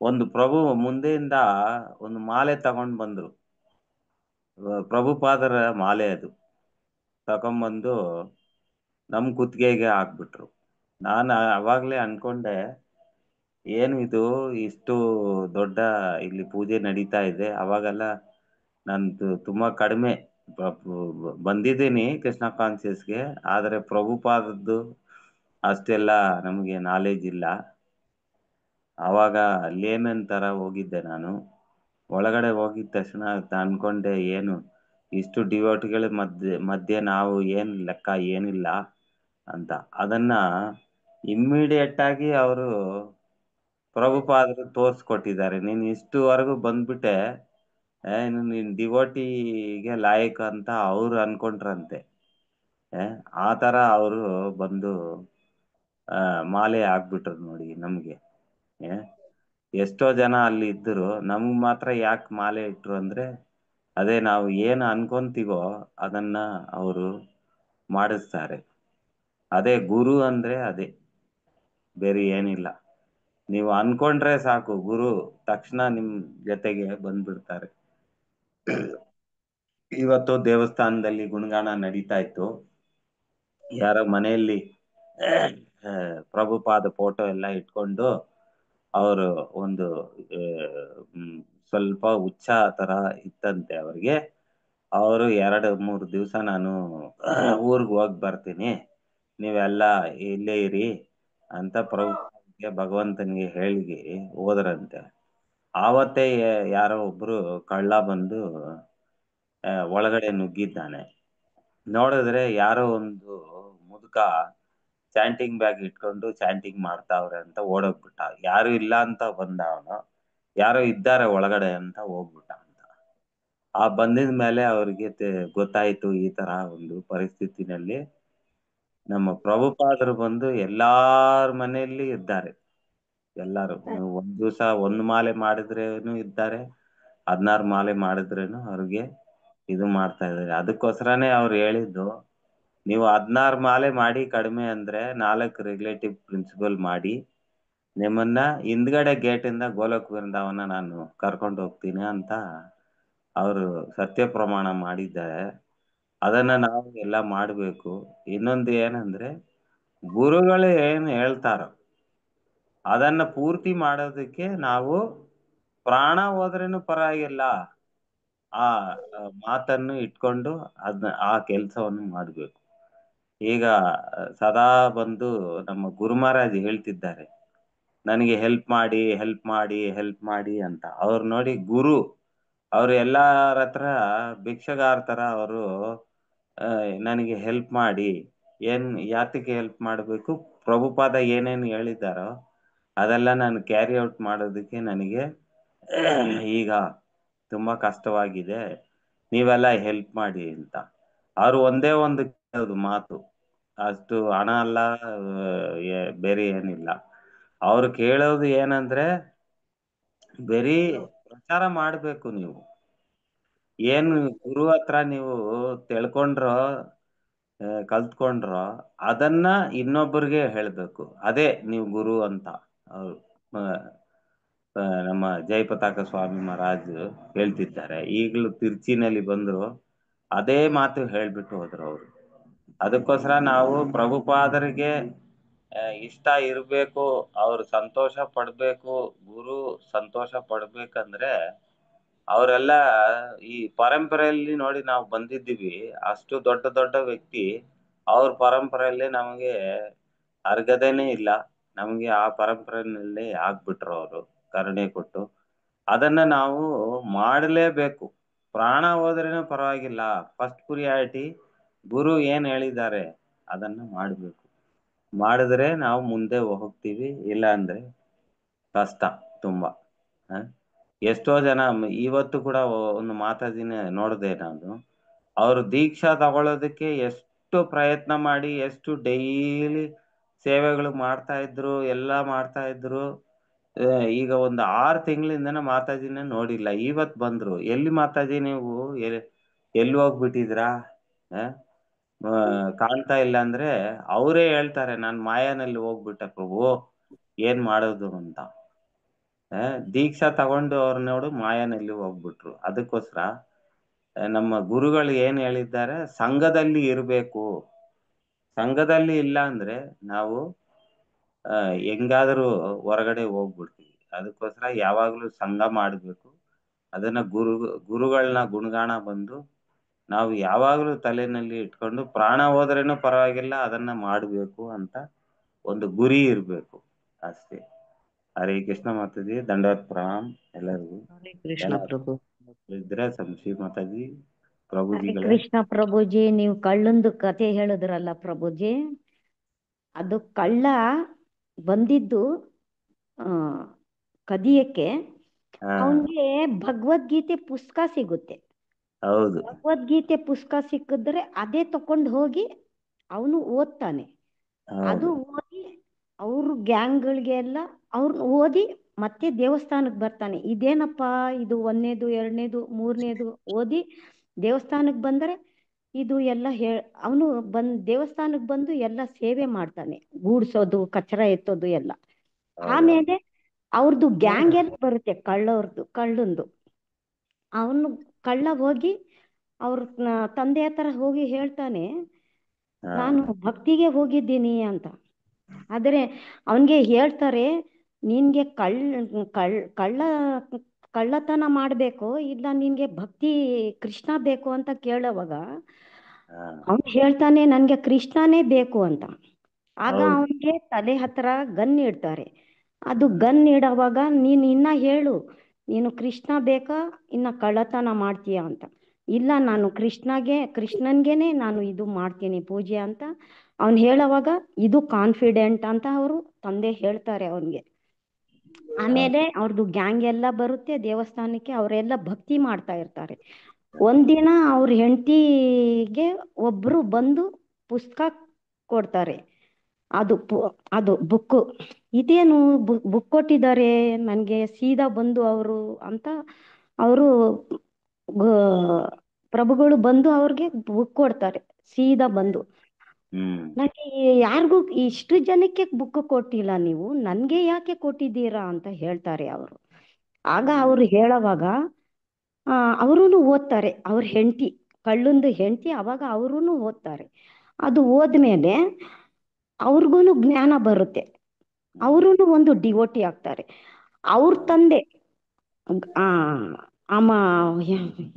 ಒಂದು ಪ್ರಭು ಮುಂದೆಯಿಂದ ಒಂದು ಮಾಲೆ ತಗೊಂಡ್ ಬಂದ್ರು. ಪ್ರಭುಪಾದರ ಮಾಲೆ ಅದು ತಗೊಂಡ್ಬಂದು ನಮ್ ಕುತ್ತಿಗೆಗೆ ಹಾಕ್ಬಿಟ್ರು. ನಾನು ಅವಾಗ್ಲೇ ಅನ್ಕೊಂಡೆ, ಏನು ಇದು ಇಷ್ಟು ದೊಡ್ಡ ಇಲ್ಲಿ ಪೂಜೆ ನಡೀತಾ ಇದೆ. ಅವಾಗೆಲ್ಲ ನಾನು ತುಂಬಾ ಕಡಿಮೆ ಬಂದಿದ್ದೀನಿ ಕೃಷ್ಣ ಕಾನ್ಸಿಯಸ್ಗೆ, ಆದರೆ ಪ್ರಭುಪಾದದ್ದು ಅಷ್ಟೆಲ್ಲ ನಮಗೆ ನಾಲೆಜ್ ಇಲ್ಲ. ಅವಾಗ ಲೇಮನ್ ತರ ಹೋಗಿದ್ದೆ ನಾನು. ಒಳಗಡೆ ಹೋಗಿದ ತಕ್ಷಣ ಅನ್ಕೊಂಡೆ, ಏನು ಇಷ್ಟು ಡಿವೋಟಿಗಳ ಮಧ್ಯೆ ನಾವು ಏನ್ ಲೆಕ್ಕ ಏನಿಲ್ಲ ಅಂತ. ಅದನ್ನ ಇಮ್ಮಿಡಿಯೇಟ್ ಆಗಿ ಅವರು ಪ್ರಭುಪಾದರು ತೋರ್ಸ್ಕೊಟ್ಟಿದ್ದಾರೆ. ನೀನ್ ಇಷ್ಟುವರೆಗೂ ಬಂದ್ಬಿಟ್ಟೆ, ನೀನ್ ಡಿವೋಟಿಗೆ ಲಾಯಕ್ ಅಂತ ಅವ್ರು ಅನ್ಕೊಂಡ್ರಂತೆ. ಆ ತರ ಅವರು ಬಂದು ಮಾಲೆ ಹಾಕ್ಬಿಟ್ರು ನೋಡಿ ನಮ್ಗೆ. ಎಷ್ಟೋ ಜನ ಅಲ್ಲಿ ಇದ್ರು, ನಮ್ಗ್ ಮಾತ್ರ ಯಾಕೆ ಮಾಲೆ ಇಟ್ರು ಅಂದ್ರೆ, ಅದೇ ನಾವು ಏನು ಅನ್ಕೊಂತೀವೋ ಅದನ್ನ ಅವರು ಮಾಡಿಸ್ತಾರೆ. ಅದೇ ಗುರು ಅಂದ್ರೆ ಅದೇ, ಬೇರೆ ಏನಿಲ್ಲ. ನೀವು ಅನ್ಕೊಂಡ್ರೆ ಸಾಕು, ಗುರು ತಕ್ಷಣ ನಿಮ್ ಜೊತೆಗೆ ಬಂದ್ಬಿಡ್ತಾರೆ. ಇವತ್ತು ದೇವಸ್ಥಾನದಲ್ಲಿ ಗುಣಗಾನ ನಡೀತಾ ಇತ್ತು. ಯಾರ ಮನೆಯಲ್ಲಿ ಪ್ರಭುಪಾದ ಫೋಟೋ ಎಲ್ಲ ಇಟ್ಕೊಂಡು ಅವರು ಒಂದು ಸ್ವಲ್ಪ ಉಚ್ಚ ತರ ಇತ್ತಂತೆ ಅವ್ರಿಗೆ. ಅವರು 2-3 ದಿವಸ ನಾನು ಊರ್ಗ್ ಹೋಗಿ ಬರ್ತೀನಿ, ನೀವೆಲ್ಲ ಇಲ್ಲೇ ಇರಿ ಅಂತ ಪ್ರಭುಪಾದಕ್ಕೆ ಭಗವಂತನಿಗೆ ಹೇಳಿ ಹೋದ್ರಂತೆ. ಆವತ್ತೇ ಯಾರೋ ಒಬ್ರು ಕಳ್ಳ ಬಂದು ಒಳಗಡೆ ನುಗ್ಗಿದ್ದಾನೆ. ನೋಡಿದ್ರೆ ಯಾರೋ ಒಂದು ಮುದುಕ ಚಾಂಟಿಂಗ್ ಬ್ಯಾಗ್ ಇಟ್ಕೊಂಡು ಚಾಂಟಿಂಗ್ ಮಾಡ್ತಾವ್ರೆ ಅಂತ ಓಡೋಗ್ಬಿಟ್ಟ. ಯಾರು ಇಲ್ಲ ಅಂತ ಬಂದ ಅವನು, ಯಾರೋ ಇದ್ದಾರೆ ಒಳಗಡೆ ಅಂತ ಹೋಗ್ಬಿಟ್ಟ ಅಂತ. ಆ ಬಂದಿದ ಮೇಲೆ ಅವ್ರಿಗೆ ಗೊತ್ತಾಯ್ತು ಈ ತರ ಒಂದು ಪರಿಸ್ಥಿತಿನಲ್ಲಿ ನಮ್ಮ ಪ್ರಭುಪಾದರು ಬಂದು ಎಲ್ಲಾರ ಮನೆಯಲ್ಲಿ ಇದ್ದಾರೆ. ಎಲ್ಲಾರು ನೀವು ಒಂದ್ ದಿವಸ ಒಂದು ಮಾಲೆ ಮಾಡಿದ್ರೇನು ಇದ್ದಾರೆ, 16 ಮಾಲೆ ಮಾಡಿದ್ರೇನು ಅವ್ರಿಗೆ ಇದು ಮಾಡ್ತಾ ಇದ್ದಾರೆ. ಅದಕ್ಕೋಸ್ಕರನೇ ಅವ್ರು ಹೇಳಿದ್ದು, ನೀವು 16 ಮಾಲೆ ಮಾಡಿ ಕಡಿಮೆ ಅಂದ್ರೆ 4 ರಿಲೇಟಿವ್ ಪ್ರಿನ್ಸಿಪಲ್ ಮಾಡಿ ನಿಮ್ಮನ್ನ ಹಿಂದ್ಗಡೆ ಗೇಟಿಂದ ಗೋಲಕ್ ವೃಂದಾವನ ನಾನು ಕರ್ಕೊಂಡು ಹೋಗ್ತೀನಿ ಅಂತ ಅವರು ಸತ್ಯ ಪ್ರಮಾಣ ಮಾಡಿದ್ದಾರೆ. ಅದನ್ನ ನಾವು ಎಲ್ಲ ಮಾಡ್ಬೇಕು. ಇನ್ನೊಂದು ಏನಂದ್ರೆ ಗುರುಗಳು ಏನ್ ಹೇಳ್ತಾರೋ ಅದನ್ನ ಪೂರ್ತಿ ಮಾಡೋದಕ್ಕೆ ನಾವು ಪ್ರಾಣ ಹೋದ್ರೇನು ಪರವಾಗಿಲ್ಲ, ಆ ಮಾತನ್ನು ಇಟ್ಕೊಂಡು ಆ ಕೆಲಸವನ್ನು ಮಾಡ್ಬೇಕು. ಈಗ ಸದಾ ಬಂದು ನಮ್ಮ ಗುರು ಮಹಾರಾಜ್ ಹೇಳ್ತಿದ್ದಾರೆ, ನನಗೆ ಹೆಲ್ಪ್ ಮಾಡಿ ಹೆಲ್ಪ್ ಮಾಡಿ ಹೆಲ್ಪ್ ಮಾಡಿ ಅಂತ. ಅವ್ರು ನೋಡಿ ಗುರು, ಅವ್ರು ಎಲ್ಲಾರ ಹತ್ರ ಭಿಕ್ಷಗಾರ ತರ ಅವರು ನನಗೆ ಹೆಲ್ಪ್ ಮಾಡಿ, ಯಾತಕ್ಕೆ ಹೆಲ್ಪ್ ಮಾಡಬೇಕು, ಪ್ರಭುಪಾದ ಏನೇನು ಹೇಳಿದಾರೋ ಅದೆಲ್ಲ ನಾನು ಕ್ಯಾರಿ ಔಟ್ ಮಾಡೋದಕ್ಕೆ ನನಗೆ ಈಗ ತುಂಬಾ ಕಷ್ಟವಾಗಿದೆ, ನೀವೆಲ್ಲ ಹೆಲ್ಪ್ ಮಾಡಿ ಅಂತ. ಅವ್ರು ಒಂದೇ ಒಂದು ಕೇಳೋದು ಮಾತು, ಅಷ್ಟು ಹಣ ಅಲ್ಲ, ಬೇರೆ ಏನಿಲ್ಲ. ಅವ್ರು ಕೇಳೋದು ಏನಂದ್ರೆ ಬರೀ ಪ್ರಚಾರ ಮಾಡ್ಬೇಕು. ನೀವು ಏನು ಗುರು ಹತ್ರ ನೀವು ತಿಳ್ಕೊಂಡ್ರೋ ಕಲ್ತ್ಕೊಂಡ್ರೋ ಅದನ್ನ ಇನ್ನೊಬ್ಬರಿಗೆ ಹೇಳ್ಬೇಕು. ಅದೇ ನೀವು ಗುರು ಅಂತ ಅವ್ರು ನಮ್ಮ ಜಯಪತಾಕ ಸ್ವಾಮಿ ಮಹಾರಾಜ್ ಹೇಳ್ತಿದ್ದಾರೆ. ಈಗಲೂ ತಿರುಚಿನಲ್ಲಿ ಬಂದ್ರು ಅದೇ ಮಾತು ಹೇಳ್ಬಿಟ್ಟು ಹೋದ್ರು ಅವರು. ಅದಕ್ಕೋಸ್ಕರ ನಾವು ಪ್ರಭುಪಾದರಿಗೆ ಇಷ್ಟ ಇರ್ಬೇಕು, ಅವ್ರು ಸಂತೋಷ ಪಡ್ಬೇಕು, ಗುರು ಸಂತೋಷ ಪಡ್ಬೇಕಂದ್ರೆ ಅವರೆಲ್ಲ ಈ ಪರಂಪರೆಯಲ್ಲಿ ನೋಡಿ ನಾವು ಬಂದಿದ್ದೀವಿ. ಅಷ್ಟು ದೊಡ್ಡ ದೊಡ್ಡ ವ್ಯಕ್ತಿ ಅವ್ರ ಪರಂಪರೆಯಲ್ಲಿ ನಮಗೆ ಅರ್ಗದೇನೆ ಇಲ್ಲ. ನಮಗೆ ಆ ಪರಂಪರೆಯಲ್ಲಿ ಆಗ್ಬಿಟ್ರು ಅವರು ಕರುಣೆ ಕೊಟ್ಟು. ಅದನ್ನ ನಾವು ಮಾಡಲೇಬೇಕು. ಪ್ರಾಣ ಹೋದ್ರೇನು ಪರವಾಗಿಲ್ಲ, ಫಸ್ಟ್ ಪ್ರಿಯಾರಿಟಿ ಗುರು ಏನ್ ಹೇಳಿದ್ದಾರೆ ಅದನ್ನ ಮಾಡ್ಬೇಕು. ಮಾಡಿದ್ರೆ ನಾವು ಮುಂದೆ ಹೋಗ್ತೀವಿ, ಇಲ್ಲ ಅಂದ್ರೆ ಕಷ್ಟ ತುಂಬಾ. ಎಷ್ಟೋ ಜನ ಇವತ್ತು ಕೂಡ ಒಂದು ಮಾತಾಜಿನ ನೋಡಿದೆ ನಾನು, ಅವರು ದೀಕ್ಷಾ ತಗೊಳ್ಳೋದಕ್ಕೆ ಎಷ್ಟು ಪ್ರಯತ್ನ ಮಾಡಿ ಎಷ್ಟು ಡೈಲಿ ಸೇವೆಗಳು ಮಾಡ್ತಾ ಇದ್ರು, ಎಲ್ಲ ಮಾಡ್ತಾ ಇದ್ರು. ಈಗ ಒಂದು 6 ತಿಂಗಳಿಂದನ ಮಾತಾಜಿನ ನೋಡಿಲ್ಲ. ಇವತ್ ಬಂದ್ರು, ಎಲ್ಲಿ ಮಾತಾಜಿ ನೀವು ಎಲ್ಲಿ ಹೋಗ್ಬಿಟ್ಟಿದ್ರಾ, ಕಾಣ್ತಾ ಇಲ್ಲ ಅಂದ್ರೆ ಅವರೇ ಹೇಳ್ತಾರೆ, ನಾನ್ ಮಾಯಾನಲ್ಲಿ ಹೋಗ್ಬಿಟ್ಟೆ ಪ್ರಭು, ಏನ್ ಮಾಡೋದು ಅಂತ. ದೀಕ್ಷಾ ತಗೊಂಡು ಅವ್ರ ನೋಡು ಮಾಯಾನಲ್ಲಿ ಹೋಗ್ಬಿಟ್ರು. ಅದಕ್ಕೋಸ್ಕರ ನಮ್ಮ ಗುರುಗಳು ಏನ್ ಹೇಳಿದ್ದಾರೆ, ಸಂಘದಲ್ಲಿ ಇರ್ಬೇಕು. ಸಂಘದಲ್ಲಿ ಇಲ್ಲ ಅಂದ್ರೆ ನಾವು ಹೆಂಗಾದ್ರೂ ಹೊರಗಡೆ ಹೋಗ್ಬಿಡ್ತೀವಿ. ಅದಕ್ಕೋಸ್ಕರ ಯಾವಾಗ್ಲೂ ಸಂಘ ಮಾಡ್ಬೇಕು. ಅದನ್ನ ಗುರುಗಳನ್ನ ಗುಣಗಾಣ ಬಂದು ನಾವು ಯಾವಾಗ್ಲೂ ತಲೆನಲ್ಲಿ ಇಟ್ಕೊಂಡು ಪ್ರಾಣ ಹೋದ್ರೇನು ಪರವಾಗಿಲ್ಲ ಅದನ್ನ ಮಾಡ್ಬೇಕು ಅಂತ ಒಂದು ಗುರಿ ಇರ್ಬೇಕು ಅಷ್ಟೇ. ಹರೇ ಕೃಷ್ಣ ಮಾತಾಜಿ, ದಂಡವತ್ ಪ್ರಣಾಮ್ ಎಲ್ಲರಿಗೂ. ಹರೇ ಕೃಷ್ಣ ಪ್ರಭು. ಇದ್ರೆ ಸಂಶಿ ಮಾತಾಜಿ, ಹರೇ ಪ್ರಭುಜಿಗಳೇ. ಕೃಷ್ಣ ಪ್ರಭುಜಿ, ನೀವು ಕಳ್ಳಂದು ಕತೆ ಹೇಳಿದ್ರಲ್ಲ ಪ್ರಭುಜಿ, ಅದು ಕಳ್ಳ ಬಂದಿದ್ದು ಕದಿಯಕ್ಕೆ ಅವನ್ಗೆ ಭಗವದ್ಗೀತೆ ಪುಸ್ತಕ ಸಿಗುತ್ತೆ. ಹೌದು, ಭಗವದ್ಗೀತೆ ಪುಸ್ತಕ ಸಿಕ್ಕಿದ್ರೆ ಅದೇ ತಕೊಂಡು ಹೋಗಿ ಅವನು ಓದ್ತಾನೆ. ಅದು ಓದಿ ಅವ್ರ ಗ್ಯಾಂಗ್ಗಳಿಗೆಲ್ಲ ಅವ್ರನ್ನ ಓದಿ ಮತ್ತೆ ದೇವಸ್ಥಾನಕ್ಕೆ ಬರ್ತಾನೆ. ಇದೇನಪ್ಪ ಇದು 1ನೇದು 2ನೇದು 3ನೇದು ಓದಿ ದೇವಸ್ಥಾನಕ್ಕೆ ಬಂದರೆ ಇದು ಎಲ್ಲ ಅವನು ದೇವಸ್ಥಾನಕ್ಕೆ ಬಂದು ಎಲ್ಲ ಸೇವೆ ಮಾಡ್ತಾನೆ, ಗೂಡ್ಸೋದು, ಕಚರ ಎತ್ತೋದು ಎಲ್ಲ. ಆಮೇಲೆ ಅವ್ರದ್ದು ಗ್ಯಾಂಗ್ ಎಲ್ಲ ಬರುತ್ತೆ, ಕಳ್ಳಂದು. ಅವನು ಕಳ್ಳ ಹೋಗಿ ಅವ್ರ ತಂದೆ ಹತ್ರ ಹೋಗಿ ಹೇಳ್ತಾನೆ, ನಾನು ಭಕ್ತಿಗೆ ಹೋಗಿದ್ದೀನಿ ಅಂತ. ಆದರೆ ಅವನ್ಗೆ ಹೇಳ್ತಾರೆ, ನಿನ್ಗೆ ಕಳ್ಳತನ ಮಾಡ್ಬೇಕು, ಇಲ್ಲ ನಿನ್ಗೆ ಭಕ್ತಿ ಕೃಷ್ಣ ಬೇಕು ಅಂತ ಕೇಳೋವಾಗ ಅವನು ಹೇಳ್ತಾನೆ, ನನ್ಗೆ ಕೃಷ್ಣನೇ ಬೇಕು ಅಂತ. ಆಗ ಅವನಿಗೆ ತಲೆ ಹತ್ರ ಗನ್ ಇಡ್ತಾರೆ. ಅದು ಗನ್ ಇಡೋವಾಗ ನೀನು ಇನ್ನ ಹೇಳು, ನೀನು ಕೃಷ್ಣ ಬೇಕಾ ಇನ್ನ ಕಳ್ಳತನ ಮಾಡ್ತೀಯ ಅಂತ. ಇಲ್ಲ, ನಾನು ಕೃಷ್ಣನ್ಗೆನೆ ನಾನು ಇದು ಮಾಡ್ತೀನಿ ಪೂಜೆ ಅಂತ ಅವನು ಹೇಳೋವಾಗ ಇದು ಕಾನ್ಫಿಡೆಂಟ್ ಅಂತ ಅವರು ತಂದೆ ಹೇಳ್ತಾರೆ ಅವನ್ಗೆ. ಆಮೇಲೆ ಅವ್ರದ್ದು ಗ್ಯಾಂಗ್ ಎಲ್ಲ ಬರುತ್ತೆ ದೇವಸ್ಥಾನಕ್ಕೆ, ಅವರೆಲ್ಲ ಭಕ್ತಿ ಮಾಡ್ತಾ ಇರ್ತಾರೆ. ಒಂದಿನ ಅವ್ರ ಹೆಂಡತಿಗೆ ಒಬ್ರು ಬಂದು ಪುಸ್ತಕ ಕೊಡ್ತಾರೆ. ಅದು ಬುಕ್ಕು. ಇದೇನು ಬುಕ್ ಕೊಟ್ಟಿದ್ದಾರೆ ನನಗೆ ಸೀದಾ ಬಂದು ಅವರು ಅಂತ ಅವರು ಪ್ರಭುಗಳು ಬಂದು ಅವ್ರಿಗೆ ಬುಕ್ ಕೊಡ್ತಾರೆ ಸೀದಾ ಬಂದು. ನನಗೆ ಯಾರಿಗೂ ಇಷ್ಟು ಜನಕ್ಕೆ ಬುಕ್ ಕೊಟ್ಟಿಲ್ಲ ನೀವು, ನನಗೆ ಯಾಕೆ ಕೊಟ್ಟಿದ್ದೀರಾ ಅಂತ ಹೇಳ್ತಾರೆ ಅವರು. ಆಗ ಅವರು ಹೇಳೋವಾಗ ಅವರೂ ಓದ್ತಾರೆ. ಅವ್ರ ಹೆಂಡತಿ, ಕಳ್ಳಂದು ಹೆಂಡತಿ, ಅವಾಗ ಅವರೂ ಓದ್ತಾರೆ. ಅದು ಓದ್ಮೇಲೆ ಅವ್ರಿಗೂ ಜ್ಞಾನ ಬರುತ್ತೆ. ಅವರೂ ಒಂದು ಡಿವೋಟಿ ಆಗ್ತಾರೆ. ಅವ್ರ ತಂದೆ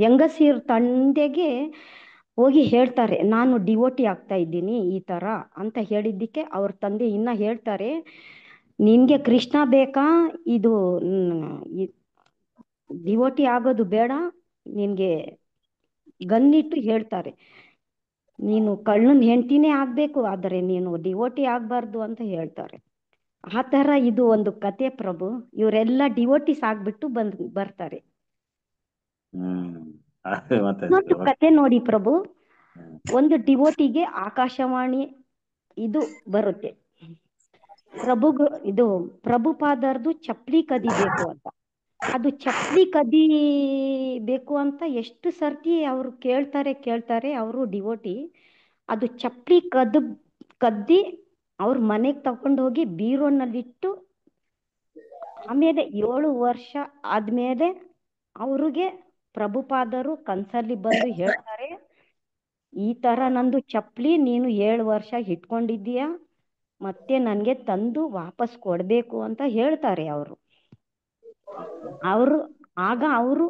ಹೆಂಗಸೀರ್ ತಂದೆಗೆ ಹೋಗಿ ಹೇಳ್ತಾರೆ, ನಾನು ಡಿವೋಟಿ ಆಗ್ತಾ ಇದ್ದೀನಿ ಈ ಥರ ಅಂತ ಹೇಳಿದ್ದಕ್ಕೆ ಅವ್ರ ತಂದೆ ಇನ್ನ ಹೇಳ್ತಾರೆ, ನಿನಗೆ ಕೃಷ್ಣ ಬೇಕಾ, ಇದು ಡಿವೋಟಿ ಆಗೋದು ಬೇಡ, ನಿನಗೆ ಗನ್ನಿಟ್ಟು ಹೇಳ್ತಾರೆ, ನೀನು ಕಳ್ಳನ ಹೆಂಡತಿನೇ ಆಗಬೇಕು, ಆದರೆ ನೀನು ಡಿವೋಟಿ ಆಗಬಾರ್ದು ಅಂತ ಹೇಳ್ತಾರೆ. ಆ ಥರ ಇದು ಒಂದು ಕತೆ ಪ್ರಭು. ಇವರೆಲ್ಲ ಡಿವೋಟಿಸ್ ಆಗ್ಬಿಟ್ಟು ಬರ್ತಾರೆ. ಇನ್ನೊಂದು ಕತೆ ನೋಡಿ ಪ್ರಭು. ಒಂದು ಡಿವೋಟಿಗೆ ಆಕಾಶವಾಣಿ ಇದು ಬರುತ್ತೆ, ಇದು ಪ್ರಭುಪಾದರ್ದು ಚಪ್ಪಲಿ ಕದಿಬೇಕು ಅಂತ. ಅದು ಚಪ್ಪಲಿ ಕದಿಬೇಕು ಅಂತ ಎಷ್ಟು ಸರ್ತಿ ಅವರು ಕೇಳ್ತಾರೆ ಅವರು ಡಿವೋಟಿ. ಅದು ಚಪ್ಪಲಿ ಕದ್ದಿ ಅವ್ರ ಮನೆಗೆ ತಗೊಂಡೋಗಿ ಬೀರೋನಲ್ಲಿಟ್ಟು, ಆಮೇಲೆ 7 ವರ್ಷ ಆದ್ಮೇಲೆ ಅವ್ರಿಗೆ ಪ್ರಭುಪಾದರು ಕನ್ಸಲ್ಲಿ ಬಂದು ಹೇಳ್ತಾರೆ, ಈ ತರ ನಂದು ಚಪ್ಪಲಿ ನೀನು 7 ವರ್ಷ ಇಟ್ಕೊಂಡಿದ್ದೀಯಾ, ಮತ್ತೆ ನನಗೆ ತಂದು ವಾಪಸ್ ಕೊಡ್ಬೇಕು ಅಂತ ಹೇಳ್ತಾರೆ ಅವರು. ಆಗ ಅವರು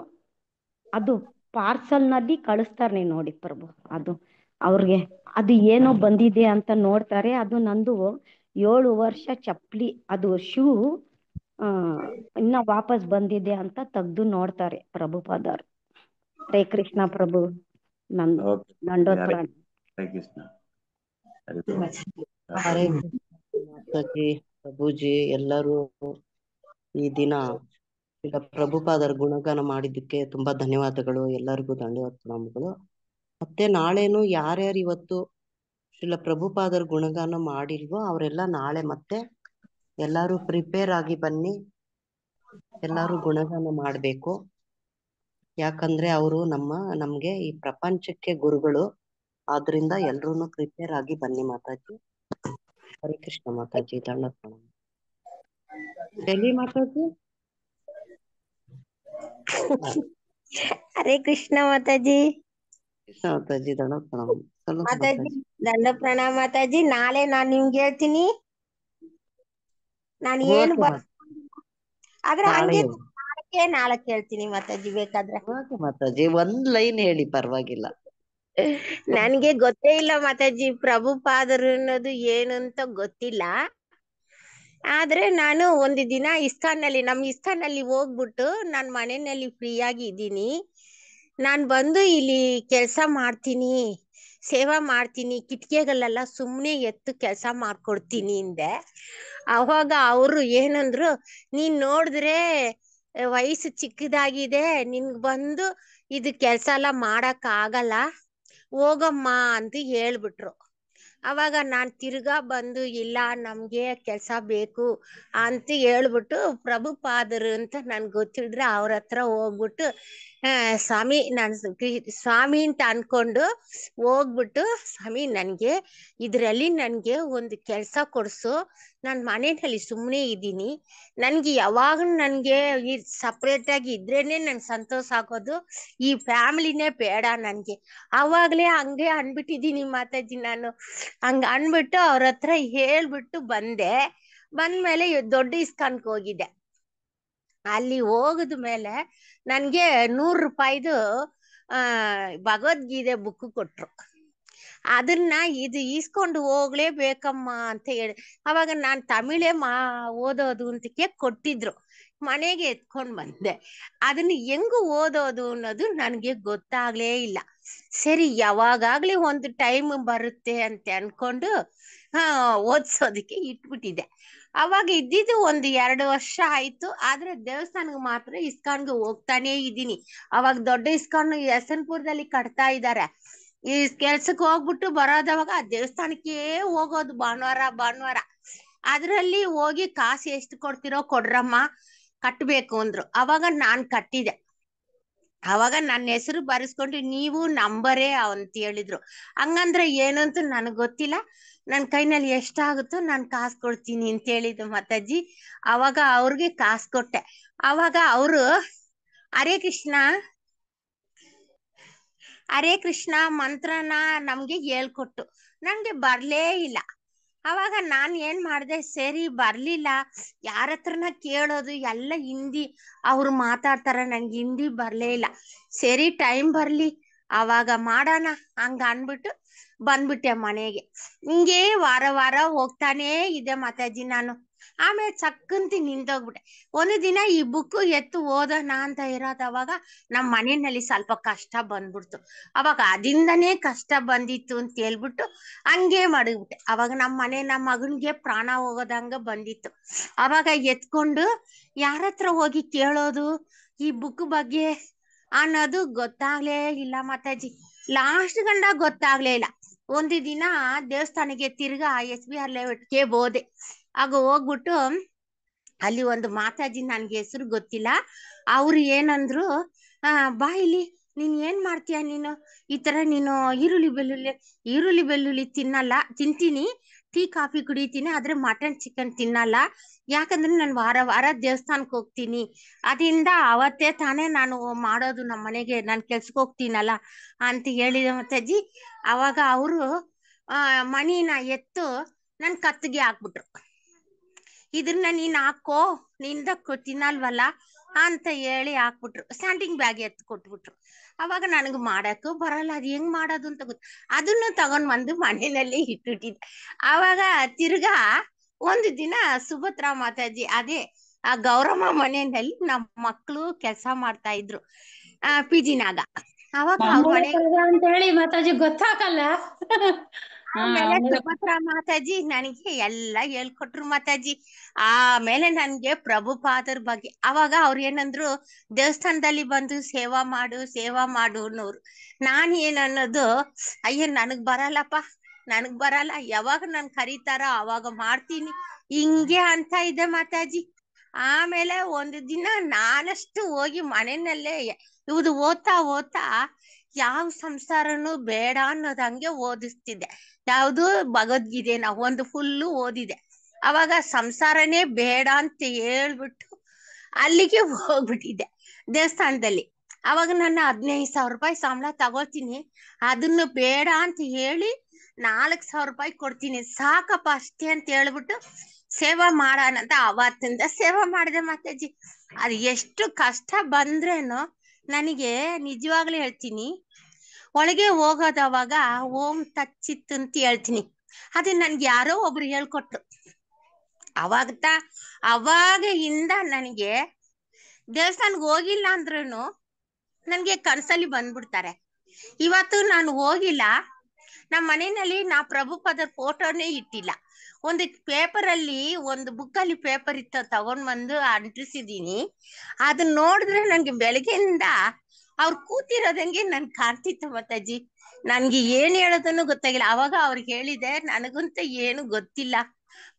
ಅದು ಪಾರ್ಸಲ್ನಲ್ಲಿ ಕಳಿಸ್ತಾರೆ ನೋಡಿ ಪ್ರಭು. ಅದು ಅವ್ರಿಗೆ ಅದು ಏನೋ ಬಂದಿದೆ ಅಂತ ನೋಡ್ತಾರೆ. ಅದು ನಂದು 7 ವರ್ಷ ಚಪ್ಪಲಿ, ಅದು ಶೂ ಇನ್ನ ವಾಪಸ್ ಬಂದಿದೆ ಅಂತ ತೆಗ್ದು ನೋಡ್ತಾರೆ ಪ್ರಭುಪಾದರು. ಹರೇ ಕೃಷ್ಣ ಪ್ರಭು. ದಂಡೋತ್ಪ್ರಾಣ. ಹರೇ ಕೃಷ್ಣ. ಹರೇ ಮಾತಾಜಿ, ಪ್ರಭುಜಿ, ಎಲ್ಲರೂ ಈ ದಿನ ಈಗ ಪ್ರಭುಪಾದರ ಗುಣಗಾನ ಮಾಡಿದ್ದಕ್ಕೆ ತುಂಬಾ ಧನ್ಯವಾದಗಳು. ಎಲ್ಲರಿಗೂ ದಂಡವತ್ ಪ್ರಣಾಮಗಳು. ಮತ್ತೆ ನಾಳೆನು ಯಾರ್ಯಾರು ಇವತ್ತು ಶ್ರೀಲ ಪ್ರಭುಪಾದರ ಗುಣಗಾನ ಮಾಡಿಲ್ವೋ ಅವರೆಲ್ಲ ನಾಳೆ ಮತ್ತೆ ಎಲ್ಲಾರು ಪ್ರಿಪೇರ್ ಆಗಿ ಬನ್ನಿ. ಎಲ್ಲಾರು ಗುಣಗಾನ ಮಾಡ್ಬೇಕು. ಯಾಕಂದ್ರೆ ಅವರು ನಮ್ಗೆ ಈ ಪ್ರಪಂಚಕ್ಕೆ ಗುರುಗಳು. ಆದ್ರಿಂದ ಎಲ್ರೂ ಪ್ರಿಪೇರ್ ಆಗಿ ಬನ್ನಿ ಮಾತಾಜಿ. ಹರೇ ಕೃಷ್ಣ ಮಾತಾಜಿ. ದಂಡವತ್ ಪ್ರಣಾಮ. ಡೆಲ್ಲಿ ಮಾತಾಜಿ. ಹರೇ ಕೃಷ್ಣ ಮಾತಾಜಿ. ಕೃಷ್ಣ ಮಾತಾಜಿ. ದಂಡವತ್ ಪ್ರಣಾಮ. ಮಾತಾಜಿ ದಂಡ ಪ್ರಣಾಮ ಮಾತಾಜಿ. ನಾಳೆ ನಾನ್ ನಿಮ್ಗೆ ಹೇಳ್ತೀನಿ, ನಾನು ಏನು ಆದ್ರೆ ಹಂಗೆ ನಾಳೆ ಕೇಳ್ತೀನಿ ಮಾತಾಜಿ ಬೇಕಾದ್ರೆ. ಮಾತಾಜಿ ಒಂದ್ ಲೈನ್ ಹೇಳಿ, ಪರವಾಗಿಲ್ಲ. ನನ್ಗೆ ಗೊತ್ತೇ ಇಲ್ಲ ಮಾತಾಜಿ, ಪ್ರಭುಪಾದರು ಅನ್ನೋದು ಏನು ಅಂತ ಗೊತ್ತಿಲ್ಲ. ಆದ್ರೆ ನಾನು ಒಂದು ದಿನ ನಮ್ ಇಸ್ಕಾನ್ನಲ್ಲಿ ಹೋಗ್ಬಿಟ್ಟು ನಾನ್ ಮನೆಯಲ್ಲಿ ಫ್ರೀ ಆಗಿ ಇದ್ದೀನಿ, ನಾನ್ ಬಂದು ಇಲ್ಲಿ ಕೆಲ್ಸ ಮಾಡ್ತೀನಿ, ಸೇವಾ ಮಾಡ್ತೀನಿ, ಕಿಟಕಿಗಳೆಲ್ಲ ಸುಮ್ನೆ ಎತ್ತು ಕೆಲ್ಸ ಮಾಡ್ಕೊಡ್ತೀನಿ ಅಂದೆ. ಅವಾಗ ಅವರು ಏನಂದ್ರು, ನೀನ್ ನೋಡಿದ್ರೆ ವಯಸ್ಸು ಚಿಕ್ಕದಾಗಿದೆ, ನಿನ್ಗ್ ಬಂದು ಇದು ಕೆಲ್ಸ ಎಲ್ಲ ಮಾಡಕ್ ಆಗಲ್ಲ, ಹೋಗಮ್ಮ ಅಂತ ಹೇಳ್ಬಿಟ್ರು. ಅವಾಗ ನಾನ್ ತಿರ್ಗಾ ಬಂದು, ಇಲ್ಲ ನಮ್ಗೆ ಕೆಲ್ಸ ಬೇಕು ಅಂತ ಹೇಳ್ಬಿಟ್ಟು ಪ್ರಭುಪಾದರು ಅಂತ ನನ್ಗೆ ಗೊತ್ತಿದ್ರೆ ಅವ್ರ ಹತ್ರ ಹೋಗ್ಬಿಟ್ಟು ಸ್ವಾಮಿ, ನಾನ್ ಸ್ವಾಮಿ ಅಂತ ಅನ್ಕೊಂಡು ಹೋಗ್ಬಿಟ್ಟು, ಸ್ವಾಮಿ ನನ್ಗೆ ಇದ್ರಲ್ಲಿ ನನ್ಗೆ ಒಂದು ಕೆಲ್ಸ ಕೊಡ್ಸು, ನಾನ್ ಮನೆಯಲ್ಲಿ ಸುಮ್ನೆ ಇದ್ದೀನಿ, ನನ್ಗೆ ಯಾವಾಗ ನನ್ಗೆ ಈ ಸಪ್ರೇಟ್ ಆಗಿ ಇದ್ರೇನೆ ನನ್ ಸಂತೋಷ ಆಗೋದು, ಈ ಫ್ಯಾಮಿಲಿನೇ ಬೇಡ ನನ್ಗೆ. ಅವಾಗ್ಲೇ ಹಂಗೆ ಅನ್ಬಿಟ್ಟಿದೀನಿ ಮಾತಾಜಿ. ನಾನು ಹಂಗ ಅನ್ಬಿಟ್ಟು ಅವ್ರ ಹತ್ರ ಹೇಳ್ಬಿಟ್ಟು ಬಂದ್ಮೇಲೆ ದೊಡ್ಡ ಇಸ್ಕಾನ್ಗೆ ಹೋಗಿದ್ದೆ. ಅಲ್ಲಿ ಹೋಗದ ಮೇಲೆ ನನ್ಗೆ 100 ರೂಪಾಯಿದು ಭಗವದ್ಗೀತೆ ಬುಕ್ ಕೊಟ್ರು. ಅದನ್ನ ಇದು ಈಸ್ಕೊಂಡು ಹೋಗ್ಲೇಬೇಕಮ್ಮ ಅಂತ ಹೇಳಿ, ಅವಾಗ ನಾನ್ ತಮಿಳೇ ಓದೋದು ಅಂತಕ್ಕೆ ಕೊಟ್ಟಿದ್ರು, ಮನೆಗೆ ಎತ್ಕೊಂಡ್ ಬಂದೆ. ಅದನ್ನ ಹೆಂಗು ಓದೋದು ಅನ್ನೋದು ನನ್ಗೆ ಗೊತ್ತಾಗ್ಲೇ ಇಲ್ಲ. ಸರಿ, ಯಾವಾಗ್ಲೇ ಒಂದು ಟೈಮ್ ಬರುತ್ತೆ ಅಂತ ಅನ್ಕೊಂಡು ಓದ್ಸೋದಕ್ಕೆ ಇಟ್ಬಿಟ್ಟಿದ್ದೆ. ಅವಾಗ ಇದ್ದಿದ್ದು ಒಂದು 2 ವರ್ಷ ಆಯ್ತು. ಆದ್ರೆ ದೇವಸ್ಥಾನಕ್ಕೆ ಮಾತ್ರ ಇಸ್ಕಾನ್ಗೆ ಹೋಗ್ತಾನೇ ಇದ್ದೀನಿ. ಅವಾಗ ದೊಡ್ಡ ಇಸ್ಕಾನ್ ಯಶವಂತಪುರದಲ್ಲಿ ಕಟ್ತಾ ಇದ್ದಾರೆ. ಈ ಕೆಲ್ಸಕ್ಕೆ ಹೋಗ್ಬಿಟ್ಟು ಬರೋದವಾಗ ಆ ದೇವಸ್ಥಾನಕ್ಕೆ ಹೋಗೋದು ಭಾನುವಾರ. ಅದ್ರಲ್ಲಿ ಹೋಗಿ ಕಾಸು ಎಷ್ಟು ಕೊಡ್ತಿರೋ ಕೊಡ್ರಮ್ಮ, ಕಟ್ಬೇಕು ಅಂದ್ರು. ಅವಾಗ ನಾನ್ ಕಟ್ಟಿದೆ. ಅವಾಗ ನನ್ನ ಹೆಸರು ಬರೆಸ್ಕೊಂಡು ನೀವು ನಂಬರೇ ಅಂತ ಹೇಳಿದ್ರು. ಹಂಗಂದ್ರೆ ಏನಂತ ನನಗ್ ಗೊತ್ತಿಲ್ಲ. ನನ್ ಕೈನಲ್ಲಿ ಎಷ್ಟಾಗುತ್ತೋ ನಾನ್ ಕಾಸು ಕೊಡ್ತೀನಿ ಅಂತ ಹೇಳಿದ್ರು ಮಾತಾಜಿ. ಅವಾಗ ಅವ್ರಿಗೆ ಕಾಸು ಕೊಟ್ಟೆ. ಅವಾಗ ಅವರು ಹರೇ ಕೃಷ್ಣ ಮಂತ್ರನ ನಮ್ಗೆ ಹೇಳ್ಕೊಟ್ಟು ನನ್ಗೆ ಬರ್ಲೇ ಇಲ್ಲ. ಅವಾಗ ನಾನ್ ಏನ್ ಮಾಡ್ದೆ, ಸರಿ ಬರ್ಲಿಲ್ಲ, ಯಾರ ಹತ್ರನ ಕೇಳೋದು ಎಲ್ಲ ಹಿಂದಿ, ಅವ್ರು ಮಾತಾಡ್ತಾರ, ನಂಗೆ ಹಿಂದಿ ಬರ್ಲೇ ಇಲ್ಲ. ಸರಿ ಟೈಮ್ ಬರ್ಲಿ ಅವಾಗ ಮಾಡೋಣ ಹಂಗ ಅನ್ಬಿಟ್ಟು ಬಂದ್ಬಿಟ್ಟೆ ಮನೆಗೆ. ಹಿಂಗೆ ವಾರ ಹೋಗ್ತಾನೇ ಇದೆ ಮಾತಾಜಿ ನಾನು. ಆಮೇಲೆ ಚಕ್ಕಂತಿ ನಿಂತೋಗ್ಬಿಟ್ಟೆ. ಒಂದು ದಿನ ಈ ಬುಕ್ ಎತ್ತು ಓದೋಣ ಅಂತ ಇರೋದು. ಅವಾಗ ನಮ್ಮ ಮನೆಯಲ್ಲಿ ಸ್ವಲ್ಪ ಕಷ್ಟ ಬಂದ್ಬಿಡ್ತು. ಅವಾಗ ಅದಿಂದನೇ ಕಷ್ಟ ಬಂದಿತ್ತು ಅಂತ ಹೇಳ್ಬಿಟ್ಟು ಹಂಗೆ ಮಾಡಿಬಿಟ್ಟೆ. ಅವಾಗ ನಮ್ಮ ಮಗನ್ಗೆ ಪ್ರಾಣ ಹೋಗೋದಂಗ ಬಂದಿತ್ತು. ಅವಾಗ ಎತ್ಕೊಂಡು ಯಾರ ಹತ್ರ ಹೋಗಿ ಕೇಳೋದು ಈ ಬುಕ್ ಬಗ್ಗೆ ಅನ್ನೋದು ಗೊತ್ತಾಗ್ಲೇ ಇಲ್ಲ ಮಾತಾಜಿ. ಲಾಸ್ಟ್ ಗಂಡ ಗೊತ್ತಾಗ್ಲೇ ಇಲ್ಲ. ಒಂದು ದಿನ ದೇವಸ್ಥಾನಕ್ಕೆ ತಿರ್ಗಾ SBR ಲೇಔಟ್ಗೆ ಹೋದೆ. ಆಗ ಹೋಗ್ಬಿಟ್ಟು ಅಲ್ಲಿ ಒಂದು ಮಾತಾಜಿ, ನನ್ಗೆ ಹೆಸರು ಗೊತ್ತಿಲ್ಲ, ಅವ್ರು ಏನಂದ್ರು, ಬಾ ಇಲ್ಲಿ, ನೀನ್ ಏನ್ ಮಾಡ್ತೀಯ ನೀನು, ಈ ತರ ನೀನು ಈರುಳ್ಳಿ ಬೆಳ್ಳುಳ್ಳಿ ತಿಂತೀನಿ, ಟೀ ಕಾಫಿ ಕುಡಿತೀನಿ, ಆದ್ರೆ ಮಟನ್ ಚಿಕನ್ ತಿನ್ನಲ್ಲ. ಯಾಕಂದ್ರೆ ನಾನು ವಾರ ದೇವಸ್ಥಾನಕ್ಕೆ ಹೋಗ್ತೀನಿ. ಅದರಿಂದ ಅವತ್ತೇ ತಾನೇ ನಾನು ಮಾಡೋದು ನಮ್ಮ ಮನೆಗೆ, ನಾನು ಕೆಲ್ಸಕ್ಕೆ ಹೋಗ್ತೀನಲ್ಲ ಅಂತ ಹೇಳಿದೆ ಮಾತಾಜಿ. ಅವಾಗ ಅವರು ಮಣಿನ ಎತ್ತು ನನ್ ಕತ್ತಿಗೆ ಹಾಕ್ಬಿಟ್ರು. ಇದನ್ನ ನೀನ್ ಹಾಕೋ, ನಿಂದ ತಿನ್ನಲ್ವಲ್ಲ ಅಂತ ಹೇಳಿ ಹಾಕ್ಬಿಟ್ರು. ಸ್ಟ್ಯಾಂಡಿಂಗ್ ಬ್ಯಾಗ್ ಎತ್ತು ಕೊಟ್ಬಿಟ್ರು. ಅವಾಗ ನನಗ್ ಮಾಡಕ್ಕೂ ಬರಲ್ಲ, ಅದ್ ಹೆಂಗ್ ಮಾಡೋದು ಅಂತ ಗೊತ್ತು. ಅದನ್ನು ತಗೊಂಡ್ ಬಂದು ಮನೆಯಲ್ಲಿ ಇಟ್ಬಿಟ್ಟಿದ್ದೆ. ಅವಾಗ ತಿರ್ಗಾ ಒಂದು ದಿನ ಸುಭದ್ರಾ ಮಾತಾಜಿ, ಅದೇ ಆ ಗೌರಮ್ಮ ಮನೆಯಲ್ಲಿ ನಮ್ಮ ಮಕ್ಳು ಕೆಲಸ ಮಾಡ್ತಾ ಇದ್ರು PGನಾಗ. ಅವಾಗ ಅವ್ರ ಮನೆಗೆ ಅಂತ ಹೇಳಿ ಮಾತಾಜಿ ಗೊತ್ತಾಗಲ್ಲ. ಆಮೇಲೆ ಸುಭದ್ರಾ ಮಾತಾಜಿ ನನಗೆ ಎಲ್ಲ ಹೇಳ್ಕೊಟ್ರು ಮಾತಾಜಿ. ಆಮೇಲೆ ನನ್ಗೆ ಪ್ರಭುಪಾದರ ಬಗ್ಗೆ ಅವಾಗ ಅವ್ರು ಏನಂದ್ರು, ದೇವಸ್ಥಾನದಲ್ಲಿ ಬಂದು ಸೇವಾ ಮಾಡು ಅನ್ನೋರು. ನಾನ್ ಏನನ್ನೋದು, ಅಯ್ಯೋ ನನಗ್ ಬರಲ್ಲ, ಯಾವಾಗ ನನ್ ಕರೀತಾರ ಅವಾಗ ಮಾಡ್ತೀನಿ ಹಿಂಗೆ ಅಂತ ಇದೆ ಮಾತಾಜಿ. ಆಮೇಲೆ ಒಂದು ದಿನ ನಾನಷ್ಟು ಹೋಗಿ ಮನೆಯಲ್ಲೇ ಇವ್ದು ಓದ್ತಾ ಯಾವ ಸಂಸಾರನು ಬೇಡ ಅನ್ನೋದು ಹಂಗೆ ಓದಿಸ್ತಿದ್ದೆ. ಯಾವುದು ಭಗವದ್ಗೀತೆನ ಒಂದು ಫುಲ್ಲು ಓದಿದೆ. ಅವಾಗ ಸಂಸಾರನೇ ಬೇಡ ಅಂತ ಹೇಳ್ಬಿಟ್ಟು ಅಲ್ಲಿಗೆ ಹೋಗ್ಬಿಟ್ಟಿದ್ದೆ ದೇವಸ್ಥಾನದಲ್ಲಿ. ಅವಾಗ ನನ್ನ 15,000 ರೂಪಾಯಿ ಸಂಬಳ ತಗೊಳ್ತೀನಿ, ಅದನ್ನು ಬೇಡ ಅಂತ ಹೇಳಿ 4,000 ರೂಪಾಯಿ ಕೊಡ್ತೀನಿ, ಸಾಕಪ್ಪ ಅಷ್ಟೇ ಅಂತ ಹೇಳ್ಬಿಟ್ಟು ಸೇವಾ ಮಾಡೋಣ ಅಂತ ಅವತ್ತಿಂದ ಸೇವಾ ಮಾಡಿದೆ ಮಾತಾಜಿ. ಅದು ಎಷ್ಟು ಕಷ್ಟ ಬಂದ್ರೇನು ನನಗೆ ನಿಜವಾಗ್ಲೂ ಹೇಳ್ತೀನಿ, ಒಳಗೆ ಹೋಗೋದವಾಗ ಓಂ ತಚ್ಚಿತ್ ಅಂತ ಹೇಳ್ತೀನಿ. ಅದು ನನ್ಗೆ ಯಾರೋ ಒಬ್ರು ಹೇಳ್ಕೊಟ್ರು. ಅವಾಗಿಂದ ನನಗೆ ದೇವಸ್ಥಾನಕ್ಕೆ ಹೋಗಿಲ್ಲ ಅಂದ್ರೂ ನನ್ಗೆ ಕನ್ಸಲ್ಲಿ ಬಂದ್ಬಿಡ್ತಾರೆ. ಇವತ್ತು ನಾನು ಹೋಗಿಲ್ಲ, ನಮ್ಮ ಮನೆಯಲ್ಲಿ ನಾ ಪ್ರಭುಪಾದರ ಫೋಟೋನೇ ಇಟ್ಟಿಲ್ಲ. ಒಂದು ಪೇಪರಲ್ಲಿ, ಒಂದು ಬುಕ್ಕಲ್ಲಿ ಪೇಪರ್ ಇತ್ತು, ತಗೊಂಡ್ ಬಂದು ಅಂಟಿಸಿದೀನಿ. ಅದನ್ನ ನೋಡಿದ್ರೆ ನನ್ಗೆ ಬೆಳಗ್ಗೆಯಿಂದ ಅವ್ರು ಕೂತಿರೋದಂಗೆ ನನ್ ಕಾಣ್ತಿತ್ತು ಮಾತಾಜಿ. ನನ್ಗೆ ಏನ್ ಹೇಳೋದನ್ನು ಗೊತ್ತಾಗಿಲ್ಲ. ಅವಾಗ ಅವ್ರಿಗೆ ಹೇಳಿದೆ, ನನಗಂತ ಏನು ಗೊತ್ತಿಲ್ಲ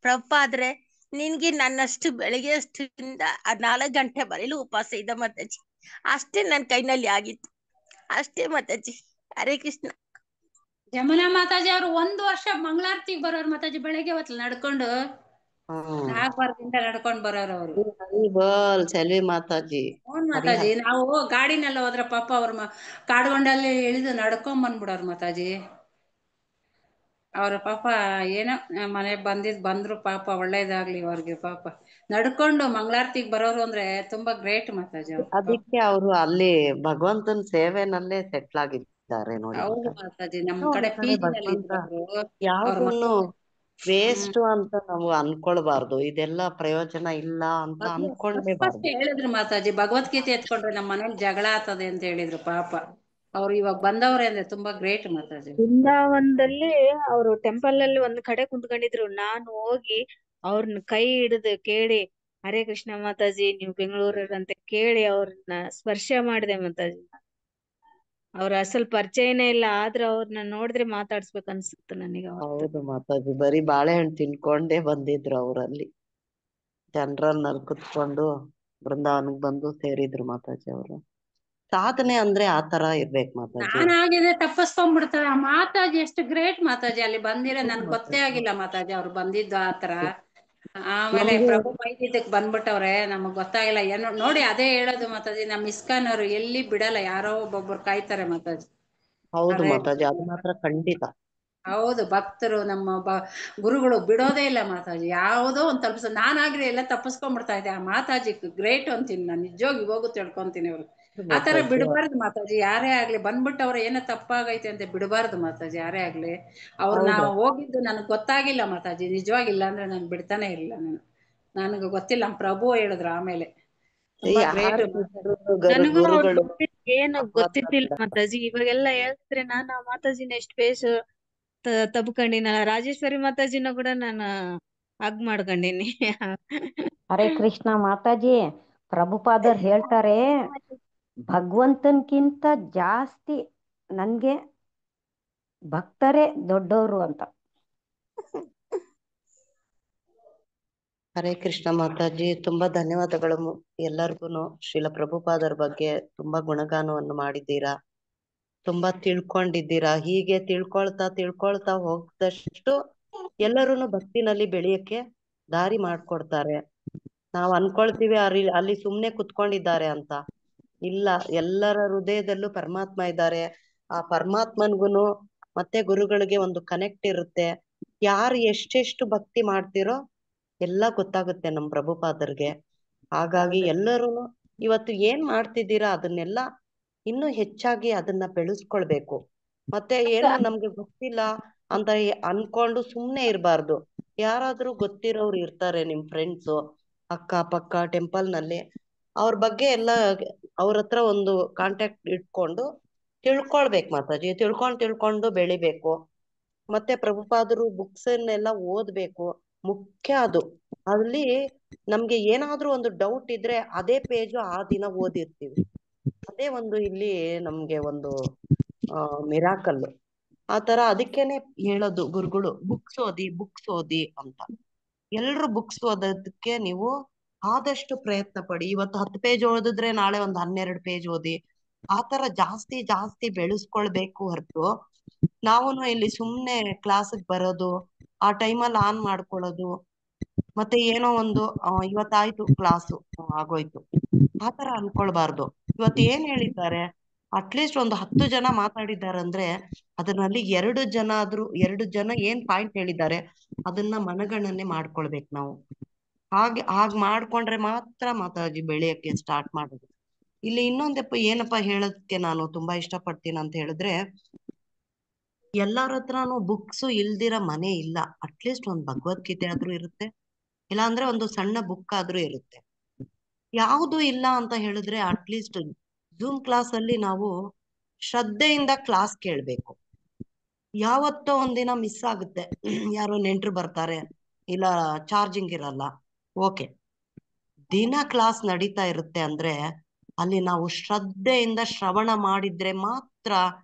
ಪ್ರಭುಪಾದ್ರೆ, ನಿನ್ಗೆ ನನ್ನಷ್ಟು ಬೆಳಗ್ಗೆ ಅಷ್ಟಿಂದ 4 ಗಂಟೆ ಬರೀಲು ಉಪವಾಸ ಇದ್ದ ಮಾತಾಜಿ. ಅಷ್ಟೇ ನನ್ ಕೈನಲ್ಲಿ ಆಗಿತ್ತು, ಅಷ್ಟೇ ಮಾತಾಜಿ. ಹರೇ ಕೃಷ್ಣ. ಜಮುನಾ ಮಾತಾಜಿ ಅವ್ರು 1 ವರ್ಷ ಮಂಗಳಾರತಿಗೆ ಬರೋರು ಮಾತಾಜಿ, ಬೆಳಗ್ಗೆ ಹೊತ್ತು ನಡ್ಕೊಂಡು 4 ವಾರದಿಂದ ನಡ್ಕೊಂಡ್ ಬರೋರು ಅವರು. ಸೆಲ್ವಿ ಮಾತಾಜಿ. ಮಾತಾಜಿ ನಾವು ಗಾಡಿನೆಲ್ಲ ಹೋದ್ರೆ ಪಾಪ ಅವ್ರ ಕಾಡ್ಗೊಂಡಲ್ಲಿ ಇಳಿದು ನಡ್ಕೊಂಡ್ ಬಂದ್ಬಿಡೋರು ಮಾತಾಜಿ. ಅವ್ರ ಪಾಪ ಏನೋ ಮನೆ ಬಂದ್ರು ಪಾಪ ಒಳ್ಳೇದಾಗ್ಲಿ ಅವ್ರಿಗೆ. ಪಾಪ ನಡ್ಕೊಂಡು ಮಂಗಳಾರತಿಗೆ ಬರೋರು ಅಂದ್ರೆ ತುಂಬಾ ಗ್ರೇಟ್ ಮಾತಾಜಿ. ಅದಕ್ಕೆ ಅವರು ಅಲ್ಲಿ ಭಗವಂತನ ಸೇವೆನಲ್ಲೇ ಸೆಟ್ಲ್ ಆಗಿದ್ದಾರೆ ನೋಡಿ. ಹೌದು ಮಾತಾಜಿ. ನಮ್ ಕಡೆ PGನಲ್ಲಿ ಯಾವ್ದನ್ನು ವೇಸ್ಟ್ ಅಂತ ನಾವು ಅನ್ಕೊಳ್ಬಾರ್ದು. ಇದೆಲ್ಲ ಪ್ರಯೋಜನ ಇಲ್ಲ ಅಂತ ಅನ್ಕೊಳ್ಳೇಬಾರ್ದು. ಹೇಳಿದ್ರು ಮಾತಾಜಿ, ಭಗವದ್ಗೀತೆ ಎತ್ಕೊಂಡ್ರೆ ನಮ್ಮ ಮನೇಲಿ ಜಗಳ ಆಗ್ತದೆ ಅಂತ ಹೇಳಿದ್ರು ಪಾಪ. ಅವ್ರು ಇವಾಗ ಬಂದವ್ರೆ ಅಂದ್ರೆ ತುಂಬಾ ಗ್ರೇಟ್ ಮಾತಾಜಿ. ಬೃಂದಾವನದಲ್ಲಿ ಅವರು ಟೆಂಪಲ್ ಅಲ್ಲಿ ಒಂದ್ ಕಡೆ ಕುಂತ್ಕೊಂಡಿದ್ರು. ನಾನು ಹೋಗಿ ಅವ್ರನ್ನ ಕೈ ಹಿಡಿದು ಕೇಳಿ, ಹರೇ ಕೃಷ್ಣ ಮಾತಾಜಿ ನೀವು ಬೆಂಗಳೂರವ್ರು ಅಂತ ಕೇಳಿ ಅವ್ರನ್ನ ಸ್ಪರ್ಶ ಮಾಡಿದೆ ಮಾತಾಜಿ. ಅವ್ರ ಅಸಲ್ ಪರಿಚಯನೇ ಇಲ್ಲ, ಆದ್ರೆ ಅವ್ರನ್ನ ನೋಡಿದ್ರೆ ಮಾತಾಡ್ಸ್ಬೇಕು ಅನ್ಸುತ್ತೆ ನನಗೆ. ಹೌದು ಮಾತಾಜಿ, ಬರೀ ಬಾಳೆಹಣ್ಣು ತಿನ್ಕೊಂಡೇ ಬಂದಿದ್ರು ಅವರಲ್ಲಿ. ಜನರಲ್ ನಲ್ಲಿ ಕುತ್ಕೊಂಡು ಬೃಂದಾವನಕ್ ಬಂದು ಸೇರಿದ್ರು ಮಾತಾಜಿ ಅವರು. ಸಾಧನೆ ಅಂದ್ರೆ ಆ ತರ ಇರ್ಬೇಕು ಮಾತಾಜಿ. ನಾನಾಗಿದೆ ತಪ್ಪಿಸ್ಕೊಂಡ್ಬಿಡ್ತಾರೆ. ಆ ಮಾತಾಜಿ ಎಷ್ಟು ಗ್ರೇಟ್ ಮಾತಾಜಿ. ಅಲ್ಲಿ ಬಂದಿರೋ ನನ್ಗೆ ಗೊತ್ತೇ ಆಗಿಲ್ಲ ಮಾತಾಜಿ ಅವ್ರು ಬಂದಿದ್ದು ಆತರ. ಆಮೇಲೆ ಪ್ರಭು ಬೈದಿದ್ದಕ್ ಬಂದ್ಬಿಟ್ಟವ್ರೆ, ನಮಗ್ ಗೊತ್ತಾಗಿಲ್ಲ ಏನೋ ನೋಡಿ. ಅದೇ ಹೇಳೋದು ಮಾತಾಜಿ, ನಮ್ ಇಸ್ಕಾನ್ ಅವ್ರು ಎಲ್ಲಿ ಬಿಡಲ್ಲ, ಯಾರೋ ಒಬ್ಬೊಬ್ರು ಕಾಯ್ತಾರೆ ಮಾತಾಜಿ. ಹೌದು ಮಾತಾಜಿ, ಅದು ಮಾತ್ರ ಖಂಡಿತ. ಹೌದು, ಭಕ್ತರು ನಮ್ಮ ಗುರುಗಳು ಬಿಡೋದೇ ಇಲ್ಲ ಮಾತಾಜಿ. ಯಾವುದೋ ಒಂದ್ ತಪ್ಪಿಸ್ ನಾನಾಗ್ರಿ ಎಲ್ಲ ತಪ್ಪಿಸ್ಕೊಂಡ್ಬಿಡ್ತಾ ಇದ್ದೆ. ಆ ಮಾತಾಜಿ ಗ್ರೇಟ್ ಅಂತೀನಿ ನಾನು, ನಿಜವಾಗಿ ಹೋಗು ತಿಳ್ಕೊಂತೀನಿ. ಅವ್ರು ಆತರ ಬಿಡಬಾರ್ದು ಮಾತಾಜಿ. ಯಾರೇ ಆಗ್ಲಿ ಬಂದ್ಬಿಟ್ಟವ್ರ ಏನೋ ತಪ್ಪಾಗೈತೆ ಅಂತ ಬಿಡಬಾರ್ದು ಮಾತಾಜಿ, ಯಾರೇ ಆಗ್ಲಿ. ಅವ್ರನ್ನ ಹೋಗಿದ್ದು ನನಗ್ ಗೊತ್ತಾಗಿಲ್ಲ ಮಾತಾಜಿ, ನಿಜವಾಗಿಲ್ಲ ಅಂದ್ರೆ ನಾನು ಬಿಡ್ತಾನೆ ಇರಲಿಲ್ಲ. ನನಗೆ ಗೊತ್ತಿಲ್ಲ, ಪ್ರಭು ಹೇಳಿದ್ರು ಆಮೇಲೆ. ತುಂಬಾ ಗ್ರೇಟ್. ನನಗೂ ಏನು ಗೊತ್ತಿದ್ದಿಲ್ಲ ಮಾತಾಜಿ. ಇವಾಗೆಲ್ಲ ಹೇಳ್ತಿದ್ರೆ ನಾನು ಆ ಮಾತಾಜಿನ ಎಷ್ಟು ಬೇಸ್ ತಬ್ಕೊಂಡಿನಲ್ಲ. ರಾಜೇಶ್ವರಿ ಮಾತಾಜಿನ ಕೂಡ ನಾನು ಹಗ್ ಮಾಡ್ಕೊಂಡಿನಿ. ಹರೇ ಕೃಷ್ಣ ಮಾತಾಜಿ, ಪ್ರಭುಪಾದರ್ ಹೇಳ್ತಾರೆ, ಭಗವಂತನ್ಕಿಂತ ಜಾಸ್ತಿ ನನ್ಗೆ ಭಕ್ತರೇ ದೊಡ್ಡವರು ಅಂತ. ಹರೇ ಕೃಷ್ಣ ಮಾತಾಜಿ, ತುಂಬಾ ಧನ್ಯವಾದಗಳು ಎಲ್ಲರಿಗೂ. ಶ್ರೀಲ ಪ್ರಭುಪಾದರ ಬಗ್ಗೆ ತುಂಬಾ ಗುಣಗಾನವನ್ನು ಮಾಡಿದ್ದೀರಾ, ತುಂಬಾ ತಿಳ್ಕೊಂಡಿದ್ದೀರಾ. ಹೀಗೆ ತಿಳ್ಕೊಳ್ತಾ ಹೋಗದಷ್ಟು ಎಲ್ಲರೂ ಭಕ್ತಿನಲ್ಲಿ ಬೆಳೆಯಕ್ಕೆ ದಾರಿ ಮಾಡ್ಕೊಡ್ತಾರೆ. ನಾವ್ ಅನ್ಕೊಳ್ತೀವಿ ಅಲ್ಲಿ ಸುಮ್ನೆ ಕುತ್ಕೊಂಡಿದ್ದಾರೆ ಅಂತ. ಇಲ್ಲ, ಎಲ್ಲರ ಹೃದಯದಲ್ಲೂ ಪರಮಾತ್ಮ ಇದ್ದಾರೆ. ಆ ಪರಮಾತ್ಮನ್ಗುನು ಮತ್ತೆ ಗುರುಗಳಿಗೆ ಒಂದು ಕನೆಕ್ಟ್ ಇರುತ್ತೆ. ಯಾರು ಎಷ್ಟೆಷ್ಟು ಭಕ್ತಿ ಮಾಡ್ತಿರೋ ಎಲ್ಲ ಗೊತ್ತಾಗುತ್ತೆ ನಮ್ ಪ್ರಭುಪಾದರ್ಗೆ. ಹಾಗಾಗಿ ಎಲ್ಲರೂ ಇವತ್ತು ಏನ್ ಮಾಡ್ತಿದ್ದೀರಾ ಅದನ್ನೆಲ್ಲ ಇನ್ನೂ ಹೆಚ್ಚಾಗಿ ಅದನ್ನ ಬೆಳೆಸ್ಕೊಳ್ಬೇಕು. ಮತ್ತೆ ಏನು ನಮ್ಗೆ ಗೊತ್ತಿಲ್ಲ ಅಂತ ಅನ್ಕೊಂಡು ಸುಮ್ನೆ ಇರ್ಬಾರ್ದು. ಯಾರಾದ್ರೂ ಗೊತ್ತಿರೋರು ಇರ್ತಾರೆ, ನಿಮ್ ಫ್ರೆಂಡ್ಸು ಅಕ್ಕ ಪಕ್ಕ ಟೆಂಪಲ್ ನಲ್ಲಿ, ಅವ್ರ ಬಗ್ಗೆ ಎಲ್ಲ ಅವ್ರ ಹತ್ರ ಒಂದು ಕಾಂಟ್ಯಾಕ್ಟ್ ಇಟ್ಕೊಂಡು ತಿಳ್ಕೊಳ್ಬೇಕು ಮಾತಾಜಿ. ತಿಳ್ಕೊಂಡು ಬೆಳಿಬೇಕು. ಮತ್ತೆ ಪ್ರಭುಪಾದರು ಬುಕ್ಸ್ ಅನ್ನೆಲ್ಲ ಓದ್ಬೇಕು, ಮುಖ್ಯ ಅದು. ಅಲ್ಲಿ ನಮ್ಗೆ ಏನಾದ್ರೂ ಒಂದು ಡೌಟ್ ಇದ್ರೆ ಅದೇ ಪೇಜು ಆ ದಿನ ಓದಿರ್ತೀವಿ. ಅದೇ ಒಂದು ಇಲ್ಲಿ ನಮ್ಗೆ ಒಂದು ಮಿರಾಕಲ್. ಆ ತರ ಅದಕ್ಕೇನೆ ಹೇಳೋದು ಗುರುಗಳು, ಬುಕ್ಸ್ ಓದಿ ಅಂತ. ಎಲ್ರು ಬುಕ್ಸ್ ಓದೋದಕ್ಕೆ ನೀವು ಆದಷ್ಟು ಪ್ರಯತ್ನ ಪಡಿ. ಇವತ್ತು 10 ಪೇಜ್ ಓದಿದ್ರೆ ನಾಳೆ ಒಂದು 12 ಪೇಜ್ ಓದಿ. ಆತರ ಜಾಸ್ತಿ ಬೆಳೆಸ್ಕೊಳ್ಬೇಕು ಹೊರತು ನಾವು ಇಲ್ಲಿ ಸುಮ್ನೆ ಕ್ಲಾಸಿಗೆ ಬರೋದು, ಆ ಟೈಮಲ್ಲಿ ಆನ್ ಮಾಡ್ಕೊಳ್ಳೋದು, ಮತ್ತೆ ಏನೋ ಒಂದು ಇವತ್ತಾಯ್ತು ಕ್ಲಾಸು ಆಗೋಯ್ತು ಆತರ ಅನ್ಕೊಳ್ಬಾರ್ದು. ಇವತ್ತು ಏನ್ ಹೇಳಿದ್ದಾರೆ, ಅಟ್ಲೀಸ್ಟ್ ಒಂದು 10 ಜನ ಮಾತಾಡಿದಾರಂದ್ರೆ ಅದರಲ್ಲಿ 2 ಜನ ಏನ್ ಪಾಯಿಂಟ್ ಹೇಳಿದ್ದಾರೆ ಅದನ್ನ ಮನಗಣನೆ ಮಾಡ್ಕೊಳ್ಬೇಕು ನಾವು. ಹಾಗೆ ಮಾಡ್ಕೊಂಡ್ರೆ ಮಾತ್ರ ಮಾತಾಜಿ ಬೆಳೆಯಕ್ಕೆ ಸ್ಟಾರ್ಟ್ ಮಾಡೋದು. ಇಲ್ಲಿ ಇನ್ನೊಂದಪ್ಪ ಏನಪ್ಪಾ ಹೇಳೋದಕ್ಕೆ ನಾನು ತುಂಬಾ ಇಷ್ಟಪಡ್ತೀನಿ ಅಂತ ಹೇಳಿದ್ರೆ, ಎಲ್ಲಾರ ಹತ್ರನು ಬುಕ್ಸ್ ಇಲ್ದಿರ ಮನೆ ಇಲ್ಲ. ಅಟ್ಲೀಸ್ಟ್ ಒಂದು ಭಗವದ್ಗೀತೆ ಆದ್ರೂ ಇರುತ್ತೆ, ಇಲ್ಲಾಂದ್ರೆ ಒಂದು ಸಣ್ಣ ಬುಕ್ ಆದ್ರೂ ಇರುತ್ತೆ. ಯಾವುದು ಇಲ್ಲ ಅಂತ ಹೇಳಿದ್ರೆ ಅಟ್ಲೀಸ್ಟ್ ಜೂಮ್ ಕ್ಲಾಸ್ ಅಲ್ಲಿ ನಾವು ಶ್ರದ್ಧೆಯಿಂದ ಕ್ಲಾಸ್ ಕೇಳ್ಬೇಕು. ಯಾವತ್ತೋ ಒಂದಿನ ಮಿಸ್ ಆಗುತ್ತೆ, ಯಾರೋ ನೆಂಟ್ರು ಬರ್ತಾರೆ, ಇಲ್ಲ ಚಾರ್ಜಿಂಗ್ ಇರಲ್ಲ, ಓಕೆ. ದಿನ ಕ್ಲಾಸ್ ನಡೀತಾ ಇರುತ್ತೆ ಅಂದ್ರೆ ಅಲ್ಲಿ ನಾವು ಶ್ರದ್ಧೆಯಿಂದ ಶ್ರವಣ ಮಾಡಿದ್ರೆ ಮಾತ್ರ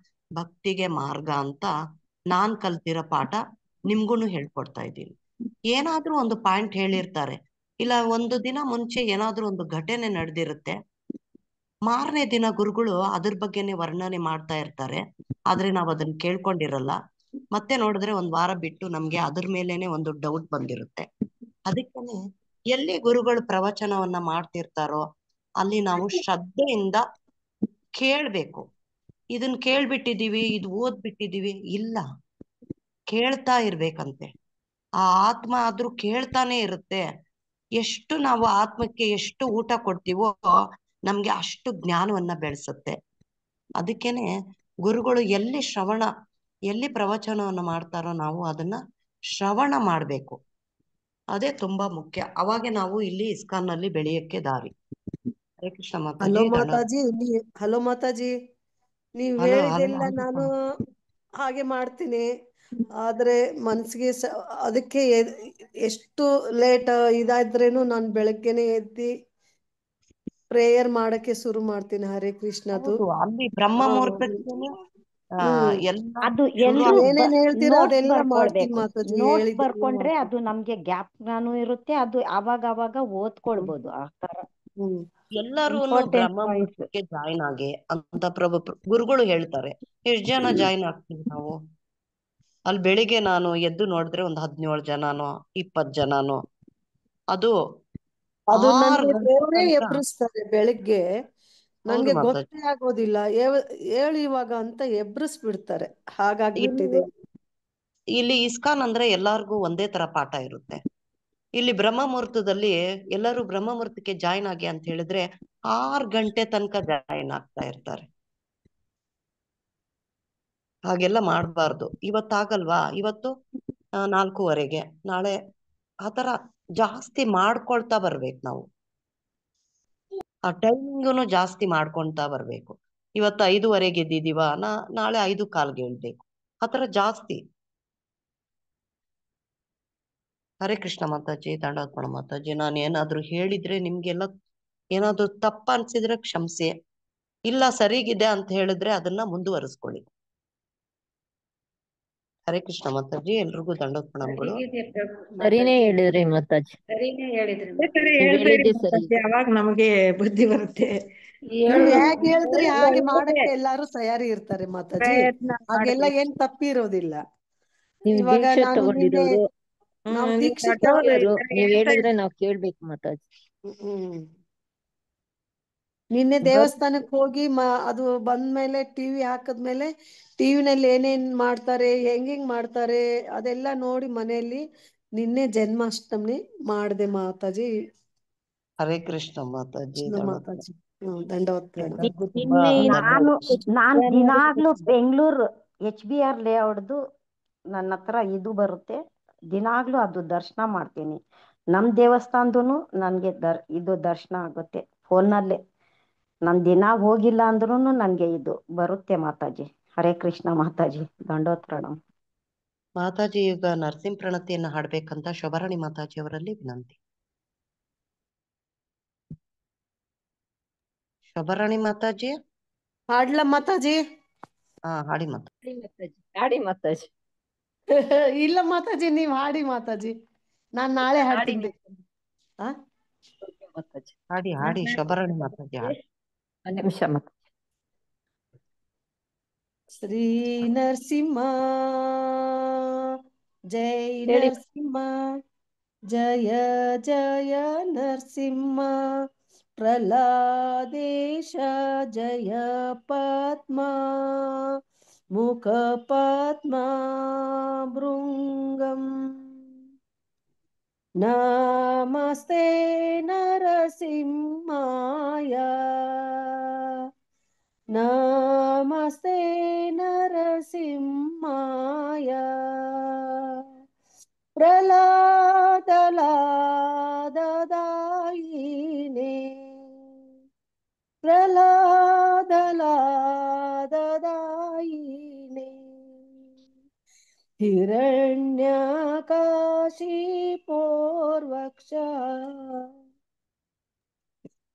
ಭಕ್ತಿಗೆ ಮಾರ್ಗ ಅಂತ ನಾನ್ ಕಲ್ತಿರೋ ಪಾಠ ನಿಮ್ಗೂನು ಹೇಳ್ಕೊಡ್ತಾ ಇದ್ದೀನಿ. ಏನಾದ್ರೂ ಒಂದು ಪಾಯಿಂಟ್ ಹೇಳಿರ್ತಾರೆ, ಇಲ್ಲ ಒಂದು ದಿನ ಮುಂಚೆ ಏನಾದ್ರೂ ಒಂದು ಘಟನೆ ನಡೆದಿರುತ್ತೆ, ಮಾರನೇ ದಿನ ಗುರುಗಳು ಅದ್ರ ಬಗ್ಗೆನೆ ವರ್ಣನೆ ಮಾಡ್ತಾ ಇರ್ತಾರೆ, ಆದ್ರೆ ನಾವ್ ಅದನ್ನ ಕೇಳ್ಕೊಂಡಿರಲ್ಲ. ಮತ್ತೆ ನೋಡಿದ್ರೆ 1 ವಾರ ಬಿಟ್ಟು ನಮ್ಗೆ ಅದ್ರ ಮೇಲೇನೆ ಒಂದು ಡೌಟ್ ಬಂದಿರುತ್ತೆ. ಅದಕ್ಕೇನೆ ಎಲ್ಲಿ ಗುರುಗಳು ಪ್ರವಚನವನ್ನ ಮಾಡ್ತಿರ್ತಾರೋ ಅಲ್ಲಿ ನಾವು ಶ್ರದ್ಧೆಯಿಂದ ಕೇಳ್ಬೇಕು. ಇದನ್ನ ಕೇಳ್ಬಿಟ್ಟಿದೀವಿ, ಇದು ಓದ್ಬಿಟ್ಟಿದೀವಿ, ಇಲ್ಲ, ಕೇಳ್ತಾ ಇರ್ಬೇಕಂತೆ. ಆ ಆತ್ಮ ಆದ್ರೂ ಕೇಳ್ತಾನೆ ಇರುತ್ತೆ. ಎಷ್ಟು ನಾವು ಆತ್ಮಕ್ಕೆ ಎಷ್ಟು ಊಟ ಕೊಡ್ತೀವೋ ನಮ್ಗೆ ಅಷ್ಟು ಜ್ಞಾನವನ್ನ ಬೆಳೆಸುತ್ತೆ. ಅದಕ್ಕೇನೆ ಗುರುಗಳು ಎಲ್ಲಿ ಪ್ರವಚನವನ್ನ ಮಾಡ್ತಾರೋ ನಾವು ಅದನ್ನ ಶ್ರವಣ ಮಾಡ್ಬೇಕು. ಅದೇ ತುಂಬಾ ಮುಖ್ಯ. ಅವಾಗೆ ನಾವು ಇಲ್ಲಿ ಇಸ್ಕಾನ್ ನಲ್ಲಿ ಬೆಳೆಯಕ್ಕೆ ದಾರಿ. ಹರೇ ಕೃಷ್ಣ ಮಾತಾಜಿ. ಹಲೋ ಮಾತಾಜಿ. ನೀವ್ ಹಲೋ ಹೇಳಿದೆಲ್ಲ ನಾನು ಹಾಗೆ ಮಾಡ್ತೀನಿ. ಆದ್ರೆ ಮನ್ಸಿಗೆ ಅದಕ್ಕೆ ಎಷ್ಟು ಲೇಟ್ ಇದಾದ್ರೇನು ನಾನು ಬೆಳಗ್ಗೆನೆ ಎದ್ದಿ ಪ್ರೇಯರ್ ಮಾಡಕ್ಕೆ ಶುರು ಮಾಡ್ತೀನಿ. ಹರೇ ಕೃಷ್ಣದು. ಅಲ್ಲಿ ಬ್ರಹ್ಮ ಮುಹೂರ್ತಕ್ಕೆ ಅದು ಎಲ್ರು ಏನೇನ್ ಹೇಳ್ತೀರೋ ನೋಟ್ಸ್ ಅದೆಲ್ಲ ಮಾಡ್ತೀನಿ ಬರ್ಕೊಳ್ಬೇಕು. ಮಾತಾಜಿ. ನೋಟ್ಸ್ ಬರ್ಕೊಂಡ್ರೆ ಅದು ನಮ್ಗೆ ಜ್ಞಾಪಕನೂ ಇರುತ್ತೆ. ಅದು ಅವಾಗ ಓದ್ಕೊಳ್ಬಹುದು. ಆ ತರ ಎಲ್ಲರೂ ಬ್ರಹ್ಮ ಮುಹೂರ್ತಕ್ಕೆ ಜಾಯಿನ್ ಆಗಿ ಅಂತ ಗುರುಗಳು ಹೇಳ್ತಾರೆ. ಎಷ್ಟ್ ಜನ ಜಾಯಿನ್ ಆಗ್ತೀವಿ ನಾವು? ಅಲ್ಲಿ ಬೆಳಿಗ್ಗೆ ನಾನು ಎದ್ದು ನೋಡಿದ್ರೆ ಒಂದು 17 ಜನನೋ 20 ಜನನೋ. ಅದು ನನ್ಗೆ ದೇವರೇ ಎಬ್ರಿಸ್ತಾರೆ ಬೆಳಿಗ್ಗೆ. ನನ್ಗೆ ಗೊತ್ತೇ ಆಗೋದಿಲ್ಲ. ಹೇಳು ಇವಾಗ ಅಂತ ಎಬ್ರಿಸ್ಬಿಡ್ತಾರೆ. ಹಾಗಾಗ್ಬಿಟ್ಟಿದೆ. ಇಲ್ಲಿ ಇಸ್ಕಾನ್ ಅಂದ್ರೆ ಎಲ್ಲಾರ್ಗು ಒಂದೇ ತರ ಪಾಠ ಇರುತ್ತೆ. ಇಲ್ಲಿ ಬ್ರಹ್ಮ ಮುಹೂರ್ತದಲ್ಲಿ ಎಲ್ಲರೂ ಬ್ರಹ್ಮ ಮುಹೂರ್ತಕ್ಕೆ ಜಾಯಿನ್ ಆಗಿ ಅಂತ ಹೇಳಿದ್ರೆ 6 ಗಂಟೆ ತನಕ ಜಾಯಿನ್ ಆಗ್ತಾ ಇರ್ತಾರೆ. ಹಾಗೆಲ್ಲ ಮಾಡಬಾರ್ದು. ಇವತ್ತಾಗಲ್ವಾ, ಇವತ್ತು 4:15, ನಾಳೆ ಆತರ ಜಾಸ್ತಿ ಮಾಡ್ಕೊಳ್ತಾ ಬರ್ಬೇಕು ನಾವು. ಆ ಟೈಮಿಂಗ್ನು ಜಾಸ್ತಿ ಮಾಡ್ಕೊಳ್ತಾ ಬರ್ಬೇಕು. ಇವತ್ತು 5:15 ಎದ್ದಿದೀವ, ನಾಳೆ 5:15 ಹೇಳ್ಬೇಕು. ಆತರ ಜಾಸ್ತಿ. ಹರೇ ಕೃಷ್ಣ ಮಾತಾಜಿ, ದಂಡವತ್ ಮಾತಾಜಿ. ನಾನು ಏನಾದ್ರು ಹೇಳಿದ್ರೆ ನಿಮ್ಗೆಲ್ಲ ಏನಾದ್ರು ತಪ್ಪ ಅನ್ಸಿದ್ರೆ ಕ್ಷಮಿಸಿ. ಇಲ್ಲ ಸರಿಗಿದೆ ಅಂತ ಹೇಳಿದ್ರೆ ಅದನ್ನ ಮುಂದುವರಿಸ್ಕೊಳ್ಳಿ. ಹರೇ ಕೃಷ್ಣ ಮಾತಾಜಿ, ಎಲ್ರಿಗೂ ದಂಡವತ್ ಪ್ರಣಾಮಗಳು. ಸರಿನೇ ಹೇಳಿದ್ರಿ ಮಾತಾಜಿ. ಸರಿನೇ ಹೇಳಿದ್ರಿ. ಹೇಳಿದ್ದೆ ಸರಿ. ಅವಾಗ ನಮಗೆ ಬುದ್ಧಿ ಬರುತ್ತೆ. ನೀವ್ ಹೇಗ್ ಹೇಳಿದ್ರಿ ಹಾಗೆ ಮಾಡಕ್ಕೆ ಎಲ್ಲಾರು ತಯಾರಿ ಇರ್ತಾರೆ ಮಾತಾಜಿ. ಹಾಗೆಲ್ಲ ಏನ್ ತಪ್ಪಿರೋದಿಲ್ಲ. ನೀವ್ ಇವಾಗ ದೀಕ್ಷೆ ನಾನು ತಗೊಂಡಿರೋರು, ನಾವು ದೀಕ್ಷೆ ನೀವ್ ಹೇಳಿದ್ರೆ ನಾವ್ ಕೇಳ್ಬೇಕು ಮಾತಾಜಿ. ನಿನ್ನೆ ದೇವಸ್ಥಾನಕ್ಕೆ ಹೋಗಿ ಅದು ಬಂದ್ಮೇಲೆ ಟಿವಿ ಹಾಕದ್ಮೇಲೆ ಟಿವಿನಲ್ಲಿ ಏನೇನ್ ಮಾಡ್ತಾರೆ, ಹೆಂಗ್ ಮಾಡ್ತಾರೆ ಅದೆಲ್ಲ ನೋಡಿ ಮನೆಯಲ್ಲಿ ನಿನ್ನೆ ಜನ್ಮಾಷ್ಟಮಿ ಮಾಡ್ದೆ ಮಾತಾಜಿ. ಹರೇ ಕೃಷ್ಣ ಮಾತಾಜಿ, ಮಾತಾಜಿ. ದಂಡವತ್ ನಾನು ದಿನಾಗ್ಲೂ ಬೆಂಗಳೂರು HBR ಲೇಔಟ್ದು ನನ್ನ ಹತ್ರ ಇದು ಬರುತ್ತೆ. ದಿನಾಗ್ಲೂ ಅದು ದರ್ಶನ ಮಾಡ್ತೀನಿ. ನಮ್ ದೇವಸ್ಥಾನದೂ ನನ್ಗೆ ಇದು ದರ್ಶನ ಆಗುತ್ತೆ ಫೋನ್ನಲ್ಲೇ. ನಾನ್ ದಿನ ಹೋಗಿಲ್ಲ ಅಂದ್ರೂ ನನ್ಗೆ ಇದು ಬರುತ್ತೆ ಮಾತಾಜಿ. ಹರೇ ಕೃಷ್ಣ ಮಾತಾಜಿ, ದಂಡೋತ್ ಪ್ರಣಾಮ ಮಾತಾಜಿ. ಈಗ ನರಸಿಂಹ ಪ್ರಣತಿಯನ್ನ ಹಾಡ್ಬೇಕಂತ ಶೋಭಾರಾಣಿ ಮಾತಾಜಿ ಅವರಲ್ಲಿ ವಿನಂತಿ. ಶೋಭಾರಾಣಿ ಮಾತಾಜಿ ಹಾಡ್ಲ ಮಾತಾಜಿ. ಹಾಡಿ ಮಾತಾಜಿ. ಹಾಡಿ ಮಾತಾಜಿ. ಇಲ್ಲ ಮಾತಾಜಿ, ನೀವ್ ಹಾಡಿ ಮಾತಾಜಿ. ನಾನ್ ನಾಳೆ ಹಾಡ್ತೀನಿ. ಹಾಡಿ ಶೋಭಾರಾಣಿ ಮಾತಾಜಿ ಹಾಡಿ. ನಿಮಿಷ ಮಾತಾಜಿ. ಶ್ರೀ ನರಸಿಂಹ ಜೈ ನರಸಿಂಹ, ಜಯ ಜಯ ನರಸಿಂಹ, ಪ್ರಹ್ಲಾದೇಶ ಜಯ ಪದ್ಮ, ಮುಖ ಪದ್ಮ ಭೃಂಗಂ, ನಮಸ್ತೆ ನರಸಿಂಹಾಯ, ನಮಸ್ತೆ ನರಸಿಂಹಾಯ, ಪ್ರಹ್ಲಾದಲಾದದಾಯಿನೇ, ಪ್ರಹ್ಲಾದಲಾದದಾಯಿನೇ, ಹಿರಣ್ಯಕಾಶಿಪೋರ್ವಕ್ಷ,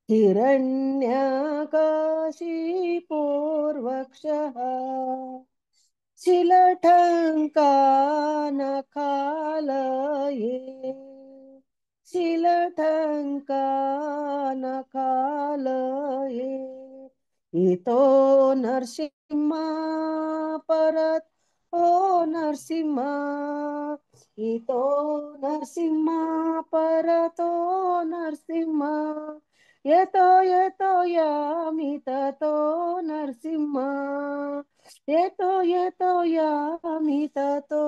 ಹಿರಣ್ಯಕಾಶಿಪೋರ್ವಕ್ಷಃ, ಶಿಲಠಂಕಾನಕಾಲಯೇ, ಶಿಲಠಂಕಾನಕಾಲಯೇ, ಇತೋ ನರಸಿಂಹ ಪರತ್ ಓ ನರಸಿಂಹ, ಇತೋ ನರಸಿಂಹ ಪರತೋ ನರಸಿಂಹ, ಯತೋ ಯತೋ ಯಾಮಿ ತತೋ ನರಸಿಂಹ, ಯತೋ ಯತೋ ಯಾಮಿ ತತೋ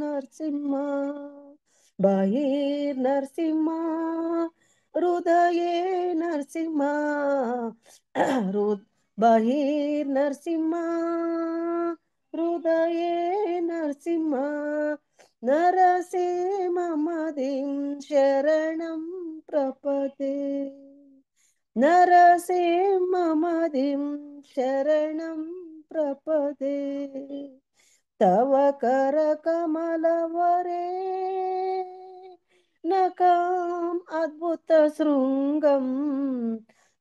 ನರಸಿಂಹ, ಬಹಿರ್ ನರಸಿಂಹ ಹೃದಯೇ ನರಸಿಂಹ, ಬಹಿರ್ ನರಸಿಂಹ ಹೃದಯೇ ನರಸಿಂಹ, ನರಸಿಂಹಮದಿಂ ಶರಣಂ ಪ್ರಪದೇ, ನರಸಿಂಹಮದಿಂ ಶರಣಂ ಪ್ರಪದೆ ತವ ಕರ ಕಮಲವರೇ ನಕಾಂ ಅದ್ಭುತ ಶೃಂಗಂ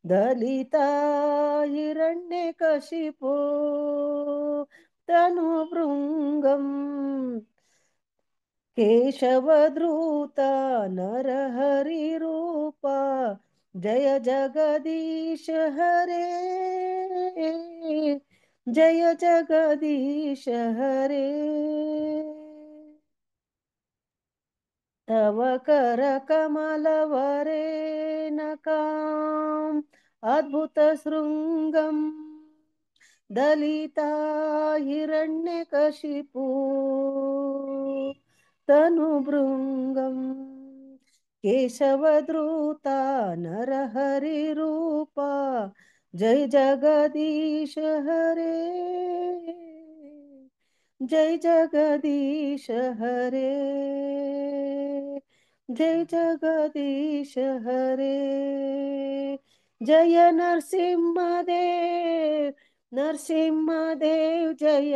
ದಲಿತ ಹಿರಣ್ಯಕಶಿಪೋ ತನು ಭೃಂಗಂ ಕೇಶವಧೃತ ನರಹರಿ ರೂಪ ಜಯ ಜಗದೀಶ ಹರೇ ಜಯ ಜಗದೀಶ ಹರೇ ತವ ಕರ ಕಮಲವರೇ ನಕಾಂ ಅದ್ಭುತ ಶೃಂಗಂ ದಲಿತ ಹಿರಣ್ಯಕಶಿಪು ತನು ಭೃಂಗಂ ಕೇಶವಧೃತ ನರಹರಿ ರೂಪ ಜಯ ಜಗದೀಶ ಹರೇ ಜಯ ಜಗದೀಶ ಹರೇ ಜಯ ಜಗದೀಶ ಹರೇ ಜಯ ನರಸಿಂಹದೇವ್ ನರಸಿಂಹದೇವ್ ಜಯ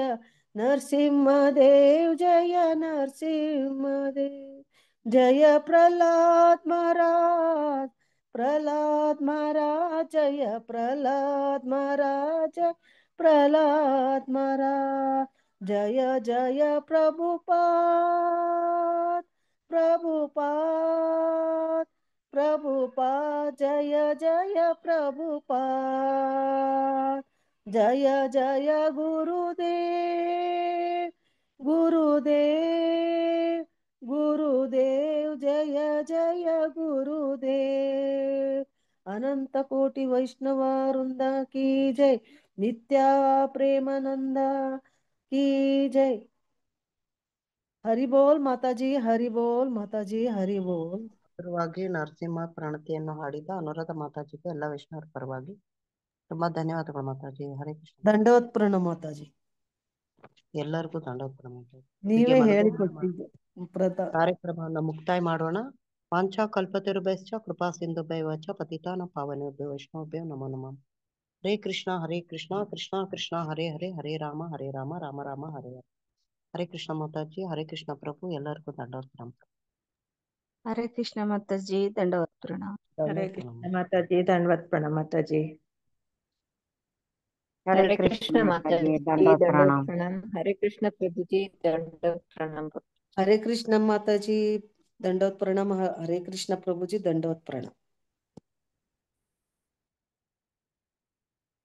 ನರಸಿಂಹದೇವ್ ಜಯ ನರಸಿಂಹದೇವ್ ಜಯ ಪ್ರಹ್ಲಾದ್ ಮಹಾರಾಜ್ ಪ್ರಹ್ಲಾದ್ ಮಹಾರಾಜ್ ಜಯ ಪ್ರಹ್ಲಾದ್ ಮಹಾರಾಜ ಪ್ರಹ್ಲಾದ್ ಮಹಾರಾಜ್ ಜಯ ಜಯ ಪ್ರಭುಪಾದ್ ಪ್ರಭುಪಾದ್ ಪ್ರಭುಪಾದ್ ಜಯ ಜಯ ಪ್ರಭುಪಾದ್ ಜಯ ಜಯ ಗುರುದೇವ್ ಗುರುದೇವ್ ಗುರುದೇವ್ ಜಯ ಜಯ ಗುರುದೇವ್ ಅನಂತ ಕೋಟಿ ವೈಷ್ಣವ ವೃಂದ ಕಿ ಜೈ ನಿತ್ಯ ಪ್ರೇಮಾನಂದ ಕಿ ಜೈ ಹರಿ ಬೋಲ್ ಮಾತಾಜಿ ಹರಿ ಬೋಲ್ ಮಾತಾಜಿ ಹರಿ ಬೋಲ್. ಪರವಾಗಿ ನರಸಿಂಹ ಪ್ರಣತಿಯನ್ನು ಹಾಡಿದ ಅನುರಾಧ ಮಾತಾಜಿಗೆ ಎಲ್ಲ ವೈಷ್ಣವರ ಪರವಾಗಿ ತುಂಬಾ ಧನ್ಯವಾದಗಳು ಮಾತಾಜಿ. ಹರೇ ಕೃಷ್ಣ. ದಂಡವತ್ ಪ್ರಣಾಮ ಮಾತಾಜಿ. ಎಲ್ಲರಿಗೂ ದಂಡವತ್ ಪ್ರಣಾಮ. ನೀವೇ ಹೇಳಿಕೊಟ್ಟಿದ್ದು ಕಾರ್ಯಕ್ರಮವನ್ನು ಮುಕ್ತಾಯ ಮಾಡೋಣ. ವಾಂಛಾ ಕಲ್ಪತರುಭ್ಯಶ್ಚ ಕೃಪಾ ಸಿಂಧುಭ್ಯಶ್ಚ ಪತಿತಾನಾಂ ಪಾವನೇಭ್ಯೋ ವೈಷ್ಣವೇಭ್ಯೋ ನಮೋ ನಮಃ. ಹರೇ ಕೃಷ್ಣ ಕೃಷ್ಣ ಕೃಷ್ಣ ಹರೇ ಹರೇ ಹರೇ ರಾಮ ರಾಮ ರಾಮ ಹರೇ ಹರೇ. ಹರೇ ಕೃಷ್ಣ ಮಾತಾಜಿ. ಹರೇ ಕೃಷ್ಣ ಪ್ರಭು. ಎಲ್ಲರಿಗೂ ದಂಡವತ್ ಪ್ರಣಾಮ. ಹರೇ ಕೃಷ್ಣ ಮಾತಾಜಿ. ದಂಡವತ್ ಪ್ರಣಾಮ. ಹರೇ ಕೃಷ್ಣ ಮಾತಾಜಿ. ದಂಡವತ್ ಪ್ರಣಾಮ ಮಾತಾಜಿ. ಹರೇ ಹರೇ ಕೃಷ್ಣ ಕೃಷ್ಣ ಮಾತಾಜಿ. ಮಾತಾಜಿ. ದಂಡವತ್ ದಂಡವತ್ ಪ್ರಣಾಮ. ಪ್ರಣಾಮ. ಹರೇ ಕೃಷ್ಣ ಪ್ರಭುಜಿ. ದಂಡವತ್ ಪ್ರಣಾಮ. ಹರೇ ಕೃಷ್ಣ ಮಾತಾಜಿ ದಂಡವತ್ ಪ್ರಣಾಮ. ಹರೇ ಕೃಷ್ಣ ಪ್ರಭುಜಿ ದಂಡವತ್ ಪ್ರಣಾಮ.